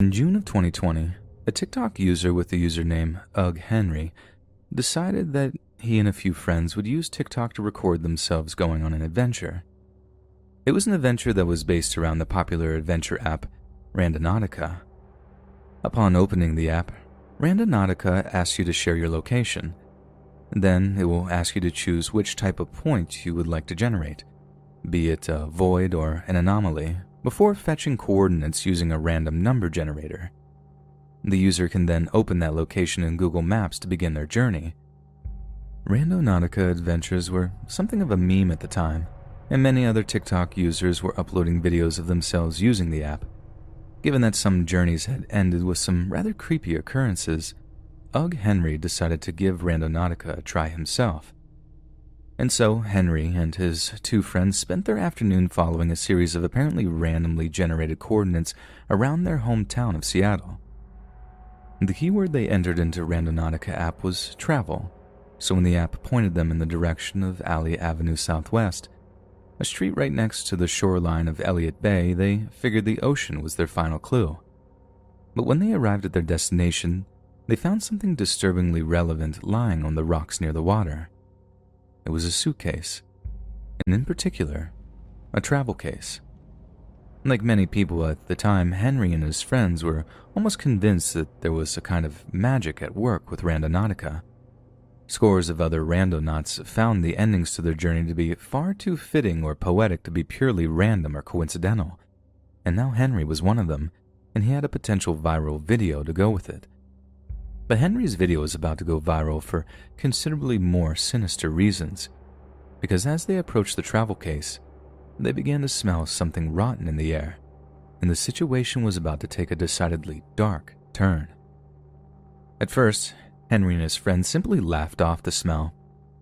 In June of 2020, a TikTok user with the username Henry decided that he and a few friends would use TikTok to record themselves going on an adventure. It was an adventure that was based around the popular adventure app Randonautica. Upon opening the app, Randonautica asks you to share your location. Then it will ask you to choose which type of point you would like to generate, be it a void or an anomaly, before fetching coordinates using a random number generator. The user can then open that location in Google Maps to begin their journey. Randonautica adventures were something of a meme at the time, and many other TikTok users were uploading videos of themselves using the app. Given that some journeys had ended with some rather creepy occurrences, Henry decided to give Randonautica a try himself. And so Henry and his two friends spent their afternoon following a series of apparently randomly generated coordinates around their hometown of Seattle. The keyword they entered into Randonautica app was travel, so when the app pointed them in the direction of Alley Avenue Southwest, a street right next to the shoreline of Elliott Bay, they figured the ocean was their final clue. But when they arrived at their destination, they found something disturbingly relevant lying on the rocks near the water. It was a suitcase, and in particular, a travel case. Like many people at the time, Henry and his friends were almost convinced that there was a kind of magic at work with Randonautica. Scores of other randonauts found the endings to their journey to be far too fitting or poetic to be purely random or coincidental, and now Henry was one of them, and he had a potential viral video to go with it. But Henry's video is about to go viral for considerably more sinister reasons, because as they approached the travel case, they began to smell something rotten in the air, and the situation was about to take a decidedly dark turn. At first, Henry and his friends simply laughed off the smell,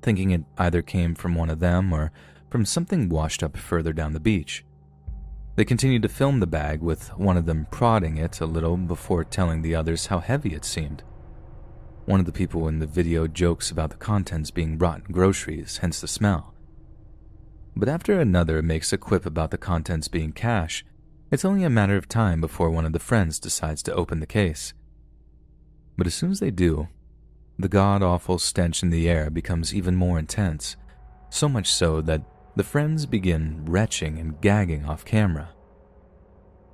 thinking it either came from one of them or from something washed up further down the beach. They continued to film the bag, with one of them prodding it a little before telling the others how heavy it seemed. One of the people in the video jokes about the contents being rotten groceries, hence the smell. But after another makes a quip about the contents being cash, it's only a matter of time before one of the friends decides to open the case. But as soon as they do, the god-awful stench in the air becomes even more intense, so much so that the friends begin retching and gagging off camera.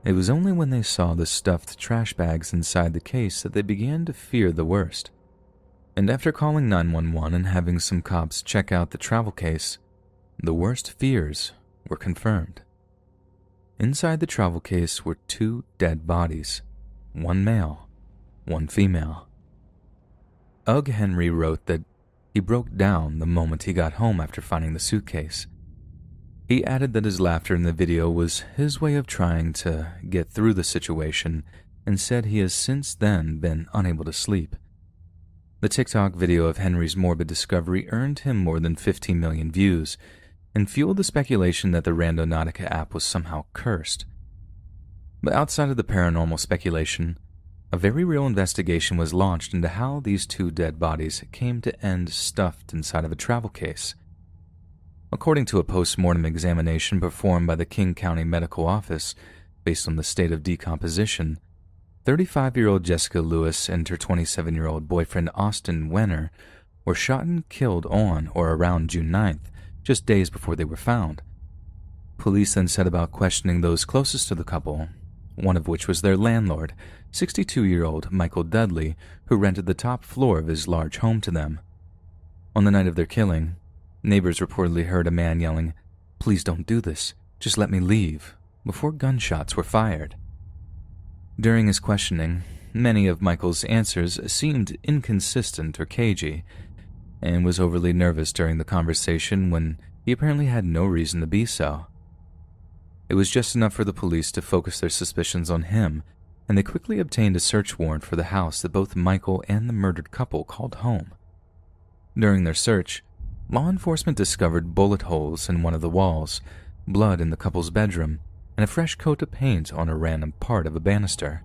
It was only when they saw the stuffed trash bags inside the case that they began to fear the worst. And after calling 911 and having some cops check out the travel case, the worst fears were confirmed. Inside the travel case were two dead bodies, one male, one female. Henry wrote that he broke down the moment he got home after finding the suitcase. He added that his laughter in the video was his way of trying to get through the situation, and said he has since then been unable to sleep. The TikTok video of Henry's morbid discovery earned him more than 15 million views, and fueled the speculation that the Randonautica app was somehow cursed. But outside of the paranormal speculation, a very real investigation was launched into how these two dead bodies came to end stuffed inside of a travel case. According to a post-mortem examination performed by the King County Medical Office, based on the state of decomposition, 35-year-old Jessica Lewis and her 27-year-old boyfriend Austin Wenner were shot and killed on or around June 9th, just days before they were found. Police then set about questioning those closest to the couple, one of which was their landlord, 62-year-old Michael Dudley, who rented the top floor of his large home to them. On the night of their killing, neighbors reportedly heard a man yelling, "Please don't do this, just let me leave," before gunshots were fired. During his questioning, many of Michael's answers seemed inconsistent or cagey, and was overly nervous during the conversation when he apparently had no reason to be so. It was just enough for the police to focus their suspicions on him, and they quickly obtained a search warrant for the house that both Michael and the murdered couple called home. During their search, law enforcement discovered bullet holes in one of the walls, blood in the couple's bedroom, and a fresh coat of paint on a random part of a banister.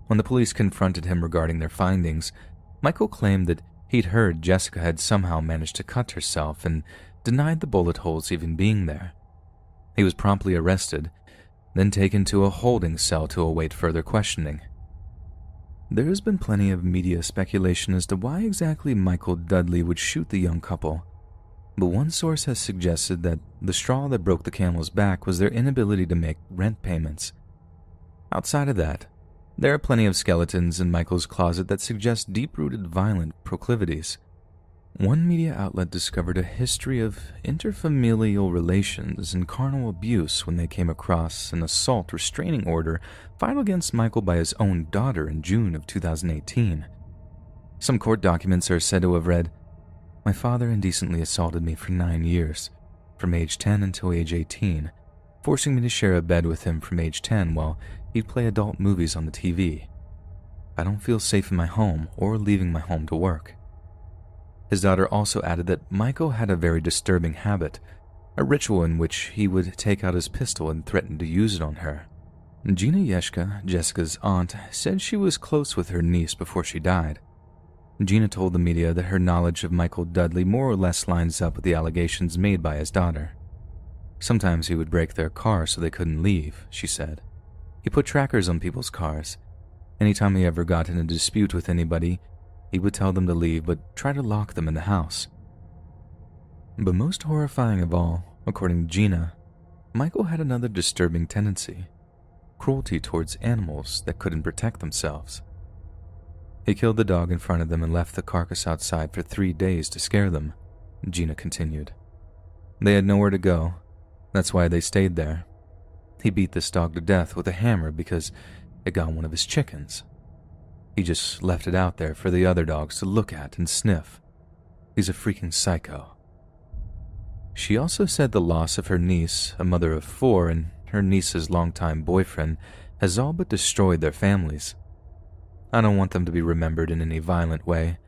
When the police confronted him regarding their findings, Michael claimed that he'd heard Jessica had somehow managed to cut herself and denied the bullet holes even being there. He was promptly arrested, then taken to a holding cell to await further questioning. There has been plenty of media speculation as to why exactly Michael Dudley would shoot the young couple, but one source has suggested that the straw that broke the camel's back was their inability to make rent payments. Outside of that, there are plenty of skeletons in Michael's closet that suggest deep-rooted violent proclivities. One media outlet discovered a history of interfamilial relations and carnal abuse when they came across an assault restraining order filed against Michael by his own daughter in June of 2018. Some court documents are said to have read, "My father indecently assaulted me for 9 years, from age 10 until age 18, forcing me to share a bed with him from age 10 while he'd play adult movies on the TV. I don't feel safe in my home or leaving my home to work." His daughter also added that Michael had a very disturbing habit, a ritual in which he would take out his pistol and threaten to use it on her. Gina Yeshka, Jessica's aunt, said she was close with her niece before she died. Gina told the media that her knowledge of Michael Dudley more or less lines up with the allegations made by his daughter. Sometimes he would break their car so they couldn't leave, she said. He put trackers on people's cars. Anytime he ever got in a dispute with anybody, he would tell them to leave but try to lock them in the house. But most horrifying of all, according to Gina, Michael had another disturbing tendency: cruelty towards animals that couldn't protect themselves. He killed the dog in front of them and left the carcass outside for 3 days to scare them, Gina continued. They had nowhere to go. That's why they stayed there. He beat this dog to death with a hammer because it got one of his chickens. He just left it out there for the other dogs to look at and sniff. He's a freaking psycho. She also said the loss of her niece, a mother of 4, and her niece's longtime boyfriend has all but destroyed their families. I don't want them to be remembered in any violent way.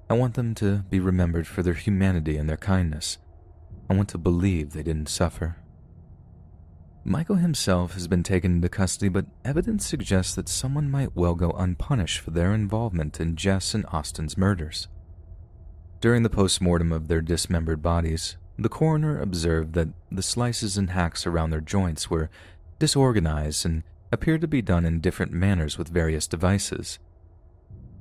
I want them to be remembered for their humanity and their kindness. I want to believe they didn't suffer. Michael himself has been taken into custody, but evidence suggests that someone might well go unpunished for their involvement in Jess and Austin's murders. During the post-mortem of their dismembered bodies, the coroner observed that the slices and hacks around their joints were disorganized and appeared to be done in different manners with various devices.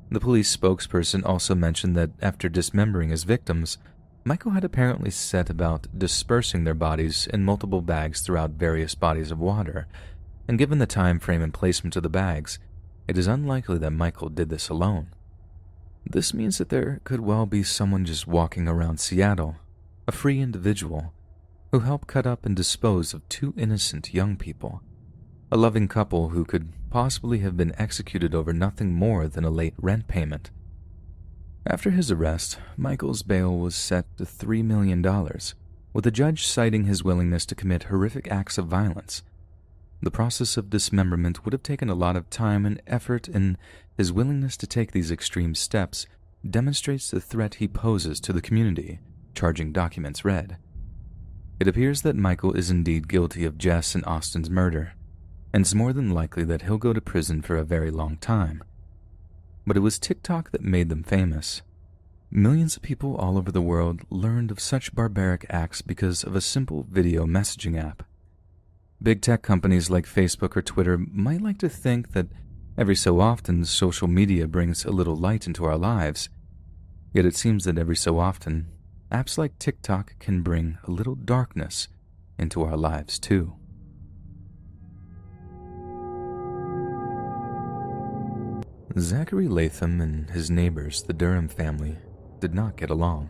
The police spokesperson also mentioned that after dismembering his victims, Michael had apparently set about dispersing their bodies in multiple bags throughout various bodies of water, and given the time frame and placement of the bags, it is unlikely that Michael did this alone. This means that there could well be someone just walking around Seattle, a free individual, who helped cut up and dispose of 2 innocent young people, a loving couple who could possibly have been executed over nothing more than a late rent payment. After his arrest, Michael's bail was set to $3 million, with the judge citing his willingness to commit horrific acts of violence. The process of dismemberment would have taken a lot of time and effort, and his willingness to take these extreme steps demonstrates the threat he poses to the community, charging documents read. It appears that Michael is indeed guilty of Jess and Austin's murder, and it's more than likely that he'll go to prison for a very long time. But it was TikTok that made them famous. Millions of people all over the world learned of such barbaric acts because of a simple video messaging app. Big tech companies like Facebook or Twitter might like to think that every so often social media brings a little light into our lives. Yet it seems that every so often, apps like TikTok can bring a little darkness into our lives too. Zachary Latham and his neighbors, the Durham family, did not get along.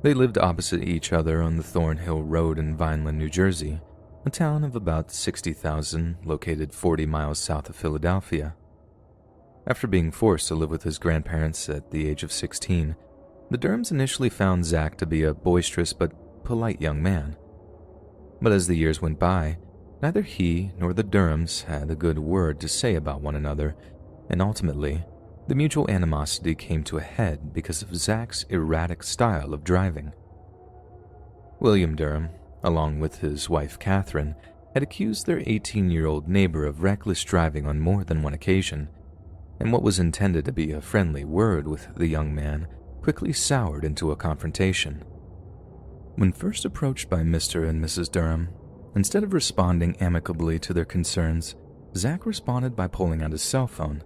They lived opposite each other on the Thornhill Road in Vineland, New Jersey, a town of about 60,000 located 40 miles south of Philadelphia. After being forced to live with his grandparents at the age of 16, the Durhams initially found Zach to be a boisterous but polite young man. But as the years went by, neither he nor the Durhams had a good word to say about one another, and ultimately, the mutual animosity came to a head because of Zach's erratic style of driving. William Durham, along with his wife Catherine, had accused their 18-year-old neighbor of reckless driving on more than one occasion, and what was intended to be a friendly word with the young man quickly soured into a confrontation. When first approached by Mr. and Mrs. Durham, Instead of responding amicably to their concerns, Zach responded by pulling out his cell phone.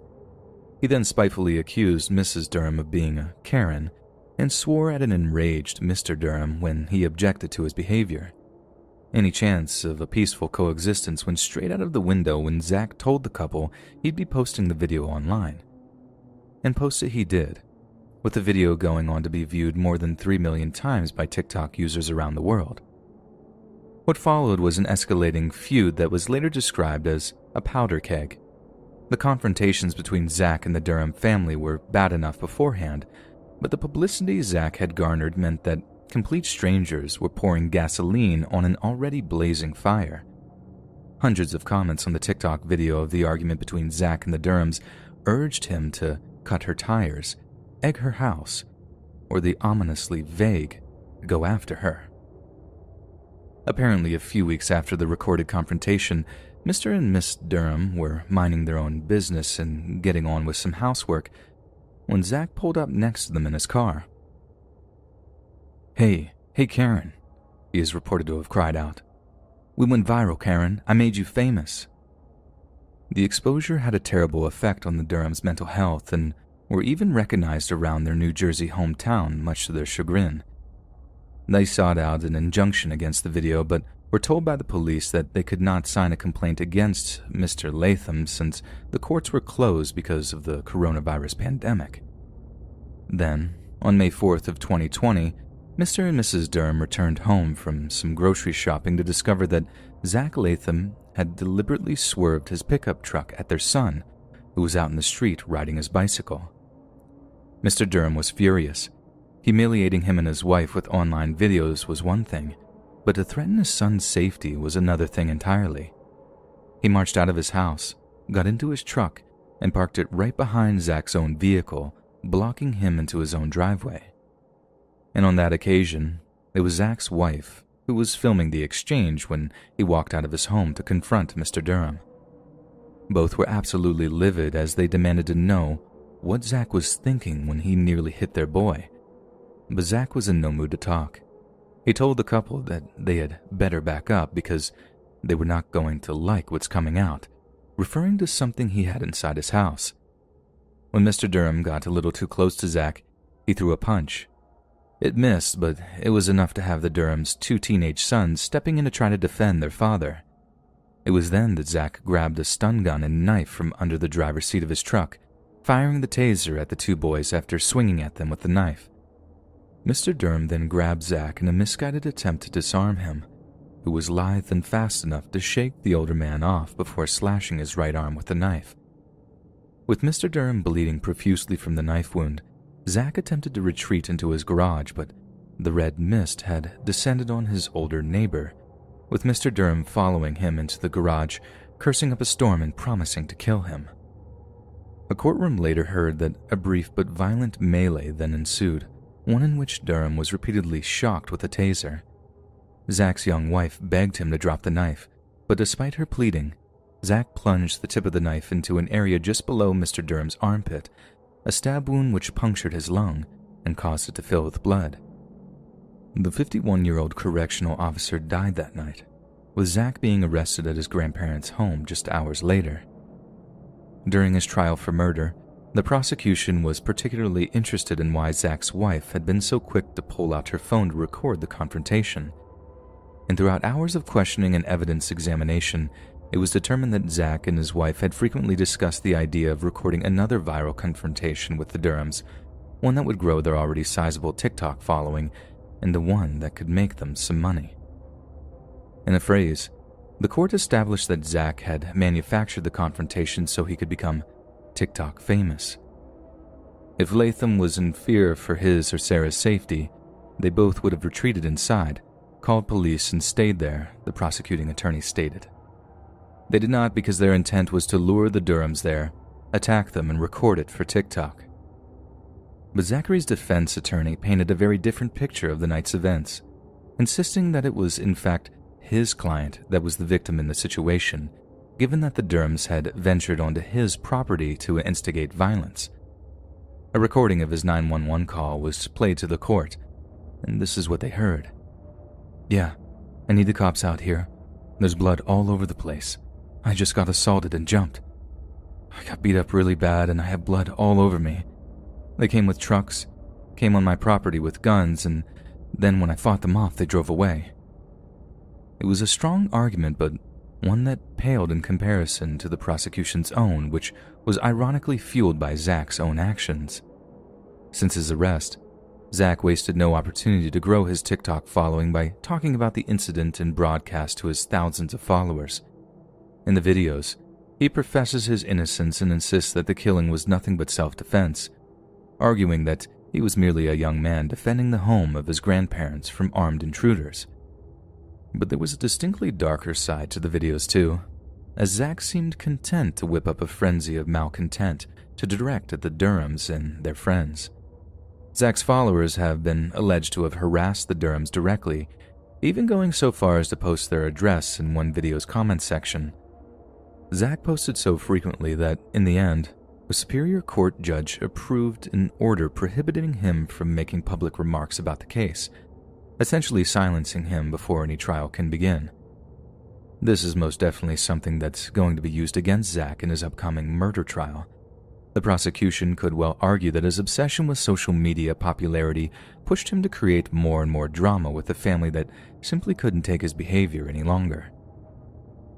He then spitefully accused Mrs. Durham of being a Karen and swore at an enraged Mr. Durham when he objected to his behavior. Any chance of a peaceful coexistence went straight out of the window when Zach told the couple he'd be posting the video online. And post it he did, with the video going on to be viewed more than 3 million times by TikTok users around the world. What followed was an escalating feud that was later described as a powder keg. The confrontations between Zach and the Durham family were bad enough beforehand, but the publicity Zach had garnered meant that complete strangers were pouring gasoline on an already blazing fire. Hundreds of comments on the TikTok video of the argument between Zach and the Durhams urged him to cut her tires, egg her house, or the ominously vague, go after her. Apparently, a few weeks after the recorded confrontation, Mr. and Miss Durham were minding their own business and getting on with some housework when Zach pulled up next to them in his car. Hey Karen," he is reported to have cried out. "We went viral, Karen. I made you famous." The exposure had a terrible effect on the Durham's mental health and were even recognized around their New Jersey hometown, much to their chagrin. They sought out an injunction against the video, but were told by the police that they could not sign a complaint against Mr. Latham since the courts were closed because of the coronavirus pandemic. Then, on May 4th of 2020, Mr. and Mrs. Durham returned home from some grocery shopping to discover that Zach Latham had deliberately swerved his pickup truck at their son, who was out in the street riding his bicycle. Mr. Durham was furious. Humiliating him and his wife with online videos was one thing, but to threaten his son's safety was another thing entirely. He marched out of his house, got into his truck, and parked it right behind Zach's own vehicle, blocking him into his own driveway. And on that occasion, it was Zach's wife who was filming the exchange when he walked out of his home to confront Mr. Durham. Both were absolutely livid as they demanded to know what Zach was thinking when he nearly hit their boy. But Zach was in no mood to talk. He told the couple that they had better back up because they were not going to like what's coming out, referring to something he had inside his house. When Mr. Durham got a little too close to Zach, he threw a punch. It missed, but it was enough to have the Durham's 2 teenage sons stepping in to try to defend their father. It was then that Zach grabbed a stun gun and knife from under the driver's seat of his truck, firing the taser at the 2 boys after swinging at them with the knife. Mr. Durham then grabbed Zach in a misguided attempt to disarm him, who was lithe and fast enough to shake the older man off before slashing his right arm with the knife. With Mr. Durham bleeding profusely from the knife wound, Zach attempted to retreat into his garage, but the red mist had descended on his older neighbor, with Mr. Durham following him into the garage, cursing up a storm and promising to kill him. A courtroom later heard that a brief but violent melee then ensued, one in which Durham was repeatedly shocked with a taser. Zach's young wife begged him to drop the knife, but despite her pleading, Zach plunged the tip of the knife into an area just below Mr. Durham's armpit, a stab wound which punctured his lung and caused it to fill with blood. The 51-year-old correctional officer died that night, with Zach being arrested at his grandparents' home just hours later. During his trial for murder, the prosecution was particularly interested in why Zach's wife had been so quick to pull out her phone to record the confrontation. And throughout hours of questioning and evidence examination, it was determined that Zach and his wife had frequently discussed the idea of recording another viral confrontation with the Durhams, one that would grow their already sizable TikTok following, and the one that could make them some money. In a phrase, the court established that Zach had manufactured the confrontation so he could become TikTok famous. If Latham was in fear for his or Sarah's safety, they both would have retreated inside, called police, and stayed there, the prosecuting attorney stated. They did not because their intent was to lure the Durhams there, attack them, and record it for TikTok. But Zachary's defense attorney painted a very different picture of the night's events, insisting that it was in fact his client that was the victim in the situation, given that the Durhams had ventured onto his property to instigate violence. A recording of his 911 call was played to the court, and this is what they heard. "Yeah, I need the cops out here. There's blood all over the place. I just got assaulted and jumped. I got beat up really bad and I have blood all over me. They came with trucks, came on my property with guns, and then when I fought them off, they drove away. It was a strong argument, but one that paled in comparison to the prosecution's own, which was ironically fueled by Zach's own actions. Since his arrest, Zach wasted no opportunity to grow his TikTok following by talking about the incident in broadcast to his thousands of followers. In the videos, he professes his innocence and insists that the killing was nothing but self-defense, arguing that he was merely a young man defending the home of his grandparents from armed intruders. But there was a distinctly darker side to the videos too, as Zach seemed content to whip up a frenzy of malcontent to direct at the Durhams and their friends. Zach's followers have been alleged to have harassed the Durhams directly, even going so far as to post their address in one video's comment section. Zach posted so frequently that, in the end, a superior court judge approved an order prohibiting him from making public remarks about the case, essentially silencing him before any trial can begin. This is most definitely something that's going to be used against Zach in his upcoming murder trial. The prosecution could well argue that his obsession with social media popularity pushed him to create more and more drama with a family that simply couldn't take his behavior any longer.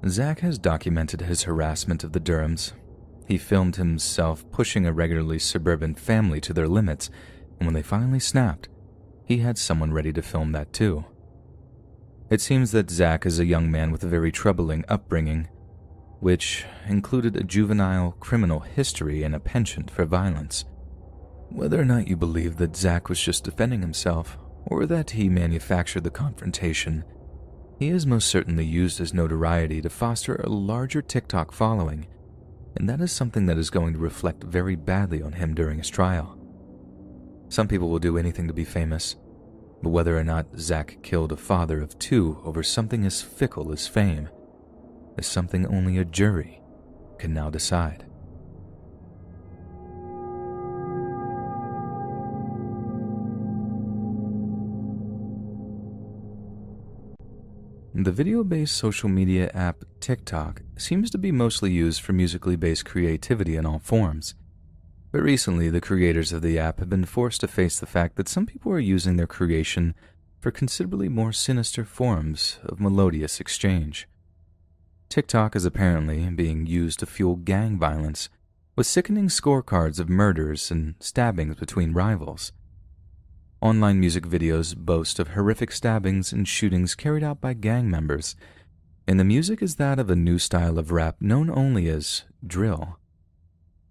Zach has documented his harassment of the Durhams. He filmed himself pushing a regularly suburban family to their limits, and when they finally snapped, he had someone ready to film that too. It seems that Zach is a young man with a very troubling upbringing, which included a juvenile criminal history and a penchant for violence. Whether or not you believe that Zach was just defending himself, or that he manufactured the confrontation, he has most certainly used his notoriety to foster a larger TikTok following, and that is something that is going to reflect very badly on him during his trial. Some people will do anything to be famous, but whether or not Zach killed a father of two over something as fickle as fame is something only a jury can now decide. The video-based social media app TikTok seems to be mostly used for musically based creativity in all forms. But recently, the creators of the app have been forced to face the fact that some people are using their creation for considerably more sinister forms of melodious exchange. TikTok is apparently being used to fuel gang violence, with sickening scorecards of murders and stabbings between rivals. Online music videos boast of horrific stabbings and shootings carried out by gang members, and the music is that of a new style of rap known only as drill.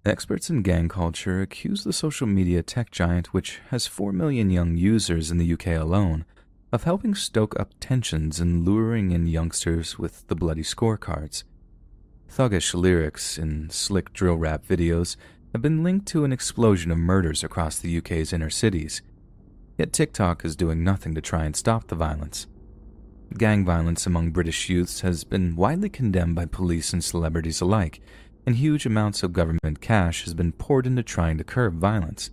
Experts in gang culture accuse the social media tech giant, which has 4 million young users in the UK alone, of helping stoke up tensions and luring in youngsters with the bloody scorecards. Thuggish lyrics in slick drill rap videos have been linked to an explosion of murders across the UK's inner cities, yet TikTok is doing nothing to try and stop the violence. Gang violence among British youths has been widely condemned by police and celebrities alike, and huge amounts of government cash has been poured into trying to curb violence.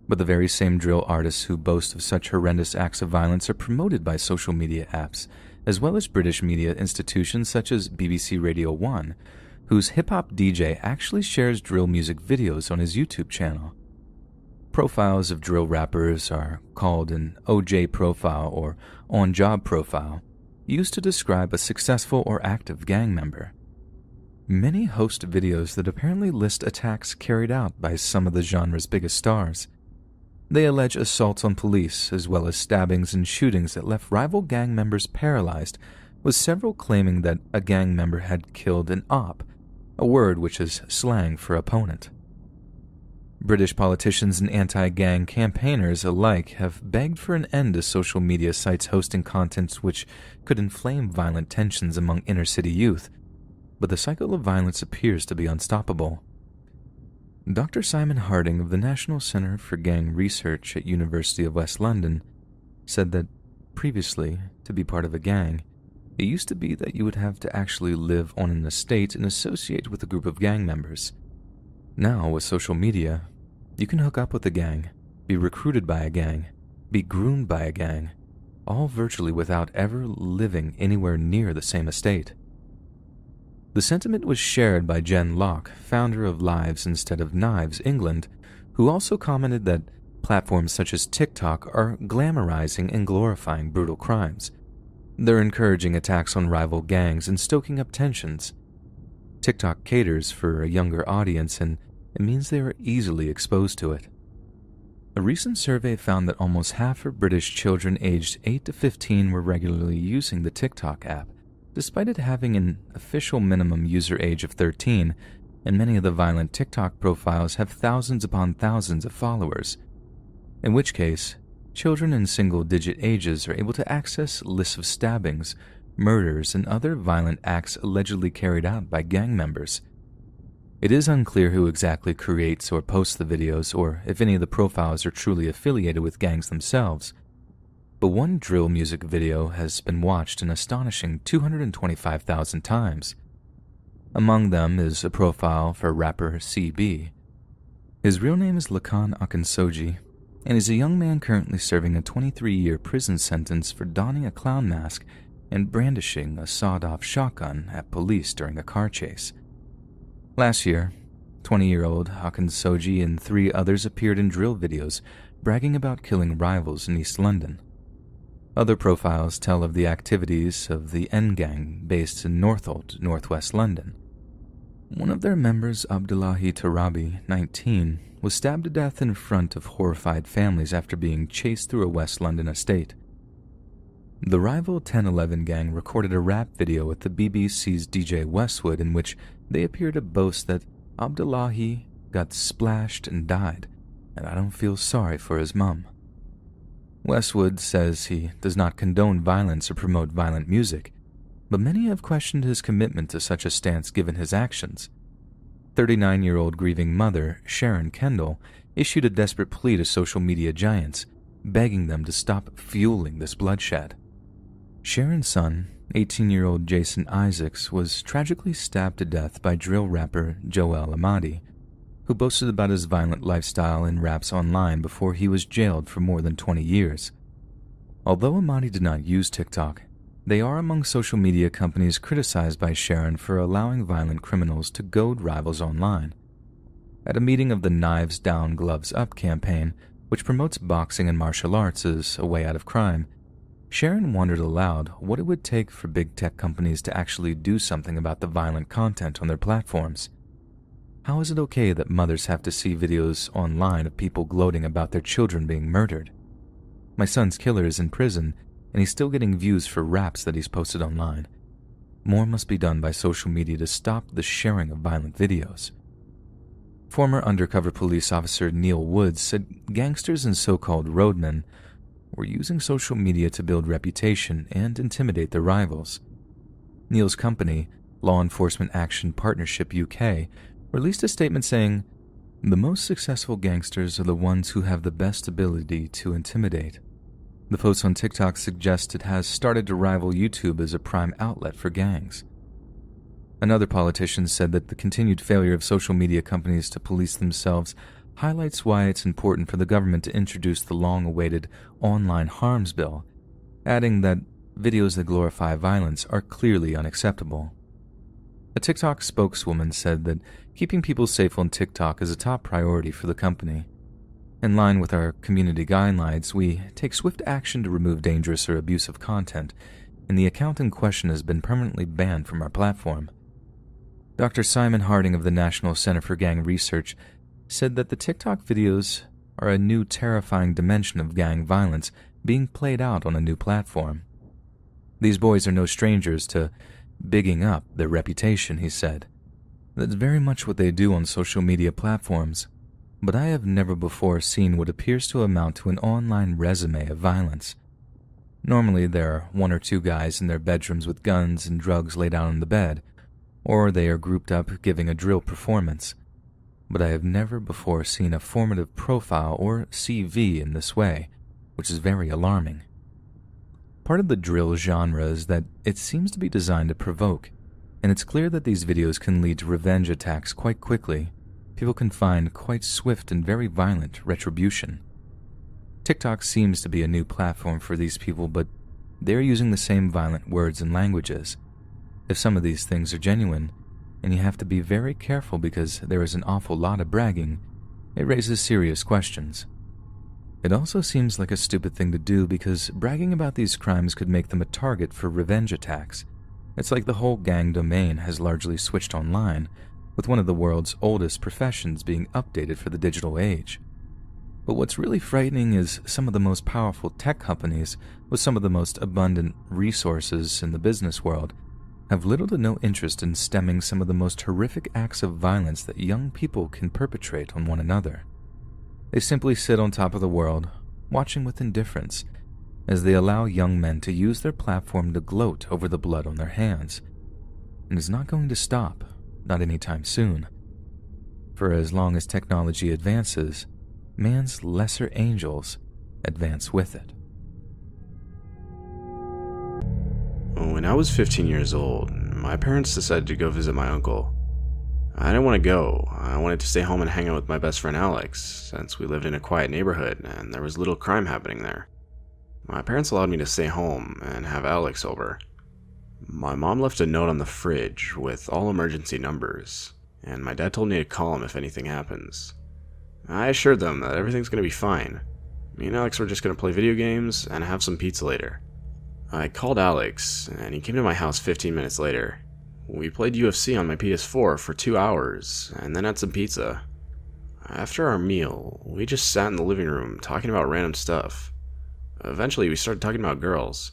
But the very same drill artists who boast of such horrendous acts of violence are promoted by social media apps, as well as British media institutions such as BBC Radio 1, whose hip-hop DJ actually shares drill music videos on his YouTube channel. Profiles of drill rappers are called an OJ profile or on-job profile, used to describe a successful or active gang member. Many host videos that apparently list attacks carried out by some of the genre's biggest stars. They allege assaults on police, as well as stabbings and shootings that left rival gang members paralyzed, with several claiming that a gang member had killed an op, a word which is slang for opponent. British politicians and anti-gang campaigners alike have begged for an end to social media sites hosting content which could inflame violent tensions among inner-city youth, but the cycle of violence appears to be unstoppable. Dr. Simon Harding of the National Centre for Gang Research at University of West London said that previously, to be part of a gang, it used to be that you would have to actually live on an estate and associate with a group of gang members. Now, with social media, you can hook up with a gang, be recruited by a gang, be groomed by a gang, all virtually without ever living anywhere near the same estate. The sentiment was shared by Jen Locke, founder of Lives Instead of Knives England, who also commented that platforms such as TikTok are glamorizing and glorifying brutal crimes. They're encouraging attacks on rival gangs and stoking up tensions. TikTok caters for a younger audience, and it means they are easily exposed to it. A recent survey found that almost half of British children aged 8 to 15 were regularly using the TikTok app, despite it having an official minimum user age of 13, and many of the violent TikTok profiles have thousands upon thousands of followers. In which case, children in single-digit ages are able to access lists of stabbings, murders, and other violent acts allegedly carried out by gang members. It is unclear who exactly creates or posts the videos, or if any of the profiles are truly affiliated with gangs themselves, but one drill music video has been watched an astonishing 225,000 times. Among them is a profile for rapper CB. His real name is Lakan Akinsoji, and is a young man currently serving a 23-year prison sentence for donning a clown mask and brandishing a sawed-off shotgun at police during a car chase. Last year, 20-year-old Akinsoji and 3 others appeared in drill videos bragging about killing rivals in East London. Other profiles tell of the activities of the N-Gang based in Northolt, northwest London. One of their members, Abdullahi Tarabi, 19, was stabbed to death in front of horrified families after being chased through a West London estate. The rival 1011 gang recorded a rap video with the BBC's DJ Westwood in which they appear to boast that Abdullahi got splashed and died, and I don't feel sorry for his mum. Westwood says he does not condone violence or promote violent music, but many have questioned his commitment to such a stance given his actions. 39-year-old grieving mother Sharon Kendall issued a desperate plea to social media giants, begging them to stop fueling this bloodshed. Sharon's son, 18-year-old Jason Isaacs, was tragically stabbed to death by drill rapper Joel Amadi, who boasted about his violent lifestyle and raps online before he was jailed for more than 20 years. Although Amadi did not use TikTok, they are among social media companies criticized by Sharon for allowing violent criminals to goad rivals online. At a meeting of the Knives Down, Gloves Up campaign, which promotes boxing and martial arts as a way out of crime, Sharon wondered aloud what it would take for big tech companies to actually do something about the violent content on their platforms. How is it okay that mothers have to see videos online of people gloating about their children being murdered? My son's killer is in prison, and he's still getting views for raps that he's posted online. More must be done by social media to stop the sharing of violent videos. Former undercover police officer Neil Woods said gangsters and so-called roadmen were using social media to build reputation and intimidate their rivals. Neil's company, Law Enforcement Action Partnership UK, released a statement saying, "The most successful gangsters are the ones who have the best ability to intimidate." The post on TikTok suggests it has started to rival YouTube as a prime outlet for gangs. Another politician said that the continued failure of social media companies to police themselves highlights why it's important for the government to introduce the long-awaited online harms bill, adding that videos that glorify violence are clearly unacceptable. A TikTok spokeswoman said that keeping people safe on TikTok is a top priority for the company. In line with our community guidelines, we take swift action to remove dangerous or abusive content, and the account in question has been permanently banned from our platform. Dr. Simon Harding of the National Center for Gang Research said that the TikTok videos are a new terrifying dimension of gang violence being played out on a new platform. These boys are no strangers to bigging up their reputation, he said. That's very much what they do on social media platforms, but I have never before seen what appears to amount to an online resume of violence. Normally there are 1 or 2 guys in their bedrooms with guns and drugs laid out on the bed, or they are grouped up giving a drill performance. But I have never before seen a formative profile or CV in this way, which is very alarming. Part of the drill genre is that it seems to be designed to provoke, and it's clear that these videos can lead to revenge attacks quite quickly. People can find quite swift and very violent retribution. TikTok seems to be a new platform for these people, but they're using the same violent words and languages. If some of these things are genuine, and you have to be very careful because there is an awful lot of bragging, it raises serious questions. It also seems like a stupid thing to do because bragging about these crimes could make them a target for revenge attacks. It's like the whole gang domain has largely switched online, with one of the world's oldest professions being updated for the digital age. But what's really frightening is some of the most powerful tech companies with some of the most abundant resources in the business world have little to no interest in stemming some of the most horrific acts of violence that young people can perpetrate on one another. They simply sit on top of the world, watching with indifference, as they allow young men to use their platform to gloat over the blood on their hands. And it's not going to stop, not anytime soon. For as long as technology advances, man's lesser angels advance with it. When I was 15 years old, my parents decided to go visit my uncle. I didn't want to go. I wanted to stay home and hang out with my best friend Alex, since we lived in a quiet neighborhood and there was little crime happening there. My parents allowed me to stay home and have Alex over. My mom left a note on the fridge with all emergency numbers, and my dad told me to call him if anything happens. I assured them that everything's going to be fine. Me and Alex were just going to play video games and have some pizza later. I called Alex, and he came to my house 15 minutes later. We played UFC on my PS4 for 2 hours, and then had some pizza. After our meal, we just sat in the living room talking about random stuff. Eventually, we started talking about girls.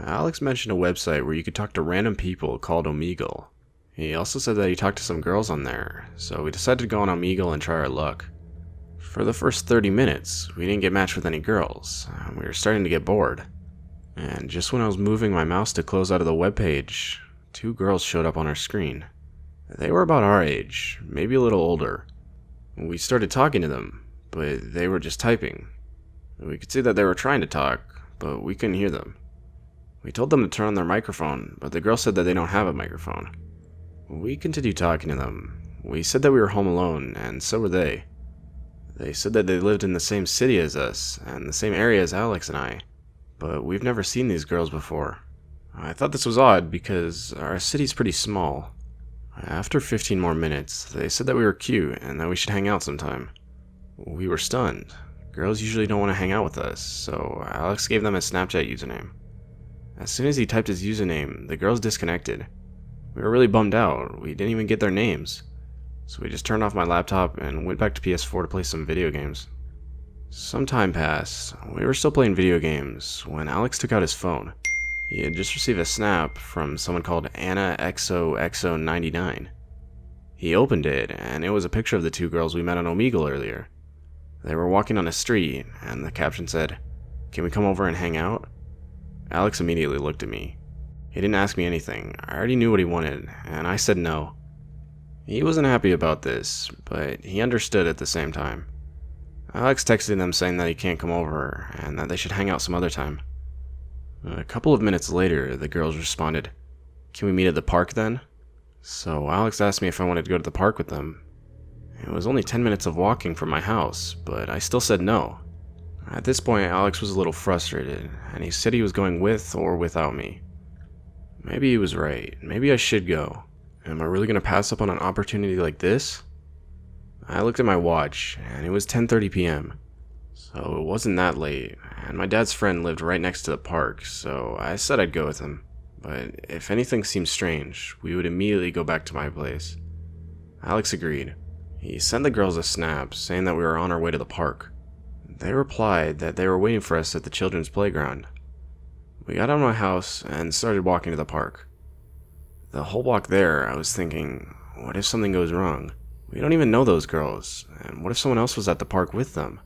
Alex mentioned a website where you could talk to random people called Omegle. He also said that he talked to some girls on there, so we decided to go on Omegle and try our luck. For the first 30 minutes, we didn't get matched with any girls, and we were starting to get bored. And just when I was moving my mouse to close out of the webpage, 2 girls showed up on our screen. They were about our age, maybe a little older. We started talking to them, but they were just typing. We could see that they were trying to talk, but we couldn't hear them. We told them to turn on their microphone, but the girl said that they don't have a microphone. We continued talking to them. We said that we were home alone, and so were they. They said that they lived in the same city as us, and the same area as Alex and I, but we've never seen these girls before. I thought this was odd because our city's pretty small. After 15 more minutes, they said that we were cute and that we should hang out sometime. We were stunned. Girls usually don't want to hang out with us, so Alex gave them a Snapchat username. As soon as he typed his username, the girls disconnected. We were really bummed out. We didn't even get their names. So we just turned off my laptop and went back to PS4 to play some video games. Some time passed. We were still playing video games when Alex took out his phone. He had just received a snap from someone called AnnaXOXO99. He opened it, and it was a picture of the 2 girls we met on Omegle earlier. They were walking on a street, and the caption said, "Can we come over and hang out?" Alex immediately looked at me. He didn't ask me anything. I already knew what he wanted, and I said no. He wasn't happy about this, but he understood at the same time. Alex texted them saying that he can't come over, and that they should hang out some other time. A couple of minutes later, the girls responded, "Can we meet at the park then?" So Alex asked me if I wanted to go to the park with them. It was only 10 minutes of walking from my house, but I still said no. At this point, Alex was a little frustrated, and he said he was going with or without me. Maybe he was right. Maybe I should go. Am I really going to pass up on an opportunity like this? I looked at my watch, and it was 10:30 p.m. So it wasn't that late, and my dad's friend lived right next to the park, so I said I'd go with him. But if anything seemed strange, we would immediately go back to my place. Alex agreed. He sent the girls a snap saying that we were on our way to the park. They replied that they were waiting for us at the children's playground. We got out of my house and started walking to the park. The whole walk there, I was thinking, what if something goes wrong? We don't even know those girls, and what if someone else was at the park with them?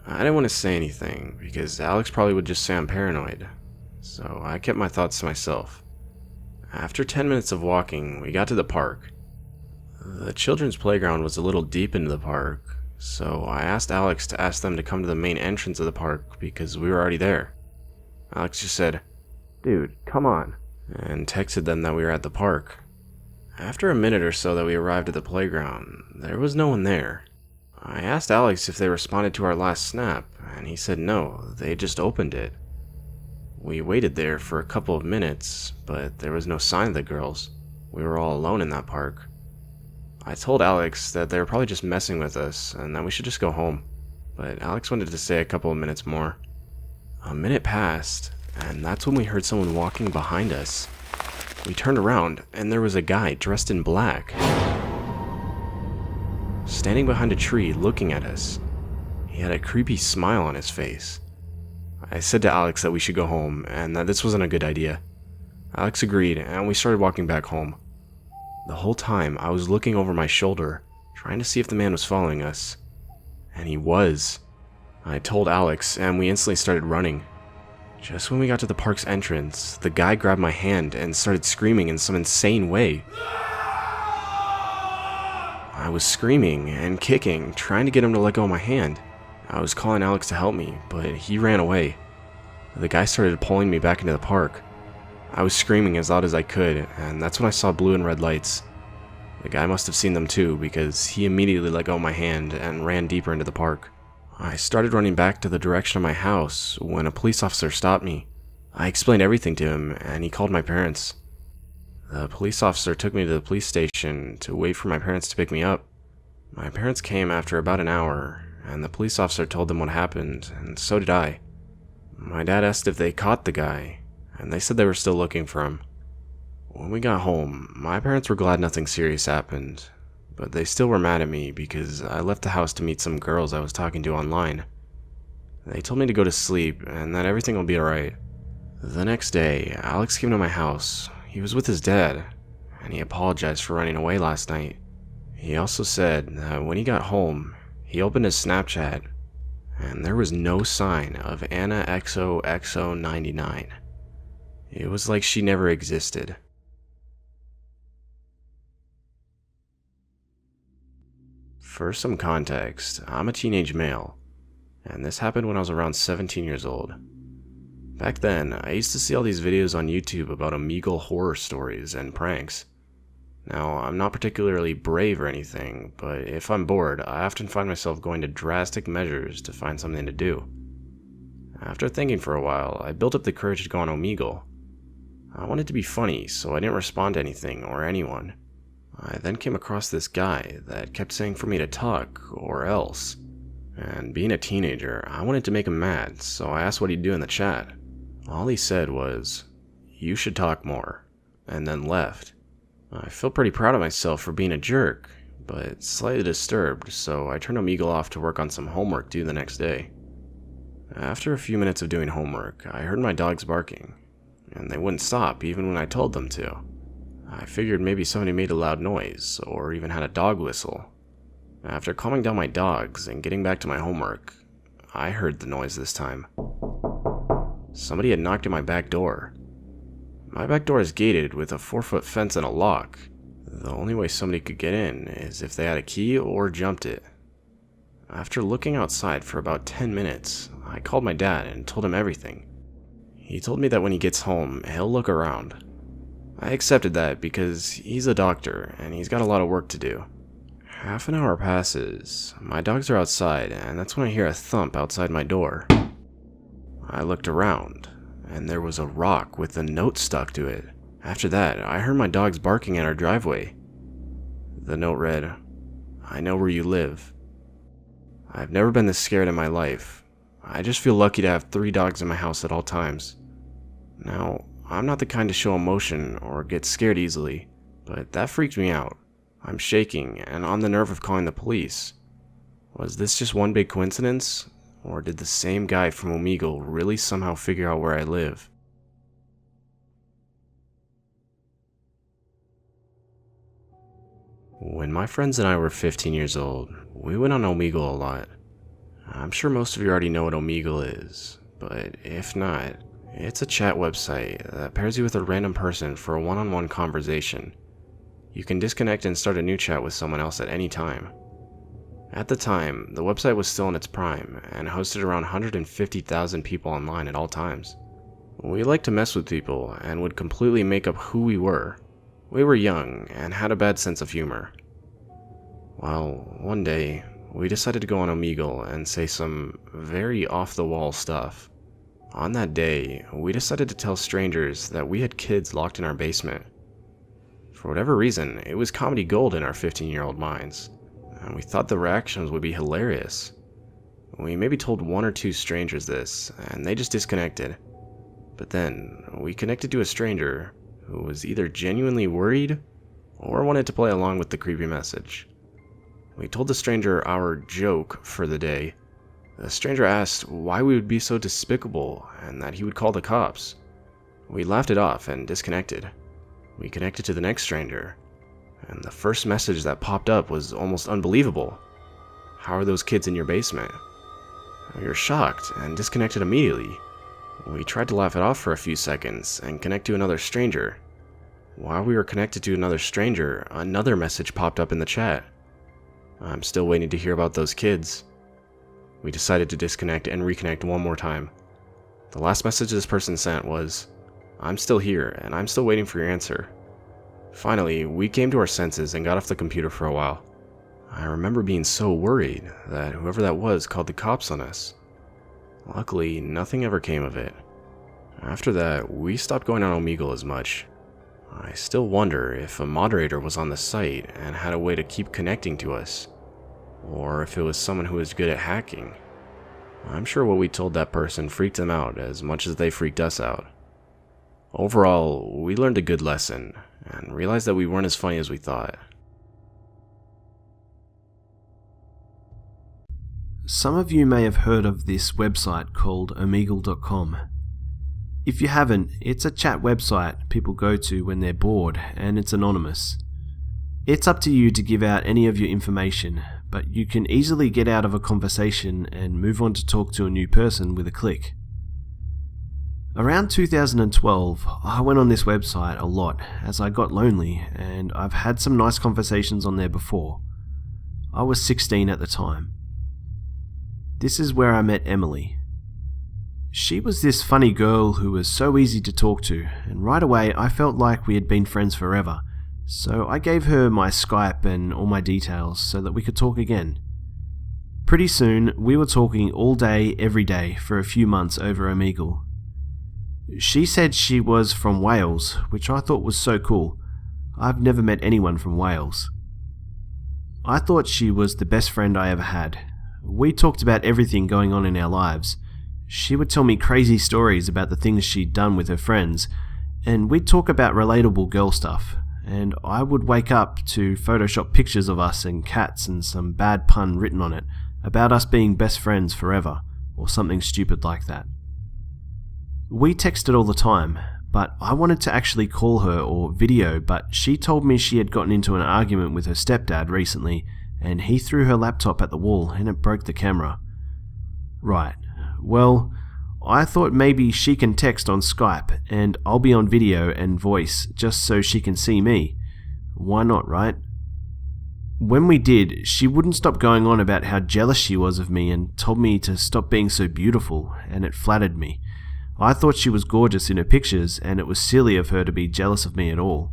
I didn't want to say anything, because Alex probably would just say I'm paranoid, so I kept my thoughts to myself. After 10 minutes of walking, we got to the park. The children's playground was a little deep into the park, so I asked Alex to ask them to come to the main entrance of the park because we were already there. Alex just said, "Dude, come on," and texted them that we were at the park. After a minute or so that we arrived at the playground, there was no one there. I asked Alex if they responded to our last snap, and he said no, they just opened it. We waited there for a couple of minutes, but there was no sign of the girls. We were all alone in that park. I told Alex that they were probably just messing with us and that we should just go home, but Alex wanted to stay a couple of minutes more. A minute passed, and that's when we heard someone walking behind us. We turned around, and there was a guy dressed in black, standing behind a tree looking at us. He had a creepy smile on his face. I said to Alex that we should go home, and that this wasn't a good idea. Alex agreed, and we started walking back home. The whole time, I was looking over my shoulder, trying to see if the man was following us. And he was. I told Alex, and we instantly started running. Just when we got to the park's entrance, the guy grabbed my hand and started screaming in some insane way. I was screaming and kicking, trying to get him to let go of my hand. I was calling Alex to help me, but he ran away. The guy started pulling me back into the park. I was screaming as loud as I could, and that's when I saw blue and red lights. The guy must have seen them too, because he immediately let go of my hand and ran deeper into the park. I started running back to the direction of my house when a police officer stopped me. I explained everything to him, and he called my parents. The police officer took me to the police station to wait for my parents to pick me up. My parents came after about an hour, and the police officer told them what happened, and so did I. My dad asked if they caught the guy, and they said they were still looking for him. When we got home, my parents were glad nothing serious happened, but they still were mad at me because I left the house to meet some girls I was talking to online. They told me to go to sleep and that everything will be alright. The next day, Alex came to my house. He was with his dad, and he apologized for running away last night. He also said that when he got home, he opened his Snapchat, and there was no sign of Anna XOXO99. It was like she never existed. For some context, I'm a teenage male, and this happened when I was around 17 years old. Back then, I used to see all these videos on YouTube about Omegle horror stories and pranks. Now, I'm not particularly brave or anything, but if I'm bored, I often find myself going to drastic measures to find something to do. After thinking for a while, I built up the courage to go on Omegle. I wanted to be funny, so I didn't respond to anything or anyone. I then came across this guy that kept saying for me to talk, or else. And being a teenager, I wanted to make him mad, so I asked what he'd do in the chat. All he said was, "You should talk more," and then left. I feel pretty proud of myself for being a jerk, but slightly disturbed, so I turned Omegle off to work on some homework due the next day. After a few minutes of doing homework, I heard my dogs barking, and they wouldn't stop even when I told them to. I figured maybe somebody made a loud noise, or even had a dog whistle. After calming down my dogs and getting back to my homework, I heard the noise this time. Somebody had knocked at my back door. My back door is gated with a 4-foot fence and a lock. The only way somebody could get in is if they had a key or jumped it. After looking outside for about 10 minutes, I called my dad and told him everything. He told me that when he gets home, he'll look around. I accepted that because he's a doctor and he's got a lot of work to do. Half an hour passes, my dogs are outside, and that's when I hear a thump outside my door. I looked around, and there was a rock with a note stuck to it. After that, I heard my dogs barking at our driveway. The note read, "I know where you live. I've never been this scared in my life. I just feel lucky to have 3 dogs in my house at all times." Now, I'm not the kind to show emotion or get scared easily, but that freaked me out. I'm shaking and on the nerve of calling the police. Was this just one big coincidence? Or did the same guy from Omegle really somehow figure out where I live? When my friends and I were 15 years old, we went on Omegle a lot. I'm sure most of you already know what Omegle is, but if not, it's a chat website that pairs you with a random person for a one-on-one conversation. You can disconnect and start a new chat with someone else at any time. At the time, the website was still in its prime and hosted around 150,000 people online at all times. We liked to mess with people and would completely make up who we were. We were young and had a bad sense of humor. Well, one day, we decided to go on Omegle and say some very off-the-wall stuff. On that day, we decided to tell strangers that we had kids locked in our basement. For whatever reason, it was comedy gold in our 15-year-old minds, and we thought the reactions would be hilarious. We maybe told one or two strangers this, and they just disconnected. But then, we connected to a stranger who was either genuinely worried or wanted to play along with the creepy message. We told the stranger our joke for the day. The stranger asked why we would be so despicable and that he would call the cops. We laughed it off and disconnected. We connected to the next stranger, and the first message that popped up was almost unbelievable. How are those kids in your basement? We were shocked and disconnected immediately. We tried to laugh it off for a few seconds and connect to another stranger. While we were connected to another stranger, another message popped up in the chat. I'm still waiting to hear about those kids. We decided to disconnect and reconnect one more time. The last message this person sent was, I'm still here and I'm still waiting for your answer. Finally, we came to our senses and got off the computer for a while. I remember being so worried that whoever that was called the cops on us. Luckily, nothing ever came of it. After that, we stopped going on Omegle as much. I still wonder if a moderator was on the site and had a way to keep connecting to us, or if it was someone who was good at hacking. I'm sure what we told that person freaked them out as much as they freaked us out. Overall, we learned a good lesson, and realized that we weren't as funny as we thought. Some of you may have heard of this website called Omegle.com. If you haven't, it's a chat website people go to when they're bored, and it's anonymous. It's up to you to give out any of your information, but you can easily get out of a conversation and move on to talk to a new person with a click. Around 2012, I went on this website a lot as I got lonely, and I've had some nice conversations on there before. I was 16 at the time. This is where I met Emily. She was this funny girl who was so easy to talk to, and right away I felt like we had been friends forever, so I gave her my Skype and all my details so that we could talk again. Pretty soon, we were talking all day, every day for a few months over Omegle. She said she was from Wales, which I thought was so cool. I've never met anyone from Wales. I thought she was the best friend I ever had. We talked about everything going on in our lives. She would tell me crazy stories about the things she'd done with her friends, and we'd talk about relatable girl stuff, and I would wake up to Photoshop pictures of us and cats and some bad pun written on it about us being best friends forever, or something stupid like that. We texted all the time, but I wanted to actually call her or video, but she told me she had gotten into an argument with her stepdad recently, and he threw her laptop at the wall and it broke the camera. Right, well, I thought maybe she can text on Skype and I'll be on video and voice just so she can see me. Why not, right? When we did, she wouldn't stop going on about how jealous she was of me and told me to stop being so beautiful, and it flattered me. I thought she was gorgeous in her pictures, and it was silly of her to be jealous of me at all.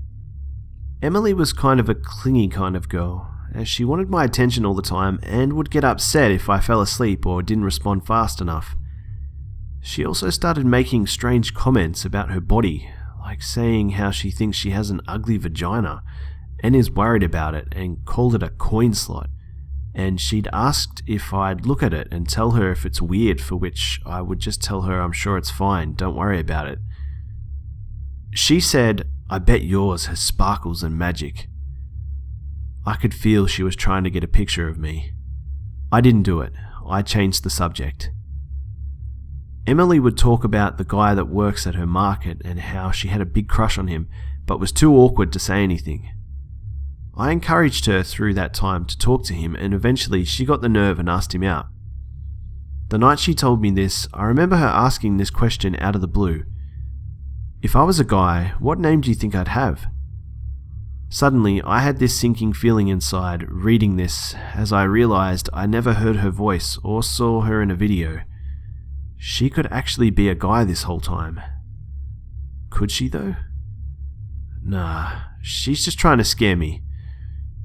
Emily was kind of a clingy kind of girl, as she wanted my attention all the time and would get upset if I fell asleep or didn't respond fast enough. She also started making strange comments about her body, like saying how she thinks she has an ugly vagina and is worried about it and called it a coin slot. And she'd asked if I'd look at it and tell her if it's weird, for which I would just tell her I'm sure it's fine, don't worry about it. She said, I bet yours has sparkles and magic. I could feel she was trying to get a picture of me. I didn't do it. I changed the subject. Emily would talk about the guy that works at her market and how she had a big crush on him, but was too awkward to say anything. I encouraged her through that time to talk to him, and eventually she got the nerve and asked him out. The night she told me this, I remember her asking this question out of the blue. If I was a guy, what name do you think I'd have? Suddenly, I had this sinking feeling inside reading this as I realized I never heard her voice or saw her in a video. She could actually be a guy this whole time. Could she though? Nah, she's just trying to scare me.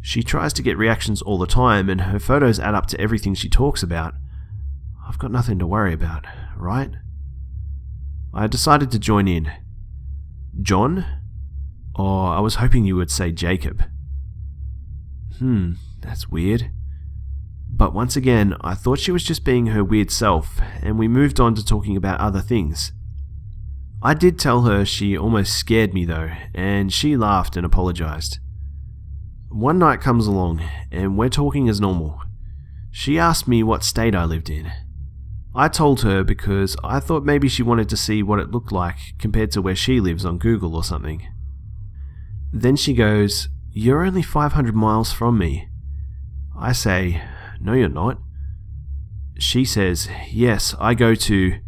She tries to get reactions all the time, and her photos add up to everything she talks about. I've got nothing to worry about, right? I decided to join in. John? Or I was hoping you would say Jacob. That's weird. But once again, I thought she was just being her weird self, and we moved on to talking about other things. I did tell her she almost scared me though, and she laughed and apologized. One night comes along, and we're talking as normal. She asked me what state I lived in. I told her because I thought maybe she wanted to see what it looked like compared to where she lives on Google or something. Then she goes, "You're only 500 miles from me." I say, "No, you're not." She says, "Yes, I go to..."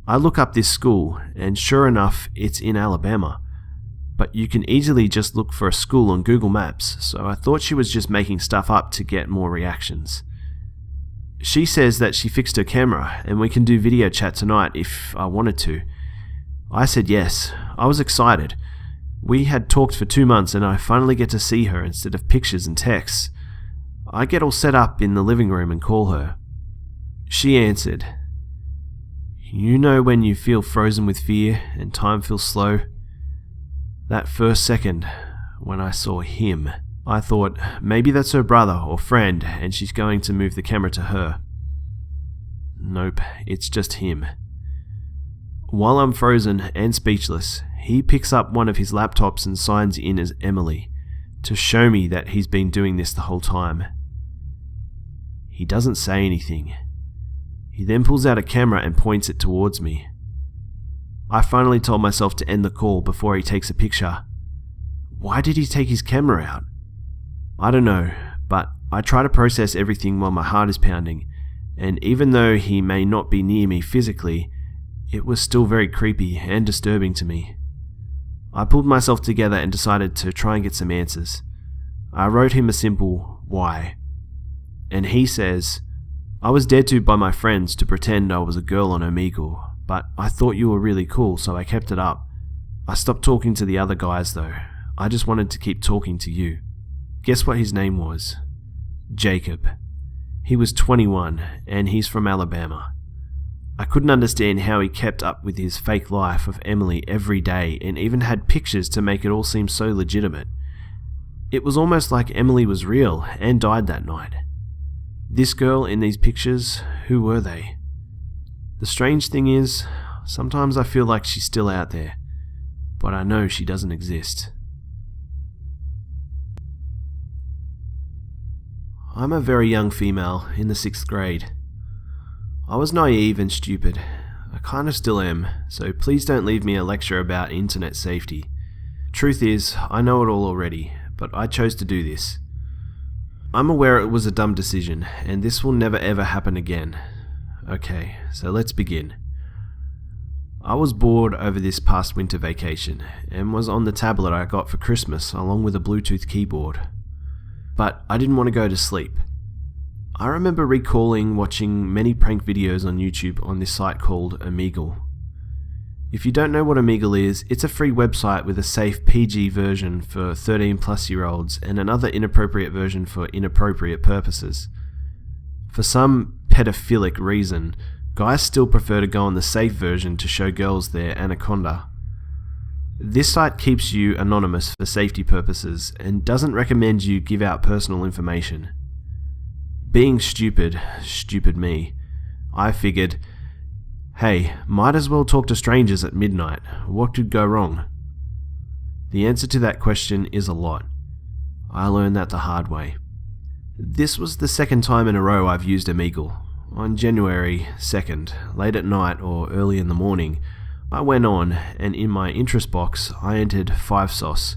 I look up this school, and sure enough, it's in Alabama. But you can easily just look for a school on Google Maps, so I thought she was just making stuff up to get more reactions. She says that she fixed her camera, and we can do video chat tonight if I wanted to. I said yes. I was excited. We had talked for 2 months, and I finally get to see her instead of pictures and texts. I get all set up in the living room and call her. She answered, "You know when you feel frozen with fear and time feels slow? That first second, when I saw him, I thought maybe that's her brother or friend and she's going to move the camera to her. Nope, it's just him. While I'm frozen and speechless, he picks up one of his laptops and signs in as Emily to show me that he's been doing this the whole time. He doesn't say anything. He then pulls out a camera and points it towards me. I finally told myself to end the call before he takes a picture. Why did he take his camera out? I don't know, but I try to process everything while my heart is pounding, and even though he may not be near me physically, it was still very creepy and disturbing to me. I pulled myself together and decided to try and get some answers. I wrote him a simple "why?" And he says, "I was dared to by my friends to pretend I was a girl on Omegle, but I thought you were really cool, so I kept it up. I stopped talking to the other guys though. I just wanted to keep talking to you." Guess what his name was? Jacob. He was 21, and he's from Alabama. I couldn't understand how he kept up with his fake life of Emily every day and even had pictures to make it all seem so legitimate. It was almost like Emily was real and died that night. This girl in these pictures, who were they? The strange thing is, sometimes I feel like she's still out there, but I know she doesn't exist. I'm a very young female in the 6th grade. I was naive and stupid. I kind of still am, so please don't leave me a lecture about internet safety. Truth is, I know it all already, but I chose to do this. I'm aware it was a dumb decision, and this will never ever happen again. Okay, so let's begin. I was bored over this past winter vacation, and was on the tablet I got for Christmas along with a Bluetooth keyboard. But I didn't want to go to sleep. I remember recalling watching many prank videos on YouTube on this site called Omegle. If you don't know what Omegle is, it's a free website with a safe PG version for 13-plus-year-olds and another inappropriate version for inappropriate purposes. For some pedophilic reason, guys still prefer to go on the safe version to show girls their anaconda. This site keeps you anonymous for safety purposes and doesn't recommend you give out personal information. Being stupid me, I figured, hey, might as well talk to strangers at midnight. What could go wrong? The answer to that question is a lot. I learned that the hard way. This was the second time in a row I've used Omegle. On January 2nd, late at night or early in the morning, I went on, and in my interest box I entered 5 sauce.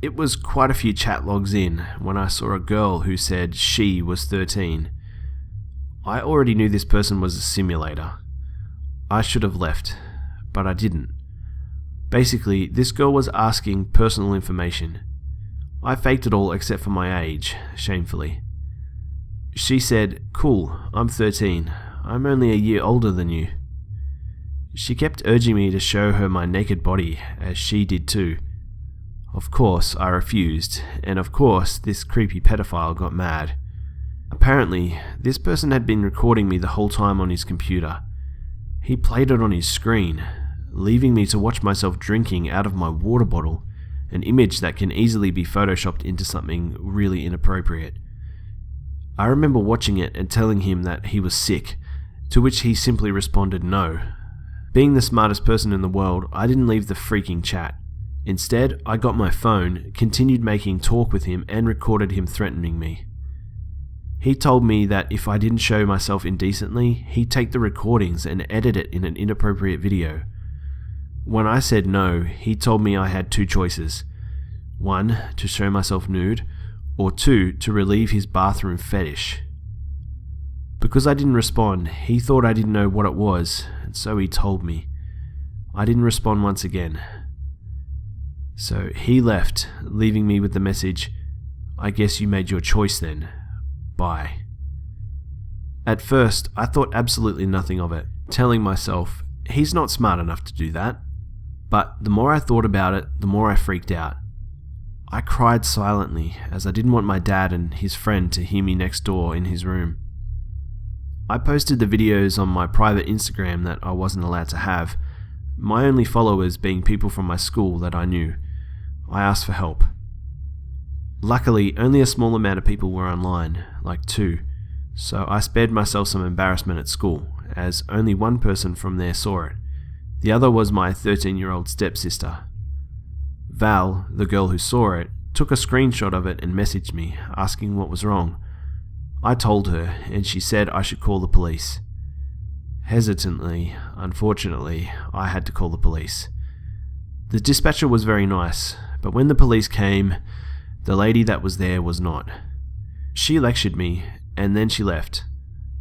It was quite a few chat logs in when I saw a girl who said she was 13. I already knew this person was a simulator. I should have left, but I didn't. Basically, this girl was asking personal information. I faked it all except for my age, shamefully. She said, "Cool, I'm 13. I'm only a year older than you." She kept urging me to show her my naked body, as she did too. Of course, I refused, and of course, this creepy pedophile got mad. Apparently, this person had been recording me the whole time on his computer. He played it on his screen, leaving me to watch myself drinking out of my water bottle, an image that can easily be photoshopped into something really inappropriate. I remember watching it and telling him that he was sick, to which he simply responded no. Being the smartest person in the world, I didn't leave the freaking chat. Instead, I got my phone, continued making talk with him, and recorded him threatening me. He told me that if I didn't show myself indecently, he'd take the recordings and edit it in an inappropriate video. When I said no, he told me I had two choices. 1, to show myself nude, or 2, to relieve his bathroom fetish. Because I didn't respond, he thought I didn't know what it was, and so he told me. I didn't respond once again. So he left, leaving me with the message, "I guess you made your choice then. Bye." At first, I thought absolutely nothing of it, telling myself, he's not smart enough to do that. But the more I thought about it, the more I freaked out. I cried silently, as I didn't want my dad and his friend to hear me next door in his room. I posted the videos on my private Instagram that I wasn't allowed to have, my only followers being people from my school that I knew. I asked for help. Luckily, only a small amount of people were online, like 2, so I spared myself some embarrassment at school, as only one person from there saw it. The other was my 13-year-old stepsister. Val, the girl who saw it, took a screenshot of it and messaged me, asking what was wrong. I told her, and she said I should call the police. Hesitantly, unfortunately, I had to call the police. The dispatcher was very nice, but when the police came, the lady that was there was not. She lectured me, and then she left.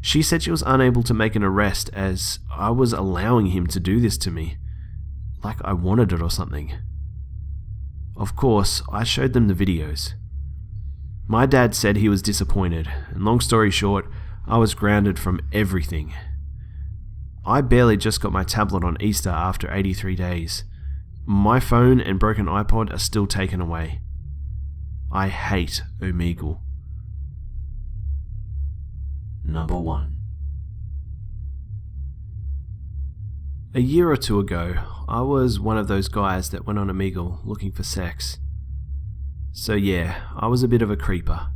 She said she was unable to make an arrest as I was allowing him to do this to me, like I wanted it or something. Of course, I showed them the videos. My dad said he was disappointed, and long story short, I was grounded from everything. I barely just got my tablet on Easter after 83 days. My phone and broken iPod are still taken away. I hate Omegle. Number 1. A year or two ago, I was one of those guys that went on Omegle looking for sex. So yeah, I was a bit of a creeper.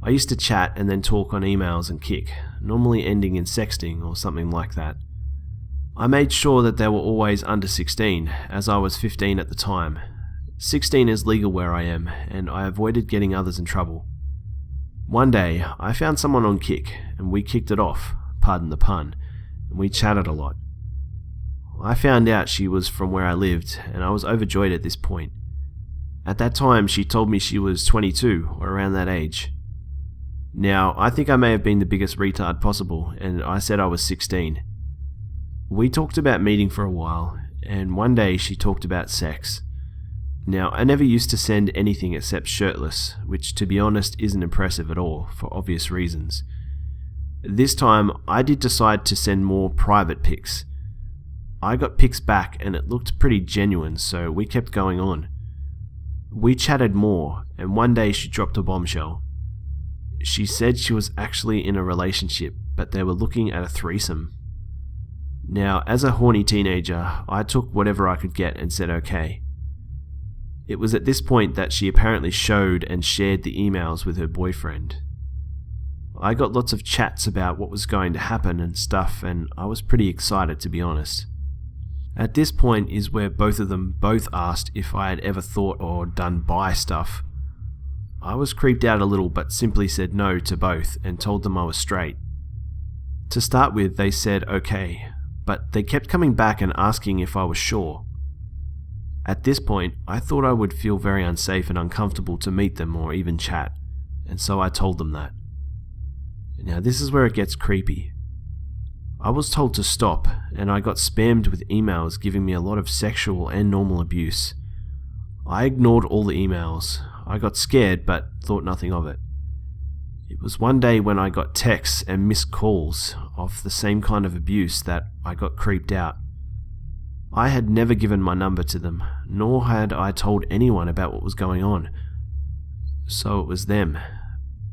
I used to chat and then talk on emails and kick, normally ending in sexting or something like that. I made sure that they were always under 16, as I was 15 at the time. 16 is legal where I am, and I avoided getting others in trouble. One day, I found someone on Kick, and we kicked it off, pardon the pun, and we chatted a lot. I found out she was from where I lived, and I was overjoyed at this point. At that time, she told me she was 22, or around that age. Now, I think I may have been the biggest retard possible, and I said I was 16. We talked about meeting for a while, and one day she talked about sex. Now, I never used to send anything except shirtless, which to be honest isn't impressive at all, for obvious reasons. This time, I did decide to send more private pics. I got pics back and it looked pretty genuine, so we kept going on. We chatted more, and one day she dropped a bombshell. She said she was actually in a relationship, but they were looking at a threesome. Now, as a horny teenager, I took whatever I could get and said okay. It was at this point that she apparently showed and shared the emails with her boyfriend. I got lots of chats about what was going to happen and stuff, and I was pretty excited, to be honest. At this point is where both of them asked if I had ever thought or done bi stuff. I was creeped out a little, but simply said no to both and told them I was straight. To start with, they said okay, but they kept coming back and asking if I was sure. At this point, I thought I would feel very unsafe and uncomfortable to meet them or even chat, and so I told them that. Now this is where it gets creepy. I was told to stop, and I got spammed with emails giving me a lot of sexual and normal abuse. I ignored all the emails. I got scared, but thought nothing of it. It was one day when I got texts and missed calls of the same kind of abuse that I got creeped out. I had never given my number to them, nor had I told anyone about what was going on. So it was them.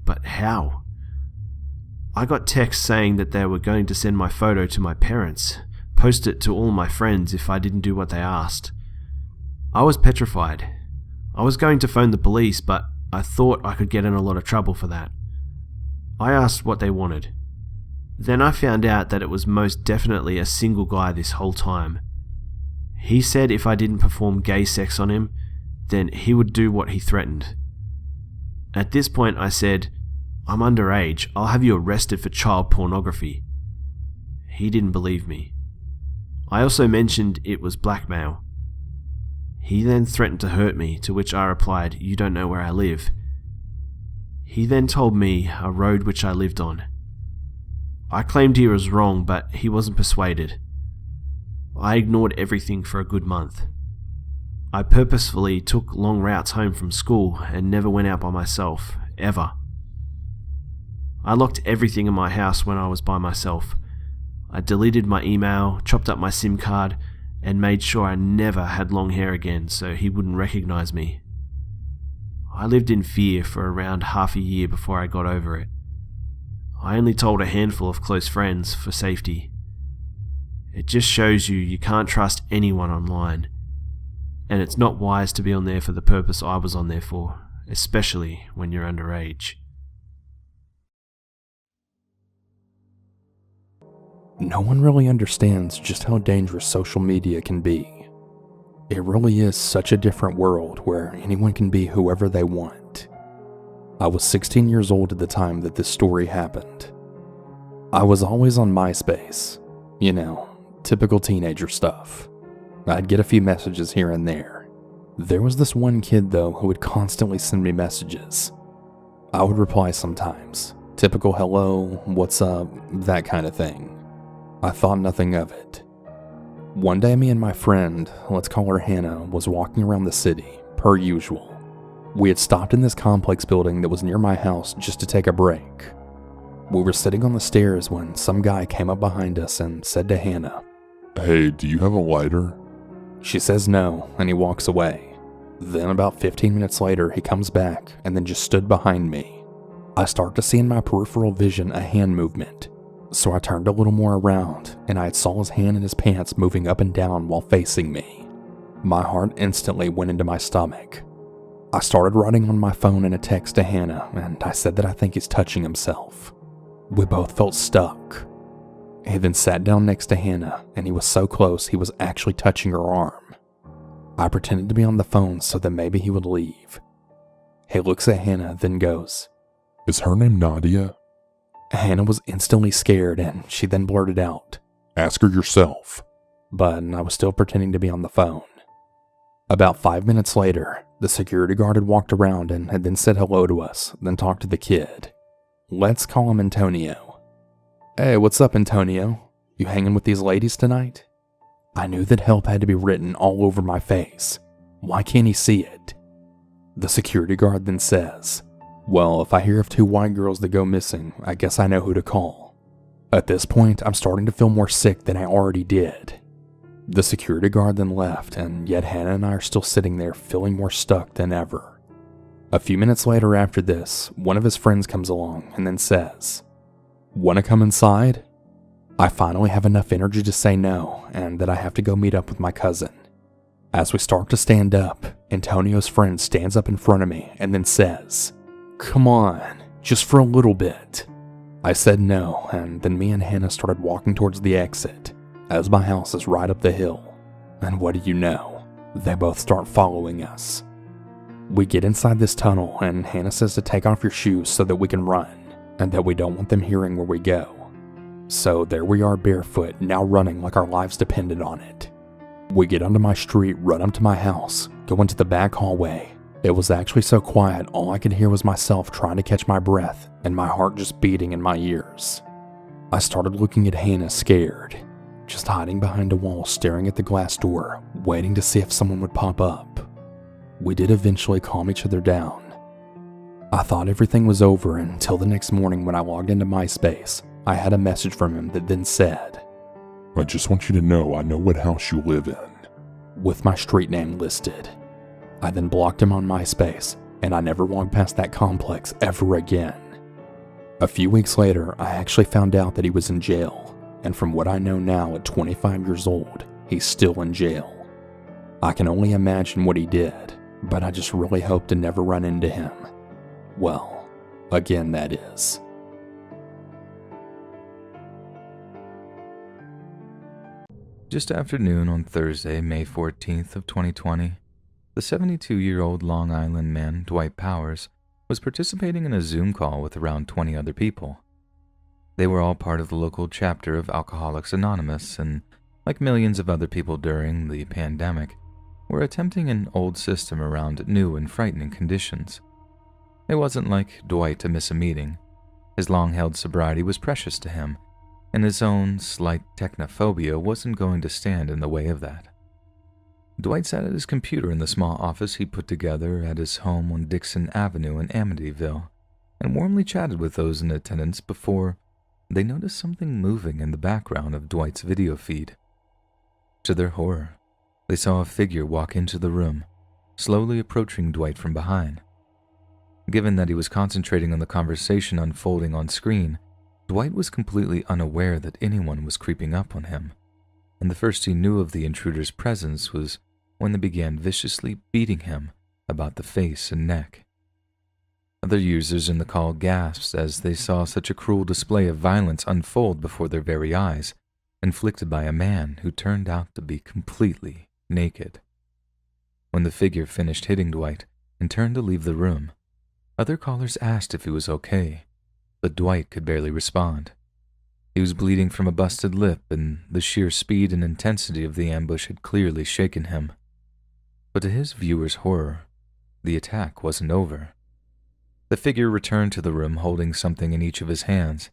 But how? I got texts saying that they were going to send my photo to my parents, post it to all my friends if I didn't do what they asked. I was petrified. I was going to phone the police, but I thought I could get in a lot of trouble for that. I asked what they wanted. Then I found out that it was most definitely a single guy this whole time. He said if I didn't perform gay sex on him, then he would do what he threatened. At this point I said, "I'm underage, I'll have you arrested for child pornography." He didn't believe me. I also mentioned it was blackmail. He then threatened to hurt me, to which I replied, "You don't know where I live." He then told me a road which I lived on. I claimed he was wrong, but he wasn't persuaded. I ignored everything for a good month. I purposefully took long routes home from school and never went out by myself, ever. I locked everything in my house when I was by myself. I deleted my email, chopped up my SIM card, and made sure I never had long hair again so he wouldn't recognize me. I lived in fear for around half a year before I got over it. I only told a handful of close friends for safety. It just shows you can't trust anyone online, and it's not wise to be on there for the purpose I was on there for, especially when you're underage. No one really understands just how dangerous social media can be. It really is such a different world where anyone can be whoever they want. I was 16 years old at the time that this story happened. I was always on MySpace, you know, typical teenager stuff. I'd get a few messages here and there. There was this one kid though who would constantly send me messages. I would reply sometimes, typical hello, what's up, that kind of thing. I thought nothing of it. One day me and my friend, let's call her Hannah, was walking around the city, per usual. We had stopped in this complex building that was near my house just to take a break. We were sitting on the stairs when some guy came up behind us and said to Hannah, "Hey, do you have a lighter?" She says no, and he walks away. Then about 15 minutes later, he comes back and then just stood behind me. I start to see in my peripheral vision a hand movement. So I turned a little more around, and I saw his hand in his pants moving up and down while facing me. My heart instantly went into my stomach. I started writing on my phone in a text to Hannah, and I said that I think he's touching himself. We both felt stuck. He then sat down next to Hannah, and he was so close he was actually touching her arm. I pretended to be on the phone so that maybe he would leave. He looks at Hannah, then goes, "Is her name Nadia?" Hannah was instantly scared, and she then blurted out, "Ask her yourself." But I was still pretending to be on the phone. About 5 minutes later, the security guard had walked around and had then said hello to us, then talked to the kid. Let's call him Antonio. "Hey, what's up, Antonio? You hanging with these ladies tonight?" I knew that help had to be written all over my face. Why can't he see it? The security guard then says, "Well, if I hear of 2 white girls that go missing, I guess I know who to call." At this point, I'm starting to feel more sick than I already did. The security guard then left, and yet Hannah and I are still sitting there feeling more stuck than ever. A few minutes later after this, one of his friends comes along and then says, "Wanna come inside?" I finally have enough energy to say no, and that I have to go meet up with my cousin. As we start to stand up, Antonio's friend stands up in front of me and then says, "Come on, just for a little bit." I said no, and then me and Hannah started walking towards the exit, as my house is right up the hill. And what do you know? They both start following us. We get inside this tunnel, and Hannah says to take off your shoes so that we can run, and that we don't want them hearing where we go. So there we are barefoot, now running like our lives depended on it. We get onto my street, run up to my house, go into the back hallway. It was actually so quiet, all I could hear was myself trying to catch my breath and my heart just beating in my ears. I started looking at Hannah scared, just hiding behind a wall staring at the glass door, waiting to see if someone would pop up. We did eventually calm each other down. I thought everything was over until the next morning when I logged into MySpace. I had a message from him that then said, I just want you to know I know what house you live in. with my street name listed. I then blocked him on MySpace, and I never walked past that complex ever again. A few weeks later, I actually found out that he was in jail, and from what I know now at 25 years old, he's still in jail. I can only imagine what he did, but I just really hope to never run into him. Well, again that is. Just after noon on Thursday, May 14th of 2020, the 72-year-old Long Island man, Dwight Powers, was participating in a Zoom call with around 20 other people. They were all part of the local chapter of Alcoholics Anonymous and, like millions of other people during the pandemic, were attempting an old system around new and frightening conditions. It wasn't like Dwight to miss a meeting. His long-held sobriety was precious to him, and his own slight technophobia wasn't going to stand in the way of that. Dwight sat at his computer in the small office he put together at his home on Dixon Avenue in Amityville, and warmly chatted with those in attendance before they noticed something moving in the background of Dwight's video feed. To their horror, they saw a figure walk into the room, slowly approaching Dwight from behind. Given that he was concentrating on the conversation unfolding on screen, Dwight was completely unaware that anyone was creeping up on him, and the first he knew of the intruder's presence was when they began viciously beating him about the face and neck. Other users in the call gasped as they saw such a cruel display of violence unfold before their very eyes, inflicted by a man who turned out to be completely naked. When the figure finished hitting Dwight and turned to leave the room, other callers asked if he was okay, but Dwight could barely respond. He was bleeding from a busted lip, and the sheer speed and intensity of the ambush had clearly shaken him. But to his viewers' horror, the attack wasn't over. The figure returned to the room holding something in each of his hands,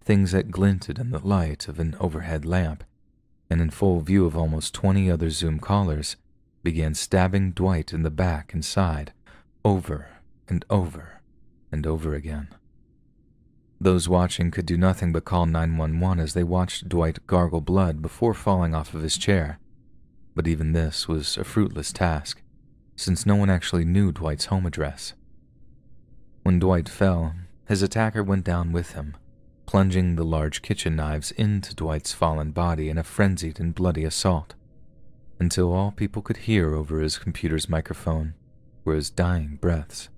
things that glinted in the light of an overhead lamp, and in full view of almost 20 other Zoom callers, began stabbing Dwight in the back and side, over and over and over again. Those watching could do nothing but call 911 as they watched Dwight gargle blood before falling off of his chair. But even this was a fruitless task, since no one actually knew Dwight's home address. When Dwight fell, his attacker went down with him, plunging the large kitchen knives into Dwight's fallen body in a frenzied and bloody assault, until all people could hear over his computer's microphone were his dying breaths.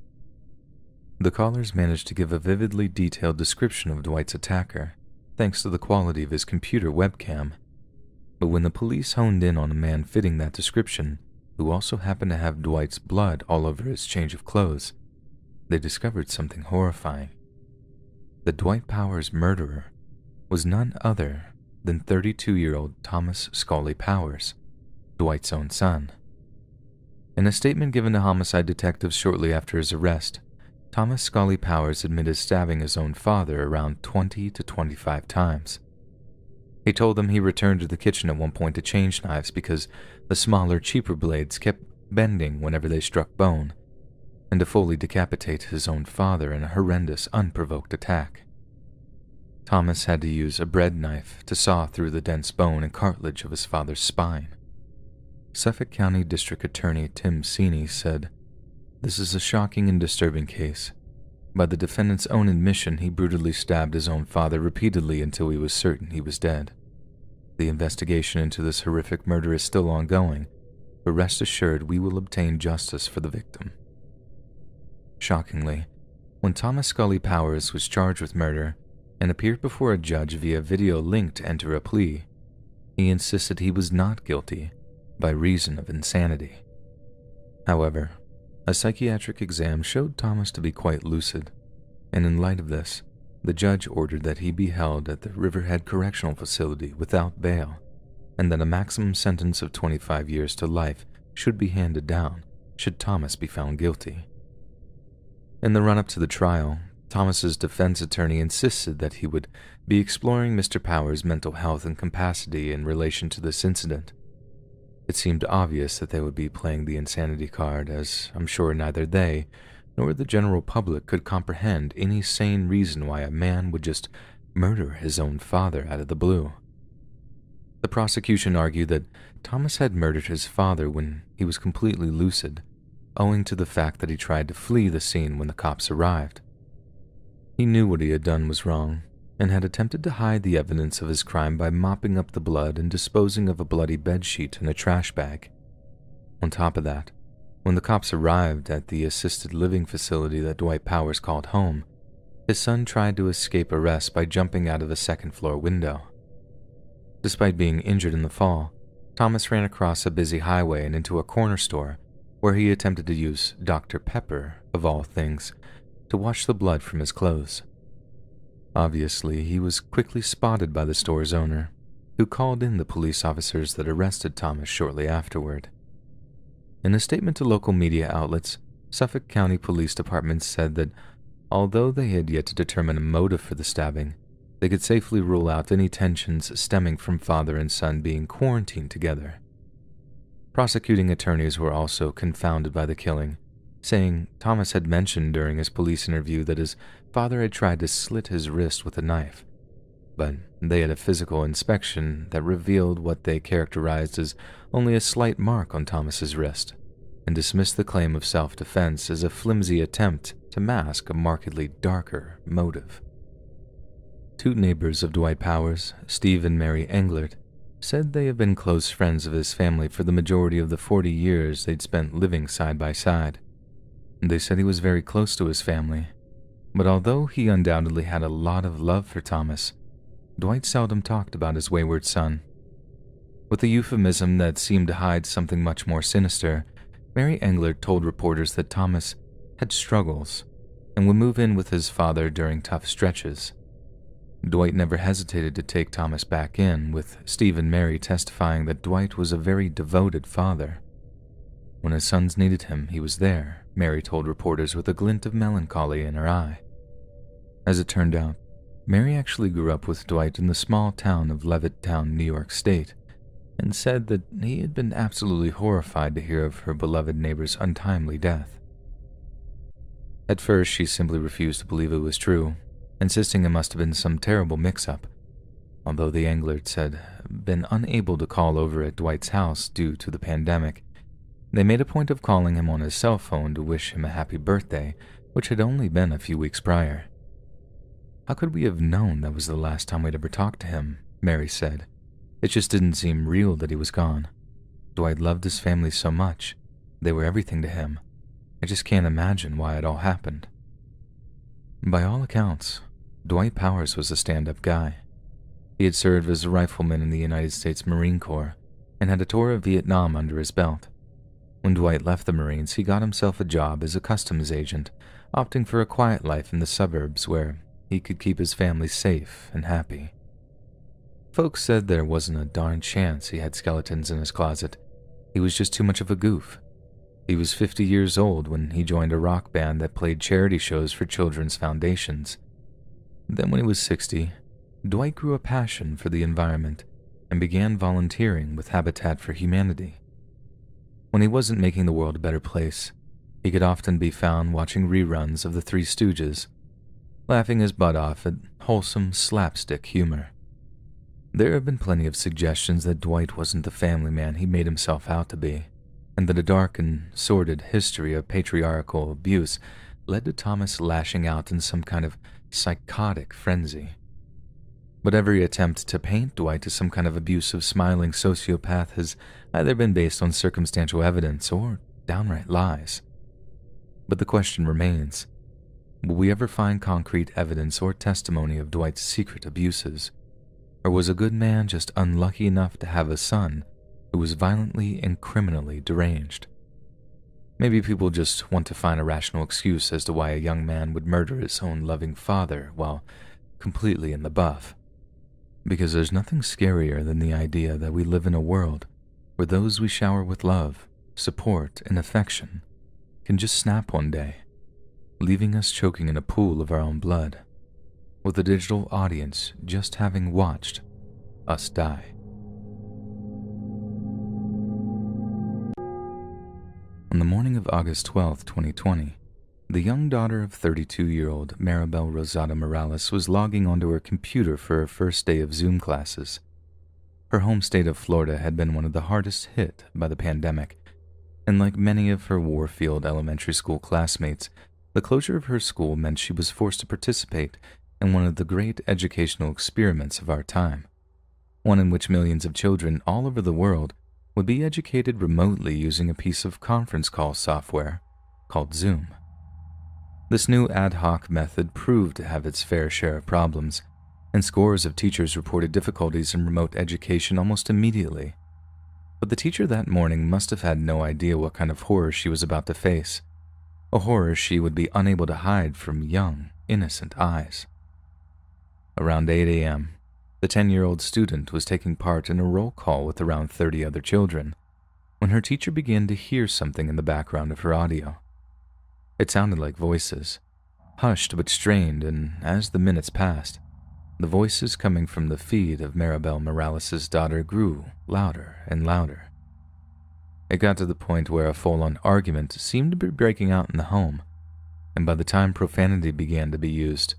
The callers managed to give a vividly detailed description of Dwight's attacker, thanks to the quality of his computer webcam. But when the police honed in on a man fitting that description, who also happened to have Dwight's blood all over his change of clothes, they discovered something horrifying. That Dwight Powers' murderer was none other than 32-year-old Thomas Scully Powers, Dwight's own son. In a statement given to homicide detectives shortly after his arrest, Thomas Scully Powers admitted stabbing his own father around 20 to 25 times. He told them he returned to the kitchen at one point to change knives because the smaller, cheaper blades kept bending whenever they struck bone, and to fully decapitate his own father in a horrendous, unprovoked attack. Thomas had to use a bread knife to saw through the dense bone and cartilage of his father's spine. Suffolk County District Attorney Tim Seeney said, "This is a shocking and disturbing case. By the defendant's own admission, he brutally stabbed his own father repeatedly until he was certain he was dead. The investigation into this horrific murder is still ongoing, but rest assured we will obtain justice for the victim." Shockingly, when Thomas Scully Powers was charged with murder and appeared before a judge via video link to enter a plea, he insisted he was not guilty by reason of insanity. However, a psychiatric exam showed Thomas to be quite lucid, and in light of this, the judge ordered that he be held at the Riverhead Correctional Facility without bail, and that a maximum sentence of 25 years to life should be handed down should Thomas be found guilty. In the run-up to the trial, Thomas's defense attorney insisted that he would be exploring Mr. Powers' mental health and capacity in relation to this incident. It seemed obvious that they would be playing the insanity card, as I'm sure neither they nor the general public could comprehend any sane reason why a man would just murder his own father out of the blue. The prosecution argued that Thomas had murdered his father when he was completely lucid, owing to the fact that he tried to flee the scene when the cops arrived. He knew what he had done was wrong, and had attempted to hide the evidence of his crime by mopping up the blood and disposing of a bloody bedsheet in a trash bag. On top of that, when the cops arrived at the assisted living facility that Dwight Powers called home, his son tried to escape arrest by jumping out of a second-floor window. Despite being injured in the fall, Thomas ran across a busy highway and into a corner store where he attempted to use Dr. Pepper, of all things, to wash the blood from his clothes. Obviously, he was quickly spotted by the store's owner, who called in the police officers that arrested Thomas shortly afterward. In a statement to local media outlets, Suffolk County Police Department said that although they had yet to determine a motive for the stabbing, they could safely rule out any tensions stemming from father and son being quarantined together. Prosecuting attorneys were also confounded by the killing, saying Thomas had mentioned during his police interview that his father had tried to slit his wrist with a knife, but they had a physical inspection that revealed what they characterized as only a slight mark on Thomas's wrist, and dismissed the claim of self-defense as a flimsy attempt to mask a markedly darker motive. Two neighbors of Dwight Powers, Steve and Mary Englert, said they have been close friends of his family for the majority of the 40 years they'd spent living side by side. They said he was very close to his family, but although he undoubtedly had a lot of love for Thomas, Dwight seldom talked about his wayward son. With a euphemism that seemed to hide something much more sinister, Mary Englert told reporters that Thomas had struggles and would move in with his father during tough stretches. Dwight never hesitated to take Thomas back in, with Steve and Mary testifying that Dwight was a very devoted father. When his sons needed him, he was there, Mary told reporters with a glint of melancholy in her eye. As it turned out, Mary actually grew up with Dwight in the small town of Levittown, New York State, and said that he had been absolutely horrified to hear of her beloved neighbor's untimely death. At first, she simply refused to believe it was true, insisting it must have been some terrible mix-up, although the Englerts had been unable to call over at Dwight's house due to the pandemic. They made a point of calling him on his cell phone to wish him a happy birthday, which had only been a few weeks prior. "How could we have known that was the last time we'd ever talked to him?" Mary said. "It just didn't seem real that he was gone. Dwight loved his family so much. They were everything to him. I just can't imagine why it all happened." By all accounts, Dwight Powers was a stand-up guy. He had served as a rifleman in the United States Marine Corps and had a tour of Vietnam under his belt. When Dwight left the Marines, he got himself a job as a customs agent, opting for a quiet life in the suburbs where he could keep his family safe and happy. Folks said there wasn't a darn chance he had skeletons in his closet. He was just too much of a goof. He was 50 years old when he joined a rock band that played charity shows for children's foundations. Then when he was 60, Dwight grew a passion for the environment and began volunteering with Habitat for Humanity. When he wasn't making the world a better place, he could often be found watching reruns of The Three Stooges, laughing his butt off at wholesome slapstick humor. There have been plenty of suggestions that Dwight wasn't the family man he made himself out to be, and that a dark and sordid history of patriarchal abuse led to Thomas lashing out in some kind of psychotic frenzy. But every attempt to paint Dwight as some kind of abusive, smiling sociopath has either been based on circumstantial evidence or downright lies. But the question remains, will we ever find concrete evidence or testimony of Dwight's secret abuses? Or was a good man just unlucky enough to have a son who was violently and criminally deranged? Maybe people just want to find a rational excuse as to why a young man would murder his own loving father while completely in the buff. Because there's nothing scarier than the idea that we live in a world where those we shower with love, support, and affection can just snap one day, leaving us choking in a pool of our own blood, with a digital audience just having watched us die. On the morning of August 12, 2020, the young daughter of 32-year-old Maribel Rosada Morales was logging onto her computer for her first day of Zoom classes. Her home state of Florida had been one of the hardest hit by the pandemic, and like many of her Warfield Elementary School classmates, the closure of her school meant she was forced to participate in one of the great educational experiments of our time, one in which millions of children all over the world would be educated remotely using a piece of conference call software called Zoom. This new ad hoc method proved to have its fair share of problems, and scores of teachers reported difficulties in remote education almost immediately. But the teacher that morning must have had no idea what kind of horror she was about to face, a horror she would be unable to hide from young, innocent eyes. Around 8 a.m., the 10-year-old student was taking part in a roll call with around 30 other children when her teacher began to hear something in the background of her audio. It sounded like voices, hushed but strained, and as the minutes passed, the voices coming from the feed of Maribel Morales' daughter grew louder and louder. It got to the point where a full-on argument seemed to be breaking out in the home, and by the time profanity began to be used,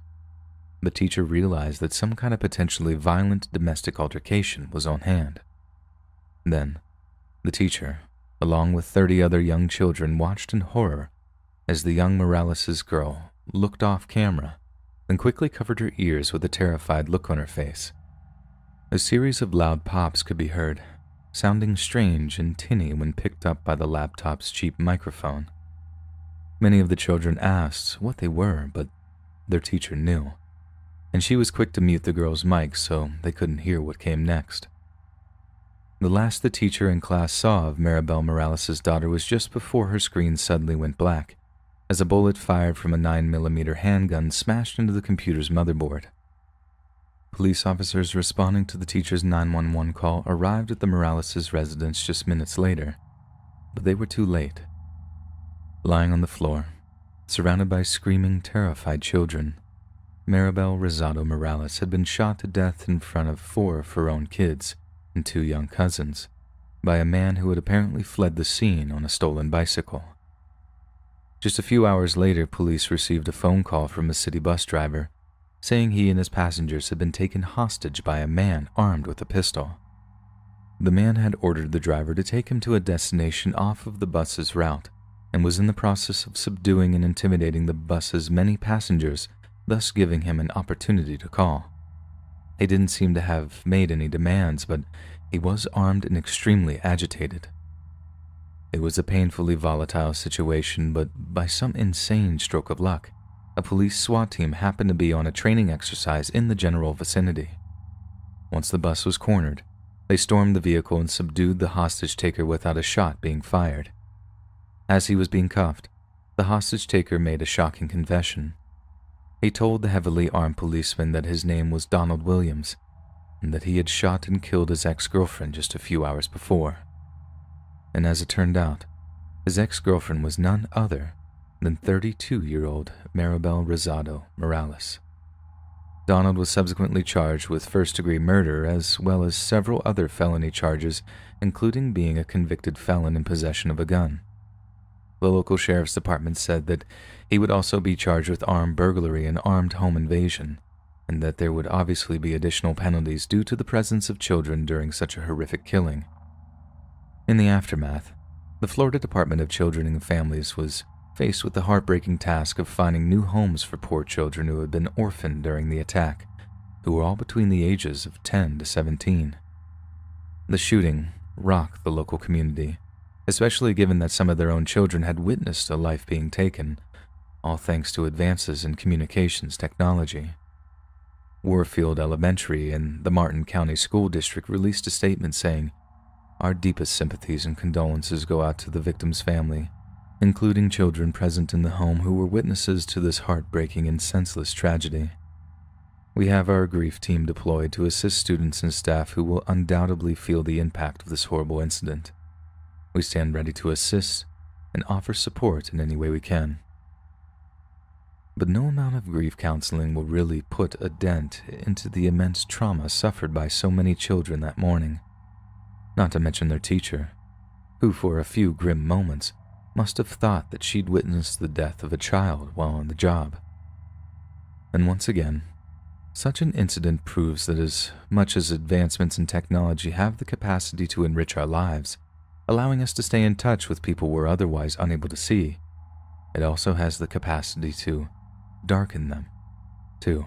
the teacher realized that some kind of potentially violent domestic altercation was on hand. Then, the teacher, along with 30 other young children, watched in horror as the young Morales' girl looked off camera, then quickly covered her ears with a terrified look on her face. A series of loud pops could be heard, sounding strange and tinny when picked up by the laptop's cheap microphone. Many of the children asked what they were, but their teacher knew, and she was quick to mute the girls' mics so they couldn't hear what came next. The last the teacher and class saw of Maribel Morales' daughter was just before her screen suddenly went black, as a bullet fired from a 9mm handgun smashed into the computer's motherboard. Police officers responding to the teacher's 911 call arrived at the Morales' residence just minutes later, but they were too late. Lying on the floor, surrounded by screaming, terrified children, Maribel Rosado Morales had been shot to death in front of 4 of her own kids and 2 young cousins by a man who had apparently fled the scene on a stolen bicycle. Just a few hours later, police received a phone call from a city bus driver saying he and his passengers had been taken hostage by a man armed with a pistol. The man had ordered the driver to take him to a destination off of the bus's route and was in the process of subduing and intimidating the bus's many passengers, thus giving him an opportunity to call. He didn't seem to have made any demands, but he was armed and extremely agitated. It was a painfully volatile situation, but by some insane stroke of luck, a police SWAT team happened to be on a training exercise in the general vicinity. Once the bus was cornered, they stormed the vehicle and subdued the hostage-taker without a shot being fired. As he was being cuffed, the hostage-taker made a shocking confession. He told the heavily armed policeman that his name was Donald Williams, and that he had shot and killed his ex-girlfriend just a few hours before. And as it turned out, his ex-girlfriend was none other than 32-year-old Maribel Rosado Morales. Donald was subsequently charged with first-degree murder as well as several other felony charges, including being a convicted felon in possession of a gun. The local sheriff's department said that he would also be charged with armed burglary and armed home invasion, and that there would obviously be additional penalties due to the presence of children during such a horrific killing. In the aftermath, the Florida Department of Children and Families was faced with the heartbreaking task of finding new homes for poor children who had been orphaned during the attack, who were all between the ages of 10 to 17. The shooting rocked the local community, especially given that some of their own children had witnessed a life being taken, all thanks to advances in communications technology. Warfield Elementary and the Martin County School District released a statement saying, "Our deepest sympathies and condolences go out to the victim's family, including children present in the home who were witnesses to this heartbreaking and senseless tragedy. We have our grief team deployed to assist students and staff who will undoubtedly feel the impact of this horrible incident. We stand ready to assist and offer support in any way we can." But no amount of grief counseling will really put a dent into the immense trauma suffered by so many children that morning, not to mention their teacher, who for a few grim moments must have thought that she'd witnessed the death of a child while on the job. And once again, Such an incident proves that as much as advancements in technology have the capacity to enrich our lives, allowing us to stay in touch with people we're otherwise unable to see, it also has the capacity to darken them, too.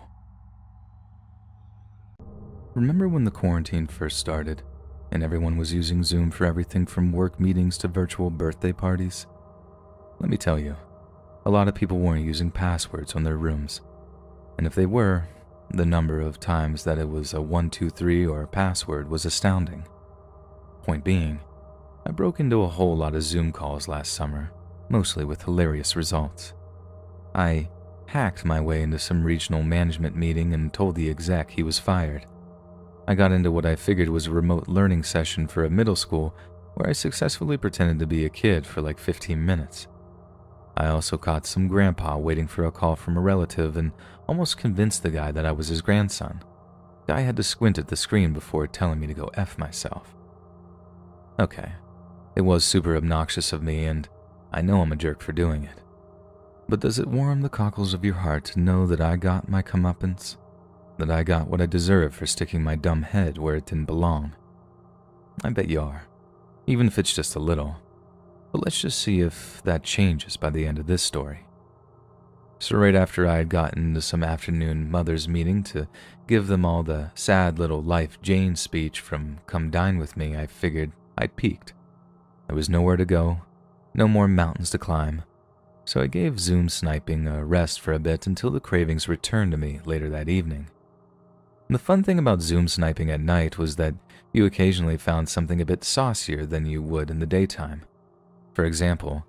Remember when the quarantine first started, and everyone was using Zoom for everything from work meetings to virtual birthday parties? Let me tell you, a lot of people weren't using passwords on their rooms, and if they were, the number of times that it was a 123 or a password was astounding. Point being, I broke into a whole lot of Zoom calls last summer, mostly with hilarious results. I hacked my way into some regional management meeting and told the exec he was fired. I got into what I figured was a remote learning session for a middle school where I successfully pretended to be a kid for like 15 minutes. I also caught some grandpa waiting for a call from a relative and almost convinced the guy that I was his grandson. Guy had to squint at the screen before telling me to go F myself. Okay, it was super obnoxious of me and I know I'm a jerk for doing it. But does it warm the cockles of your heart to know that I got my comeuppance? That I got what I deserve for sticking my dumb head where it didn't belong? I bet you are, even if it's just a little. But let's just see if that changes by the end of this story. So right after I had gotten into some afternoon mothers meeting to give them all the sad little Life Jane speech from Come Dine With Me, I figured I'd peaked. There was nowhere to go, no more mountains to climb, so I gave Zoom sniping a rest for a bit until the cravings returned to me later that evening. The fun thing about Zoom sniping at night was that you occasionally found something a bit saucier than you would in the daytime. For example,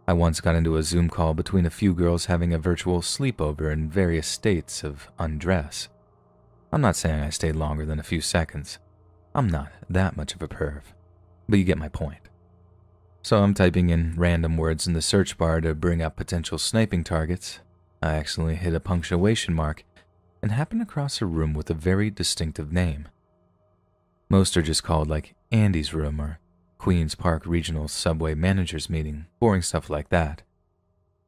I once got into a Zoom call between a few girls having a virtual sleepover in various states of undress. I'm not saying I stayed longer than a few seconds. I'm not that much of a perv, but you get my point. So I'm typing in random words in the search bar to bring up potential sniping targets. I accidentally hit a punctuation mark and happened across a room with a very distinctive name. Most are just called like Andy's Room or Queen's Park Regional Subway Managers Meeting, boring stuff like that.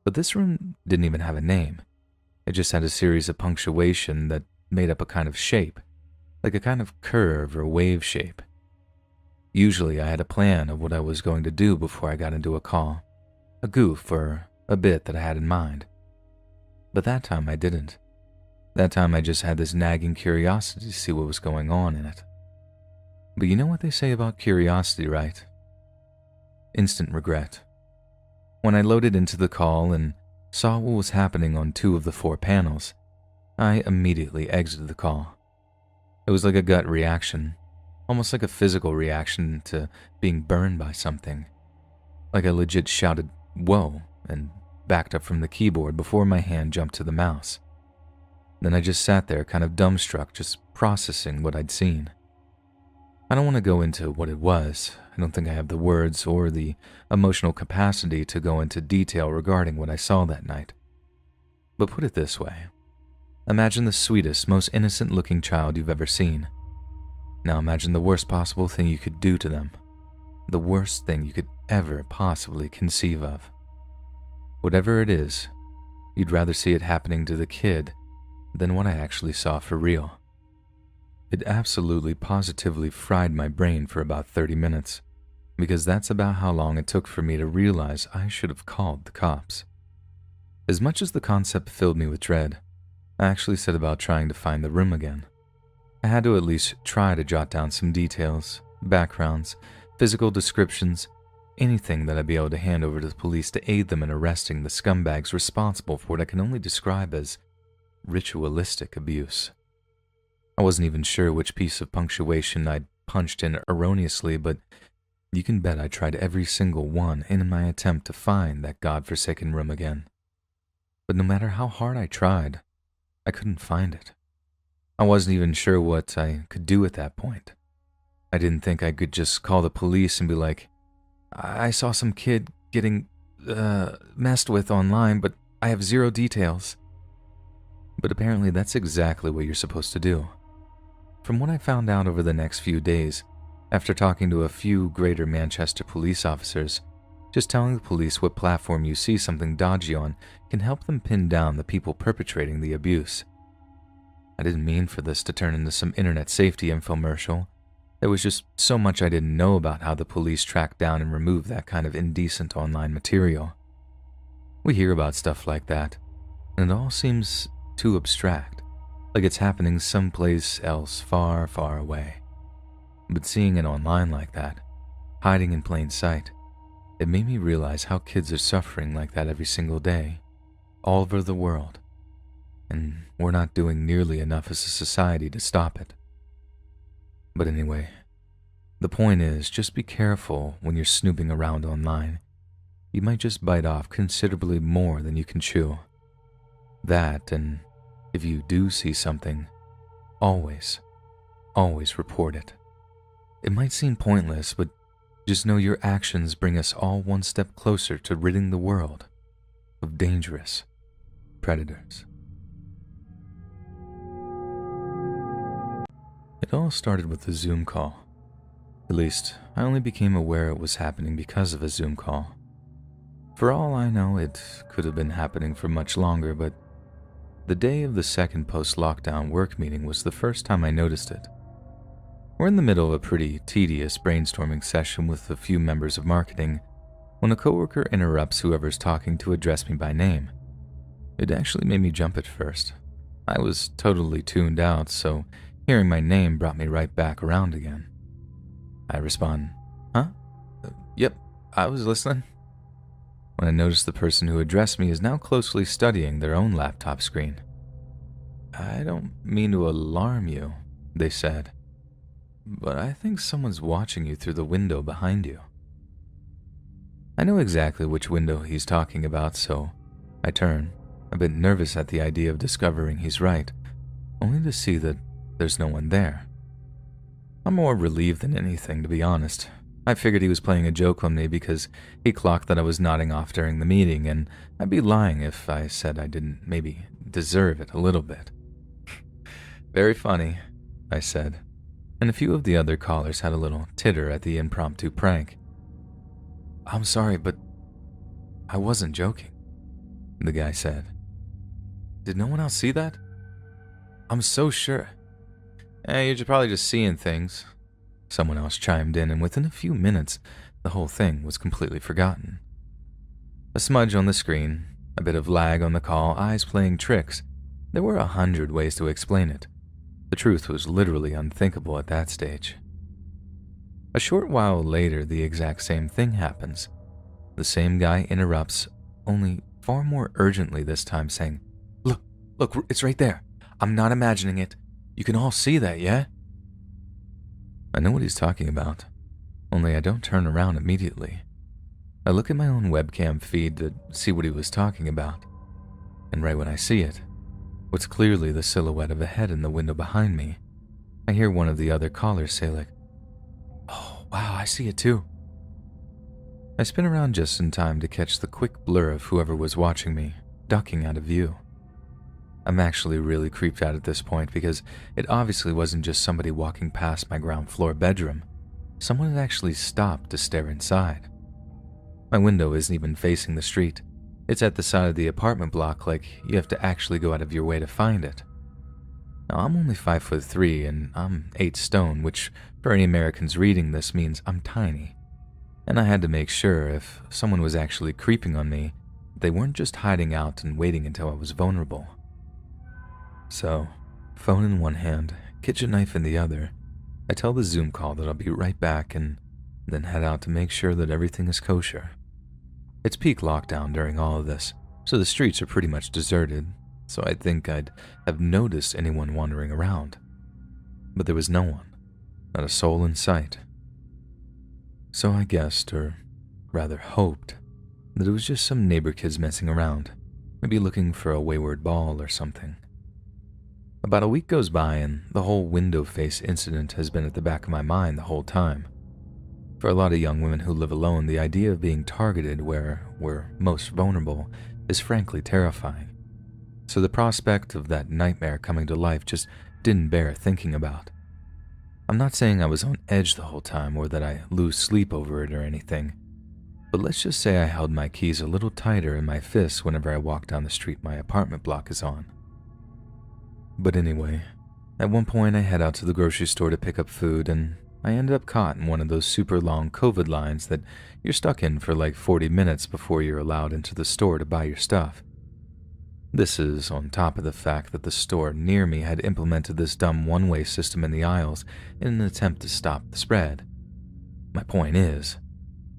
But this room didn't even have a name. It just had a series of punctuation that made up a kind of shape, like a kind of curve or wave shape. Usually I had a plan of what I was going to do before I got into a call, a goof or a bit that I had in mind. But that time I didn't. That time I just had this nagging curiosity to see what was going on in it. But you know what they say about curiosity, right? Instant regret. When I loaded into the call and saw what was happening on 2 of the 4 panels, I immediately exited the call. It was like a gut reaction, almost like a physical reaction to being burned by something. Like I legit shouted, "Whoa," and backed up from the keyboard before my hand jumped to the mouse. Then I just sat there kind of dumbstruck, just processing what I'd seen. I don't want to go into what it was. I don't think I have the words or the emotional capacity to go into detail regarding what I saw that night. But put it this way. Imagine the sweetest, most innocent-looking child you've ever seen. Now imagine the worst possible thing you could do to them. The worst thing you could ever possibly conceive of. Whatever it is, you'd rather see it happening to the kid than what I actually saw for real. It absolutely positively fried my brain for about 30 minutes, because that's about how long it took for me to realize I should have called the cops. As much as the concept filled me with dread, I actually set about trying to find the room again. I had to at least try to jot down some details, backgrounds, physical descriptions, anything that I'd be able to hand over to the police to aid them in arresting the scumbags responsible for what I can only describe as ritualistic abuse. I wasn't even sure which piece of punctuation I'd punched in erroneously, but you can bet I tried every single one in my attempt to find that godforsaken room again. But no matter how hard I tried, I couldn't find it. I wasn't even sure what I could do at that point. I didn't think I could just call the police and be like, "I saw some kid getting messed with online, but I have 0 details." But apparently that's exactly what you're supposed to do. From what I found out over the next few days, after talking to a few Greater Manchester police officers, just telling the police what platform you see something dodgy on can help them pin down the people perpetrating the abuse. I didn't mean for this to turn into some internet safety infomercial. There was just so much I didn't know about how the police track down and remove that kind of indecent online material. We hear about stuff like that, and it all seems too abstract, like it's happening someplace else far, far away. But seeing it online like that, hiding in plain sight, it made me realize how kids are suffering like that every single day, all over the world, and we're not doing nearly enough as a society to stop it. But anyway, the point is, just be careful when you're snooping around online. You might just bite off considerably more than you can chew. That, and if you do see something, always report it. It might seem pointless, but just know your actions bring us all one step closer to ridding the world of dangerous predators. It all started with a Zoom call. At least, I only became aware it was happening because of a Zoom call. For all I know, it could have been happening for much longer, but the day of the second post-lockdown work meeting was the first time I noticed it. We're in the middle of a pretty tedious brainstorming session with a few members of marketing when a coworker interrupts whoever's talking to address me by name. It actually made me jump at first. I was totally tuned out, so hearing my name brought me right back around again. I respond, "Huh? Yep, I was listening." When I notice the person who addressed me is now closely studying their own laptop screen. "I don't mean to alarm you," they said, "but I think someone's watching you through the window behind you." I know exactly which window he's talking about, so I turn, a bit nervous at the idea of discovering he's right, only to see that there's no one there. I'm more relieved than anything, to be honest. I figured he was playing a joke on me because he clocked that I was nodding off during the meeting, and I'd be lying if I said I didn't maybe deserve it a little bit. "Very funny," I said, and a few of the other callers had a little titter at the impromptu prank. "I'm sorry, but I wasn't joking," the guy said. "Did no one else see that? I'm so sure." You're probably just seeing things," someone else chimed in, and within a few minutes, the whole thing was completely forgotten. A smudge on the screen, a bit of lag on the call, eyes playing tricks. There were 100 ways to explain it. The truth was literally unthinkable at that stage. A short while later, the exact same thing happens. The same guy interrupts, only far more urgently this time, saying, Look, it's right there. I'm not imagining it. You can all see that, yeah?" I know what he's talking about, only I don't turn around immediately. I look at my own webcam feed to see what he was talking about, and right when I see it, what's clearly the silhouette of a head in the window behind me, I hear one of the other callers say "Oh, wow, I see it too." I spin around just in time to catch the quick blur of whoever was watching me, ducking out of view. I'm actually really creeped out at this point because it obviously wasn't just somebody walking past my ground floor bedroom. Someone had actually stopped to stare inside. My window isn't even facing the street. It's at the side of the apartment block, like you have to actually go out of your way to find it. Now, I'm only 5'3" and I'm 8 stone, which for any Americans reading this means I'm tiny. And I had to make sure if someone was actually creeping on me, they weren't just hiding out and waiting until I was vulnerable. So, phone in one hand, kitchen knife in the other, I tell the Zoom call that I'll be right back and then head out to make sure that everything is kosher. It's peak lockdown during all of this, so the streets are pretty much deserted, so I'd think I'd have noticed anyone wandering around. But there was no one, not a soul in sight. So I guessed, or rather hoped, that it was just some neighbor kids messing around, maybe looking for a wayward ball or something. About a week goes by and the whole window face incident has been at the back of my mind the whole time. For a lot of young women who live alone, the idea of being targeted where we're most vulnerable is frankly terrifying. So the prospect of that nightmare coming to life just didn't bear thinking about. I'm not saying I was on edge the whole time or that I lose sleep over it or anything, but let's just say I held my keys a little tighter in my fists whenever I walk down the street my apartment block is on. But anyway, at one point I head out to the grocery store to pick up food, and I ended up caught in one of those super long COVID lines that you're stuck in for like 40 minutes before you're allowed into the store to buy your stuff. This is on top of the fact that the store near me had implemented this dumb one-way system in the aisles in an attempt to stop the spread. My point is,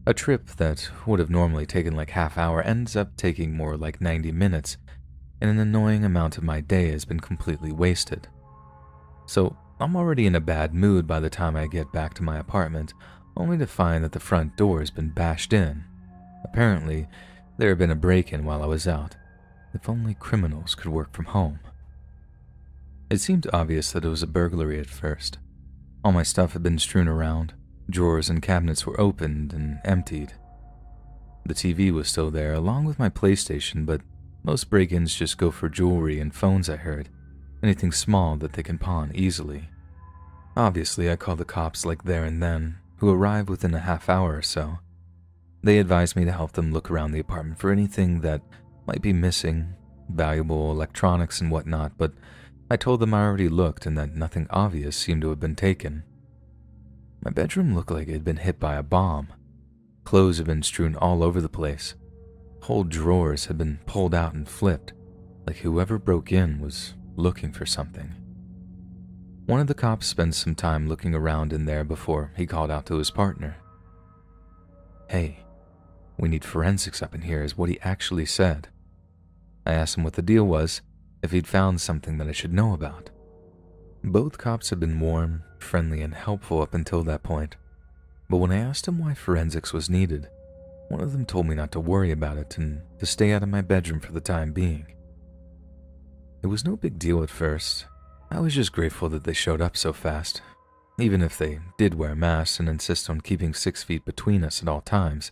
a trip that would have normally taken like half hour ends up taking more like 90 minutes, and an annoying amount of my day has been completely wasted. So I'm already in a bad mood by the time I get back to my apartment, only to find that the front door has been bashed in. Apparently, there had been a break-in while I was out. If only criminals could work from home. It seemed obvious that it was a burglary at first. All my stuff had been strewn around, drawers and cabinets were opened and emptied. The TV was still there, along with my PlayStation, but most break-ins just go for jewelry and phones, I heard. Anything small that they can pawn easily. Obviously, I called the cops like there and then, who arrived within a half hour or so. They advised me to help them look around the apartment for anything that might be missing, valuable electronics and whatnot, but I told them I already looked and that nothing obvious seemed to have been taken. My bedroom looked like it had been hit by a bomb. Clothes had been strewn all over the place. Whole drawers had been pulled out and flipped, like whoever broke in was looking for something. One of the cops spent some time looking around in there before he called out to his partner. "Hey, we need forensics up in here," is what he actually said. I asked him what the deal was, if he'd found something that I should know about. Both cops had been warm, friendly, and helpful up until that point, but when I asked him why forensics was needed, one of them told me not to worry about it and to stay out of my bedroom for the time being. It was no big deal at first. I was just grateful that they showed up so fast, even if they did wear masks and insist on keeping 6 feet between us at all times.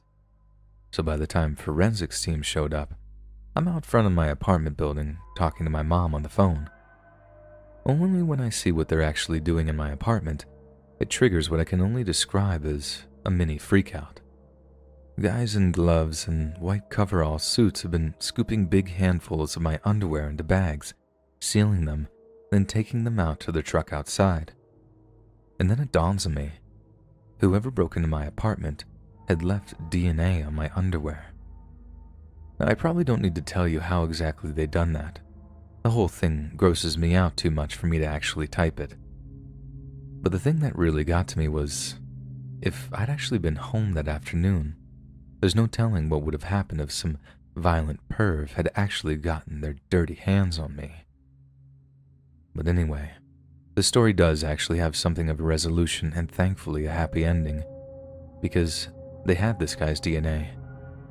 So by the time forensics team showed up, I'm out front of my apartment building talking to my mom on the phone. Only when I see what they're actually doing in my apartment, it triggers what I can only describe as a mini freakout. Guys in gloves and white coverall suits have been scooping big handfuls of my underwear into bags, sealing them, then taking them out to their truck outside. And then it dawns on me, whoever broke into my apartment had left DNA on my underwear. Now, I probably don't need to tell you how exactly they'd done that. The whole thing grosses me out too much for me to actually type it. But the thing that really got to me was, if I'd actually been home that afternoon, there's no telling what would have happened if some violent perv had actually gotten their dirty hands on me. But anyway, the story does actually have something of a resolution and thankfully a happy ending, because they had this guy's DNA.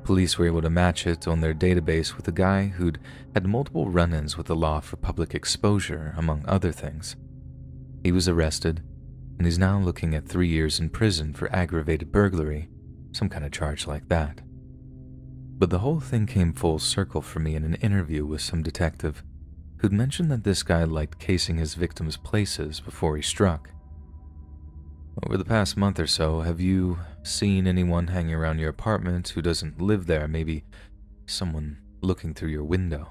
Police were able to match it on their database with a guy who'd had multiple run-ins with the law for public exposure, among other things. He was arrested, and he's now looking at 3 years in prison for aggravated burglary, some kind of charge like that. But the whole thing came full circle for me in an interview with some detective who'd mentioned that this guy liked casing his victims' places before he struck. "Over the past month or so, have you seen anyone hanging around your apartment who doesn't live there, maybe someone looking through your window?"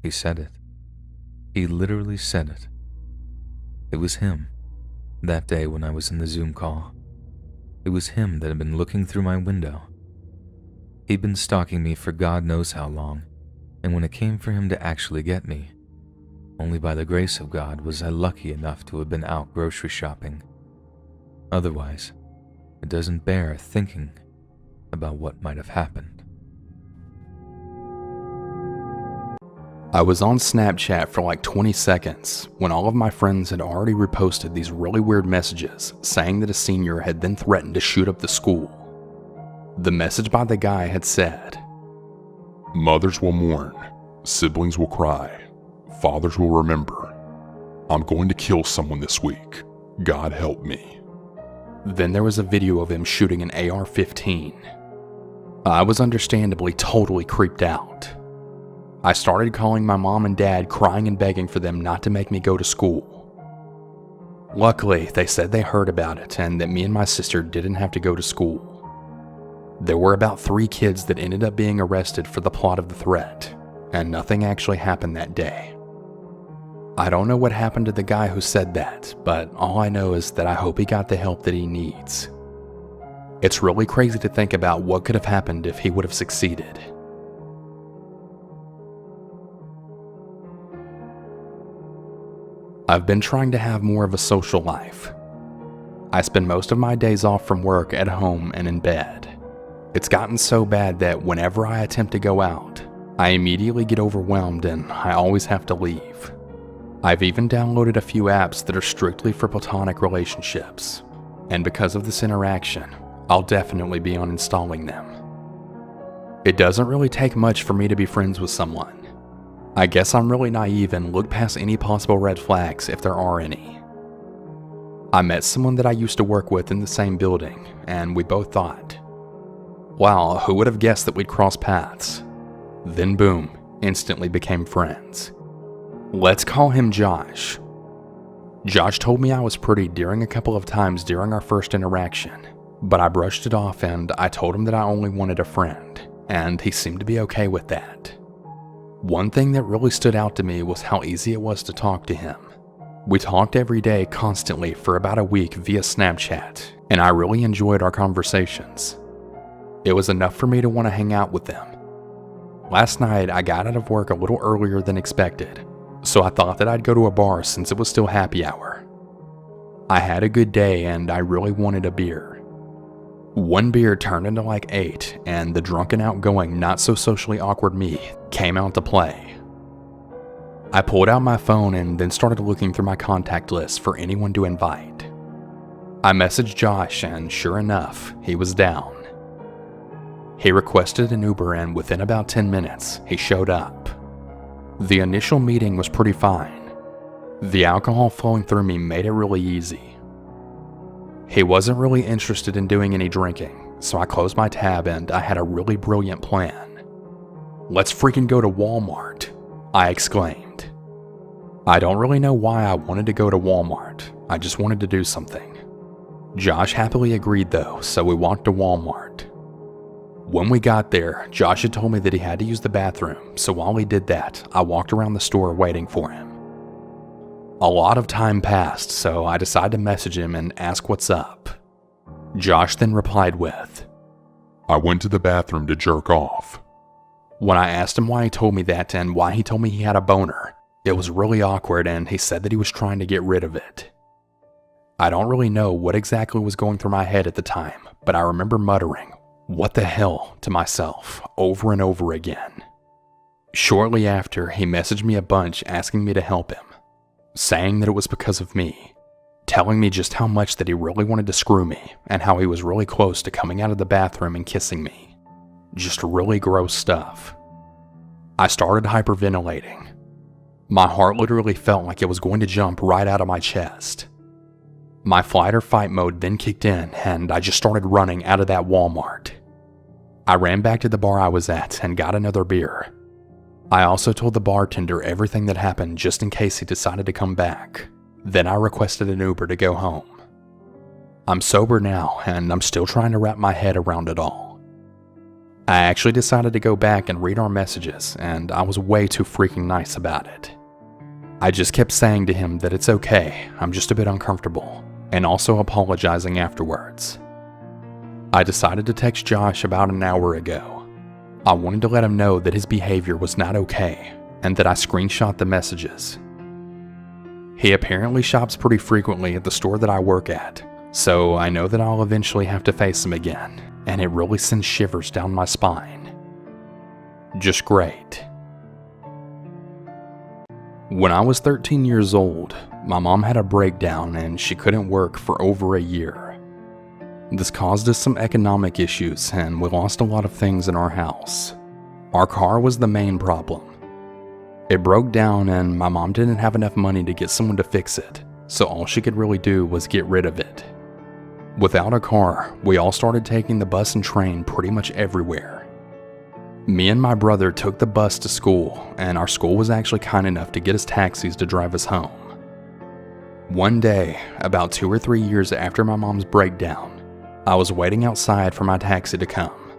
He said it. He literally said it. It was him, that day when I was in the Zoom call. It was him that had been looking through my window. He'd been stalking me for God knows how long, and when it came for him to actually get me, only by the grace of God was I lucky enough to have been out grocery shopping. Otherwise, it doesn't bear thinking about what might have happened. I was on Snapchat for like 20 seconds when all of my friends had already reposted these really weird messages saying that a senior had then threatened to shoot up the school. The message by the guy had said, Mothers will mourn, siblings will cry, fathers will remember. I'm going to kill someone this week. God help me. Then there was a video of him shooting an AR-15. I was understandably totally creeped out. I started calling my mom and dad, crying and begging for them not to make me go to school. Luckily, they said they heard about it and that me and my sister didn't have to go to school. There were about 3 kids that ended up being arrested for the plot of the threat, and nothing actually happened that day. I don't know what happened to the guy who said that, but all I know is that I hope he got the help that he needs. It's really crazy to think about what could have happened if he would have succeeded. I've been trying to have more of a social life. I spend most of my days off from work at home and in bed. It's gotten so bad that whenever I attempt to go out, I immediately get overwhelmed and I always have to leave. I've even downloaded a few apps that are strictly for platonic relationships, and because of this interaction, I'll definitely be uninstalling them. It doesn't really take much for me to be friends with someone. I guess I'm really naive and look past any possible red flags if there are any. I met someone that I used to work with in the same building, and we both thought, wow, who would have guessed that we'd cross paths? Then boom, instantly became friends. Let's call him Josh. Josh told me I was pretty during a couple of times during our first interaction, but I brushed it off and I told him that I only wanted a friend, and he seemed to be okay with that. One thing that really stood out to me was how easy it was to talk to him. We talked every day constantly for about a week via Snapchat, and I really enjoyed our conversations. It was enough for me to want to hang out with them. Last night, I got out of work a little earlier than expected, so I thought that I'd go to a bar since it was still happy hour. I had a good day and I really wanted a beer. One beer turned into like 8, and the drunken, outgoing, not so socially awkward me came out to play. I pulled out my phone and then started looking through my contact list for anyone to invite. I messaged Josh and sure enough, he was down. He requested an Uber and within about 10 minutes, he showed up. The initial meeting was pretty fine. The alcohol flowing through me made it really easy. He wasn't really interested in doing any drinking, so I closed my tab and I had a really brilliant plan. Let's freaking go to Walmart, I exclaimed. I don't really know why I wanted to go to Walmart, I just wanted to do something. Josh happily agreed though, so we walked to Walmart. When we got there, Josh had told me that he had to use the bathroom, so while he did that, I walked around the store waiting for him. A lot of time passed, so I decided to message him and ask what's up. Josh then replied with, I went to the bathroom to jerk off. When I asked him why he told me that and why he told me he had a boner, it was really awkward and he said that he was trying to get rid of it. I don't really know what exactly was going through my head at the time, but I remember muttering, "What the hell?" to myself over and over again. Shortly after, he messaged me a bunch asking me to help him, saying that it was because of me, telling me just how much that he really wanted to screw me and how he was really close to coming out of the bathroom and kissing me. Just really gross stuff. I started hyperventilating. My heart literally felt like it was going to jump right out of my chest. My flight or fight mode then kicked in and I just started running out of that Walmart. I ran back to the bar I was at and got another beer. I also told the bartender everything that happened just in case he decided to come back. Then I requested an Uber to go home. I'm sober now and I'm still trying to wrap my head around it all. I actually decided to go back and read our messages and I was way too freaking nice about it. I just kept saying to him that it's okay, I'm just a bit uncomfortable, and also apologizing afterwards. I decided to text Josh about an hour ago. I wanted to let him know that his behavior was not okay, and that I screenshot the messages. He apparently shops pretty frequently at the store that I work at, so I know that I'll eventually have to face him again, and it really sends shivers down my spine. Just great. When I was 13 years old, my mom had a breakdown and she couldn't work for over a year. This caused us some economic issues and we lost a lot of things in our house. Our car was the main problem. It broke down and my mom didn't have enough money to get someone to fix it, so all she could really do was get rid of it. Without a car, we all started taking the bus and train pretty much everywhere. Me and my brother took the bus to school, and our school was actually kind enough to get us taxis to drive us home. One day, about 2 or 3 years after my mom's breakdown, I was waiting outside for my taxi to come.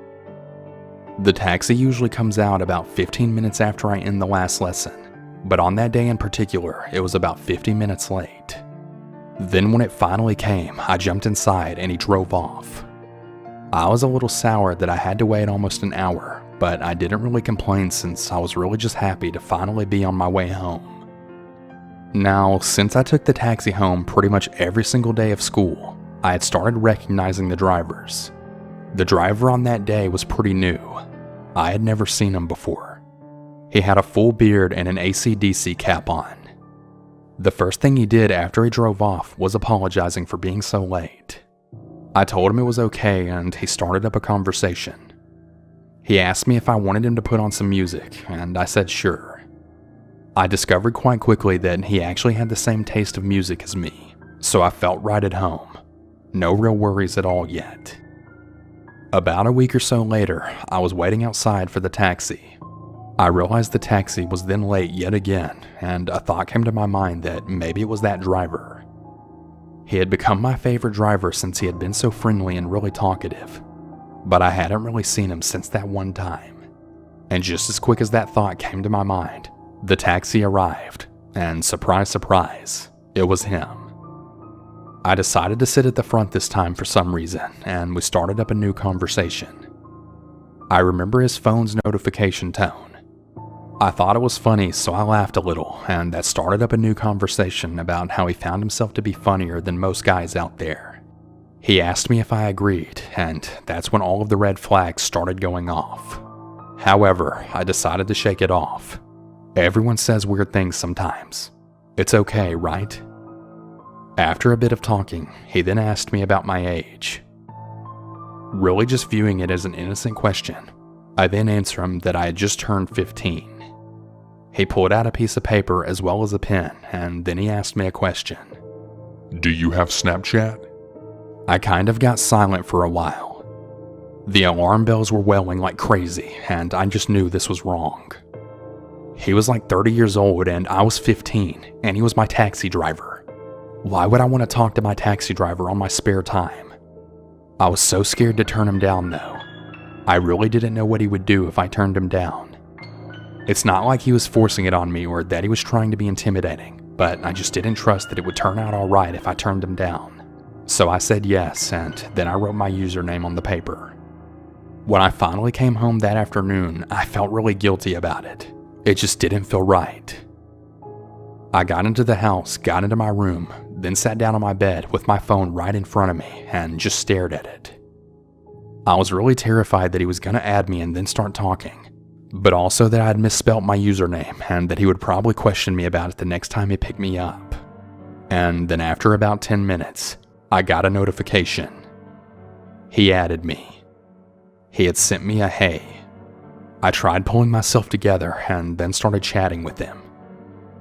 The taxi usually comes out about 15 minutes after I end the last lesson, But on that day in particular, it was about 50 minutes late. Then when it finally came, I jumped inside and he drove off. I was a little sour that I had to wait almost an hour, but I didn't really complain since I was really just happy to finally be on my way home. Now, since I took the taxi home pretty much every single day of school, I had started recognizing the drivers. The driver on that day was pretty new. I had never seen him before. He had a full beard and an AC/DC cap on. The first thing he did after he drove off was apologizing for being so late. I told him it was okay and he started up a conversation. He asked me if I wanted him to put on some music, and I said sure. I discovered quite quickly that he actually had the same taste of music as me, so I felt right at home. No real worries at all yet. About a week or so later, I was waiting outside for the taxi. I realized the taxi was then late yet again, and a thought came to my mind that maybe it was that driver. He had become my favorite driver since he had been so friendly and really talkative, but I hadn't really seen him since that one time. And just as quick as that thought came to my mind, the taxi arrived, and surprise, surprise, it was him. I decided to sit at the front this time for some reason, and we started up a new conversation. I remember his phone's notification tone. I thought it was funny, so I laughed a little, and that started up a new conversation about how he found himself to be funnier than most guys out there. He asked me if I agreed, and that's when all of the red flags started going off. However, I decided to shake it off. Everyone says weird things sometimes. It's okay, right? After a bit of talking, he then asked me about my age. Really just viewing it as an innocent question, I then answered him that I had just turned 15. He pulled out a piece of paper as well as a pen, and then he asked me a question. Do you have Snapchat? I kind of got silent for a while. The alarm bells were wailing like crazy, and I just knew this was wrong. He was like 30 years old, and I was 15, and he was my taxi driver. Why would I want to talk to my taxi driver on my spare time? I was so scared to turn him down, though. I really didn't know what he would do if I turned him down. It's not like he was forcing it on me or that he was trying to be intimidating, but I just didn't trust that it would turn out alright if I turned him down. So I said yes, and then I wrote my username on the paper. When I finally came home that afternoon, I felt really guilty about it. It just didn't feel right. I got into the house, got into my room, then sat down on my bed with my phone right in front of me and just stared at it. I was really terrified that he was going to add me and then start talking, but also that I had misspelt my username and that he would probably question me about it the next time he picked me up. And then after about 10 minutes, I got a notification. He added me. He had sent me a hey. I tried pulling myself together and then started chatting with him.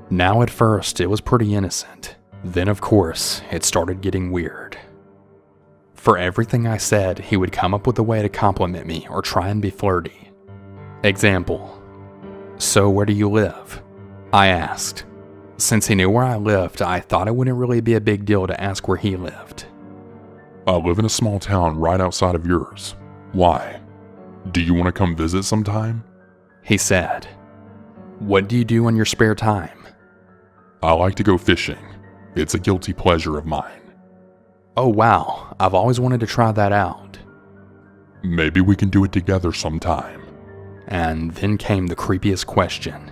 Now at first, it was pretty innocent. Then of course, it started getting weird. For everything I said, he would come up with a way to compliment me or try and be flirty. Example, so where do you live? I asked. Since he knew where I lived, I thought it wouldn't really be a big deal to ask where he lived. I live in a small town right outside of yours. Why? Do you want to come visit sometime? He said. What do you do in your spare time? I like to go fishing. It's a guilty pleasure of mine. Oh wow, I've always wanted to try that out. Maybe we can do it together sometime. And then came the creepiest question.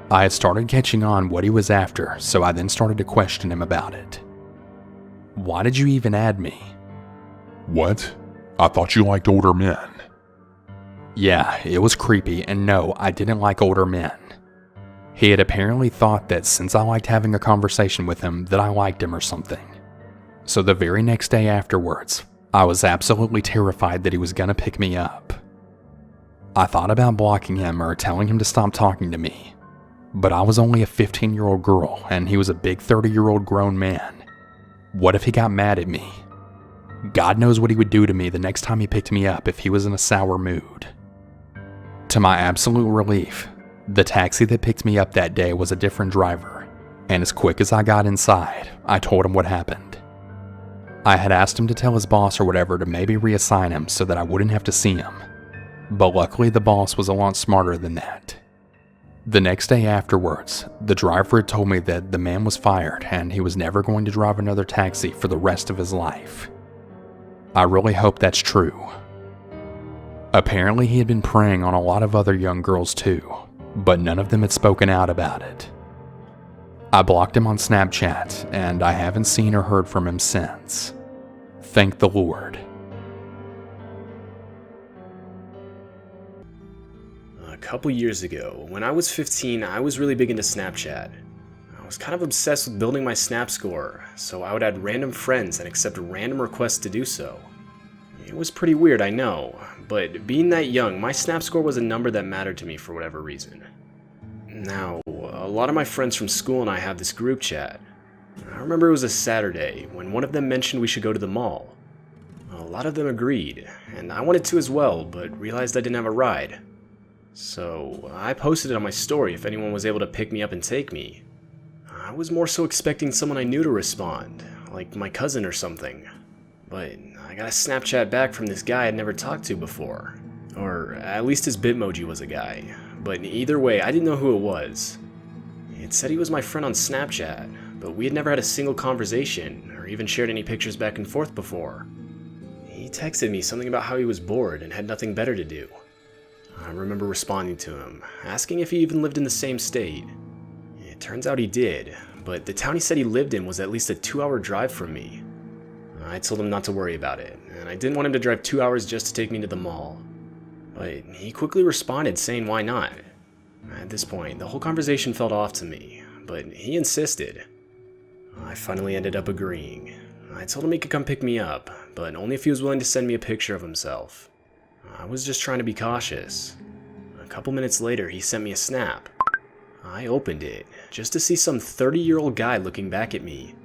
I had started catching on what he was after, so I then started to question him about it. Why did you even add me? What? I thought you liked older men. Yeah, it was creepy, and no, I didn't like older men. He had apparently thought that since I liked having a conversation with him, that I liked him or something. So the very next day afterwards, I was absolutely terrified that he was gonna pick me up. I thought about blocking him or telling him to stop talking to me, but I was only a 15-year-old girl and he was a big 30-year-old grown man. What if he got mad at me? God knows what he would do to me the next time he picked me up if he was in a sour mood. To my absolute relief, the taxi that picked me up that day was a different driver, and as quick as I got inside, I told him what happened. I had asked him to tell his boss or whatever to maybe reassign him so that I wouldn't have to see him. But luckily the boss was a lot smarter than that. The next day afterwards, the driver had told me that the man was fired and he was never going to drive another taxi for the rest of his life. I really hope that's true. Apparently he had been preying on a lot of other young girls too, but none of them had spoken out about it. I blocked him on Snapchat, and I haven't seen or heard from him since. Thank the Lord. A couple years ago, when I was 15, I was really big into Snapchat. I was kind of obsessed with building my Snap score, so I would add random friends and accept random requests to do so. It was pretty weird, I know, but being that young, my Snap score was a number that mattered to me for whatever reason. Now, a lot of my friends from school and I have this group chat. I remember it was a Saturday when one of them mentioned we should go to the mall. A lot of them agreed, and I wanted to as well, but realized I didn't have a ride. So I posted it on my story if anyone was able to pick me up and take me. I was more so expecting someone I knew to respond, like my cousin or something. But I got a Snapchat back from this guy I'd never talked to before. Or at least his Bitmoji was a guy. But either way, I didn't know who it was. It said he was my friend on Snapchat, but we had never had a single conversation or even shared any pictures back and forth before. He texted me something about how he was bored and had nothing better to do. I remember responding to him, asking if he even lived in the same state. It turns out he did, but the town he said he lived in was at least a 2-hour drive from me. I told him not to worry about it, and I didn't want him to drive 2 hours just to take me to the mall. But he quickly responded saying why not. At this point, the whole conversation felt off to me, but he insisted. I finally ended up agreeing. I told him he could come pick me up, but only if he was willing to send me a picture of himself. I was just trying to be cautious. A couple minutes later, he sent me a snap. I opened it, just to see some 30-year-old guy looking back at me.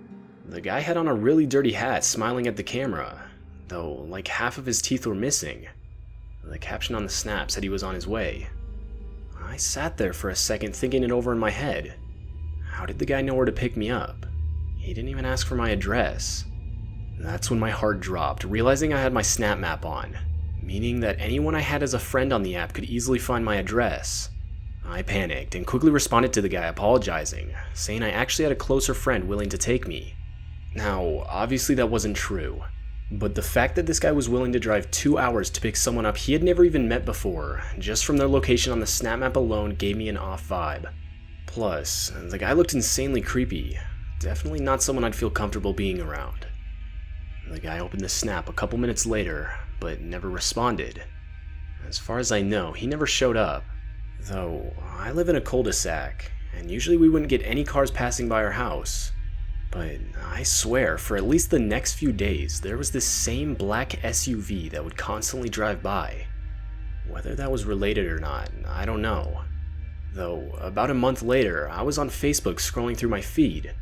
The guy had on a really dirty hat, smiling at the camera, though like half of his teeth were missing. The caption on the snap said he was on his way. I sat there for a second thinking it over in my head. How did the guy know where to pick me up? He didn't even ask for my address. That's when my heart dropped, realizing I had my Snap map on, meaning that anyone I had as a friend on the app could easily find my address. I panicked and quickly responded to the guy apologizing, saying I actually had a closer friend willing to take me. Now, obviously that wasn't true, but the fact that this guy was willing to drive 2 hours to pick someone up he had never even met before, just from their location on the Snap map alone, gave me an off vibe. Plus, the guy looked insanely creepy, definitely not someone I'd feel comfortable being around. The guy opened the snap a couple minutes later, but never responded. As far as I know, he never showed up, though I live in a cul-de-sac, and usually we wouldn't get any cars passing by our house. But I swear, for at least the next few days, there was this same black SUV that would constantly drive by. Whether that was related or not, I don't know. Though, about a month later, I was on Facebook scrolling through my feed.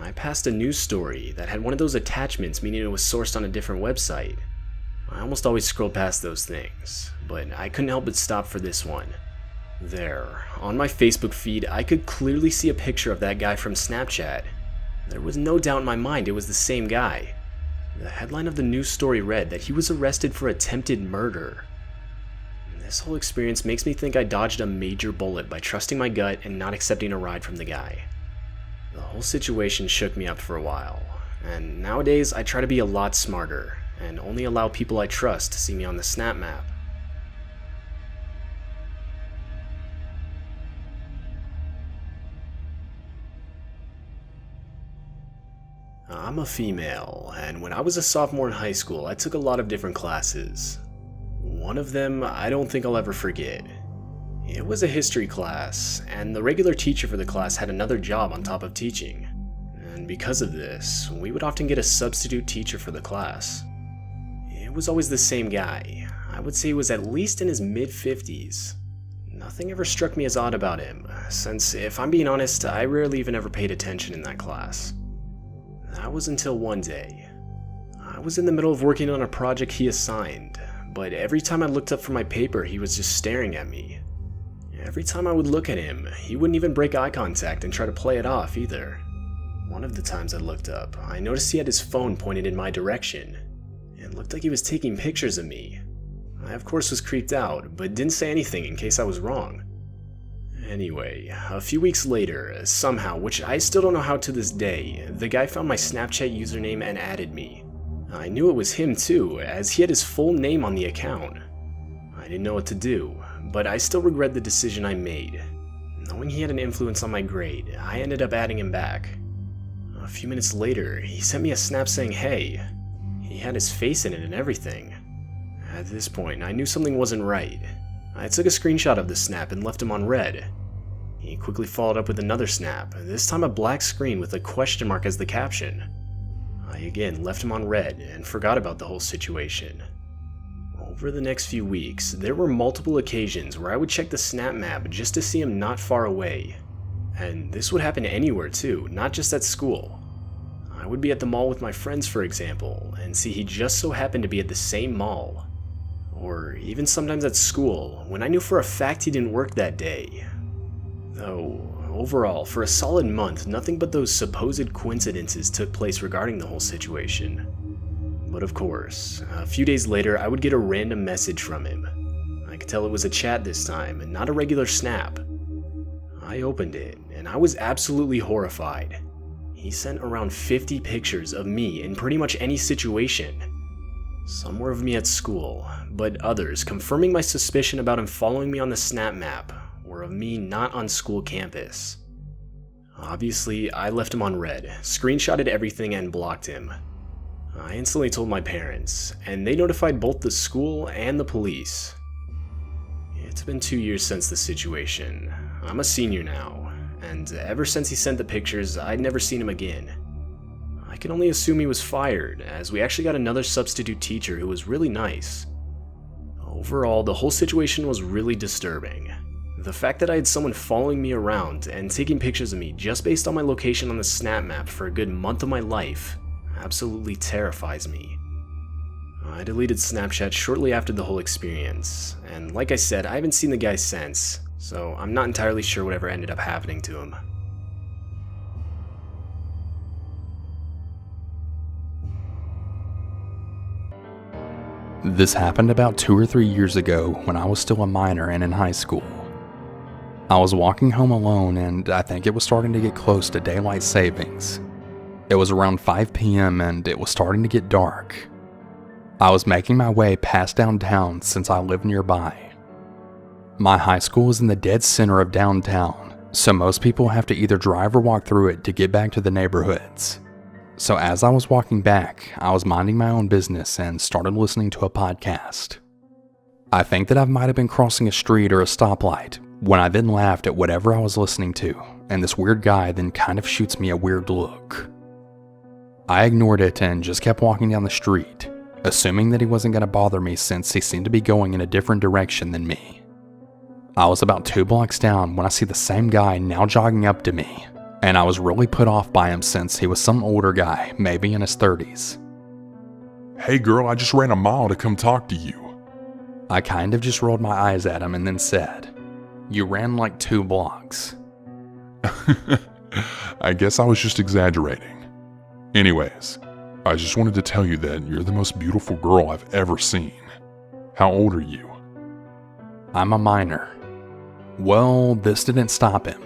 I passed a news story that had one of those attachments, meaning it was sourced on a different website. I almost always scroll past those things, but I couldn't help but stop for this one. There, on my Facebook feed, I could clearly see a picture of that guy from Snapchat. There was no doubt in my mind it was the same guy. The headline of the news story read that he was arrested for attempted murder. This whole experience makes me think I dodged a major bullet by trusting my gut and not accepting a ride from the guy. The whole situation shook me up for a while, and nowadays I try to be a lot smarter and only allow people I trust to see me on the Snap map. I'm a female, and when I was a sophomore in high school, I took a lot of different classes. One of them I don't think I'll ever forget. It was a history class, and the regular teacher for the class had another job on top of teaching. And because of this, we would often get a substitute teacher for the class. It was always the same guy. I would say he was at least in his mid-50s. Nothing ever struck me as odd about him, since if I'm being honest, I rarely even ever paid attention in that class. That was until one day. I was in the middle of working on a project he assigned, but every time I looked up from my paper, he was just staring at me. Every time I would look at him, he wouldn't even break eye contact and try to play it off either. One of the times I looked up, I noticed he had his phone pointed in my direction. It looked like he was taking pictures of me. I of course was creeped out, but didn't say anything in case I was wrong. Anyway, a few weeks later, somehow, which I still don't know how to this day, the guy found my Snapchat username and added me. I knew it was him too, as he had his full name on the account. I didn't know what to do, but I still regret the decision I made. Knowing he had an influence on my grade, I ended up adding him back. A few minutes later, he sent me a snap saying hey. He had his face in it and everything. At this point, I knew something wasn't right. I took a screenshot of the snap and left him on read. He quickly followed up with another snap, this time a black screen with a question mark as the caption. I again left him on read and forgot about the whole situation. Over the next few weeks, there were multiple occasions where I would check the snap map just to see him not far away. And this would happen anywhere too, not just at school. I would be at the mall with my friends, for example, and see he just so happened to be at the same mall. Or even sometimes at school, when I knew for a fact he didn't work that day. Though, overall, for a solid month, nothing but those supposed coincidences took place regarding the whole situation. But of course, a few days later I would get a random message from him. I could tell it was a chat this time, and not a regular snap. I opened it, and I was absolutely horrified. He sent around 50 pictures of me in pretty much any situation. Some were of me at school, but others, confirming my suspicion about him following me on the snap map, were of me not on school campus. Obviously, I left him on read, screenshotted everything, and blocked him. I instantly told my parents, and they notified both the school and the police. It's been 2 years since the situation. I'm a senior now, and ever since he sent the pictures, I'd never seen him again. I can only assume he was fired, as we actually got another substitute teacher who was really nice. Overall, the whole situation was really disturbing. The fact that I had someone following me around and taking pictures of me just based on my location on the snap map for a good month of my life absolutely terrifies me. I deleted Snapchat shortly after the whole experience, and like I said, I haven't seen the guy since, so I'm not entirely sure whatever ended up happening to him. This happened about 2 or 3 years ago when I was still a minor and in high school. I was walking home alone, and I think it was starting to get close to daylight savings. It was around 5 p.m. and it was starting to get dark. I was making my way past downtown since I live nearby. My high school is in the dead center of downtown, so most people have to either drive or walk through it to get back to the neighborhoods. So as I was walking back, I was minding my own business and started listening to a podcast. I think that I might have been crossing a street or a stoplight when I then laughed at whatever I was listening to, and this weird guy then kind of shoots me a weird look. I ignored it and just kept walking down the street, assuming that he wasn't going to bother me since he seemed to be going in a different direction than me. I was about 2 blocks down when I see the same guy now jogging up to me, and I was really put off by him since he was some older guy, maybe in his 30s. Hey girl, I just ran a mile to come talk to you. I kind of just rolled my eyes at him and then said, "You ran like 2 blocks. I guess I was just exaggerating. Anyways, I just wanted to tell you that you're the most beautiful girl I've ever seen. How old are you? I'm a minor." Well, this didn't stop him.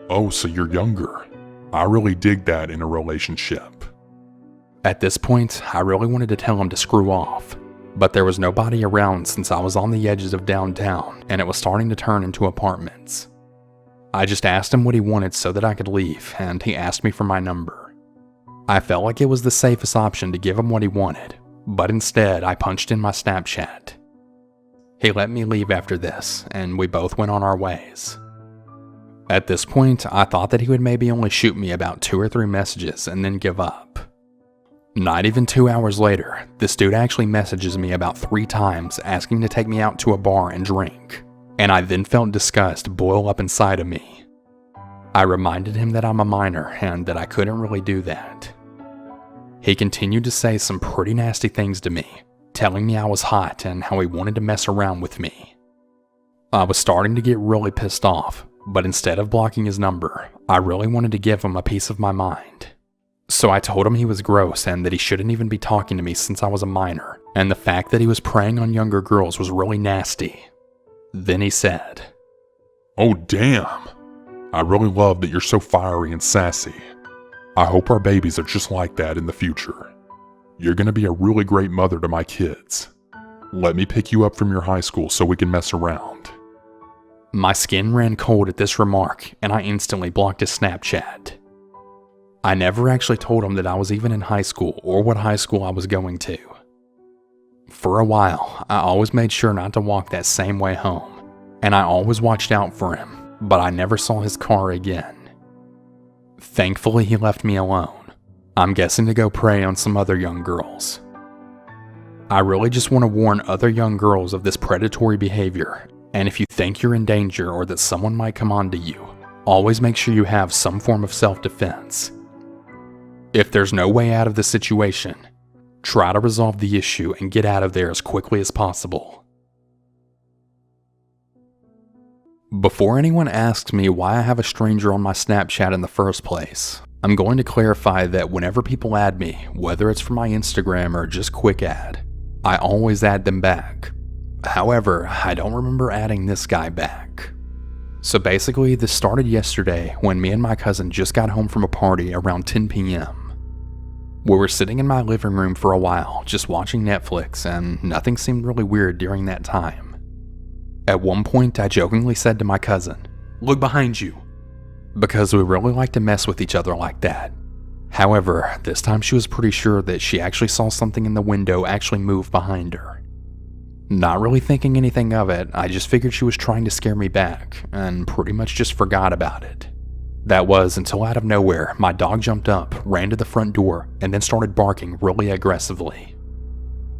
Oh, so you're younger. I really dig that in a relationship. At this point, I really wanted to tell him to screw off, but there was nobody around since I was on the edges of downtown and it was starting to turn into apartments. I just asked him what he wanted so that I could leave, and he asked me for my number. I felt like it was the safest option to give him what he wanted, but instead I punched in my Snapchat. He let me leave after this, and we both went on our ways. At this point, I thought that he would maybe only shoot me about 2 or 3 messages and then give up. Not even 2 hours later, this dude actually messages me about 3 times asking to take me out to a bar and drink, and I then felt disgust boil up inside of me. I reminded him that I'm a minor and that I couldn't really do that. He continued to say some pretty nasty things to me, telling me I was hot and how he wanted to mess around with me. I was starting to get really pissed off, but instead of blocking his number, I really wanted to give him a piece of my mind. So I told him he was gross and that he shouldn't even be talking to me since I was a minor, and the fact that he was preying on younger girls was really nasty. Then he said, Oh, damn. I really love that you're so fiery and sassy. I hope our babies are just like that in the future. You're gonna be a really great mother to my kids. Let me pick you up from your high school so we can mess around. My skin ran cold at this remark, and I instantly blocked his Snapchat. I never actually told him that I was even in high school or what high school I was going to. For a while, I always made sure not to walk that same way home, and I always watched out for him, but I never saw his car again. Thankfully, he left me alone. I'm guessing to go prey on some other young girls. I really just want to warn other young girls of this predatory behavior, and if you think you're in danger or that someone might come onto you, always make sure you have some form of self-defense. If there's no way out of the situation, try to resolve the issue and get out of there as quickly as possible. Before anyone asks me why I have a stranger on my Snapchat in the first place, I'm going to clarify that whenever people add me, whether it's for my Instagram or just quick add, I always add them back. However, I don't remember adding this guy back. So basically, this started yesterday when me and my cousin just got home from a party around 10 p.m. We were sitting in my living room for a while, just watching Netflix, and nothing seemed really weird during that time. At one point, I jokingly said to my cousin, "Look behind you," because we really like to mess with each other like that. However, this time she was pretty sure that she actually saw something in the window actually move behind her. Not really thinking anything of it, I just figured she was trying to scare me back, and pretty much just forgot about it. That was until out of nowhere, my dog jumped up, ran to the front door, and then started barking really aggressively.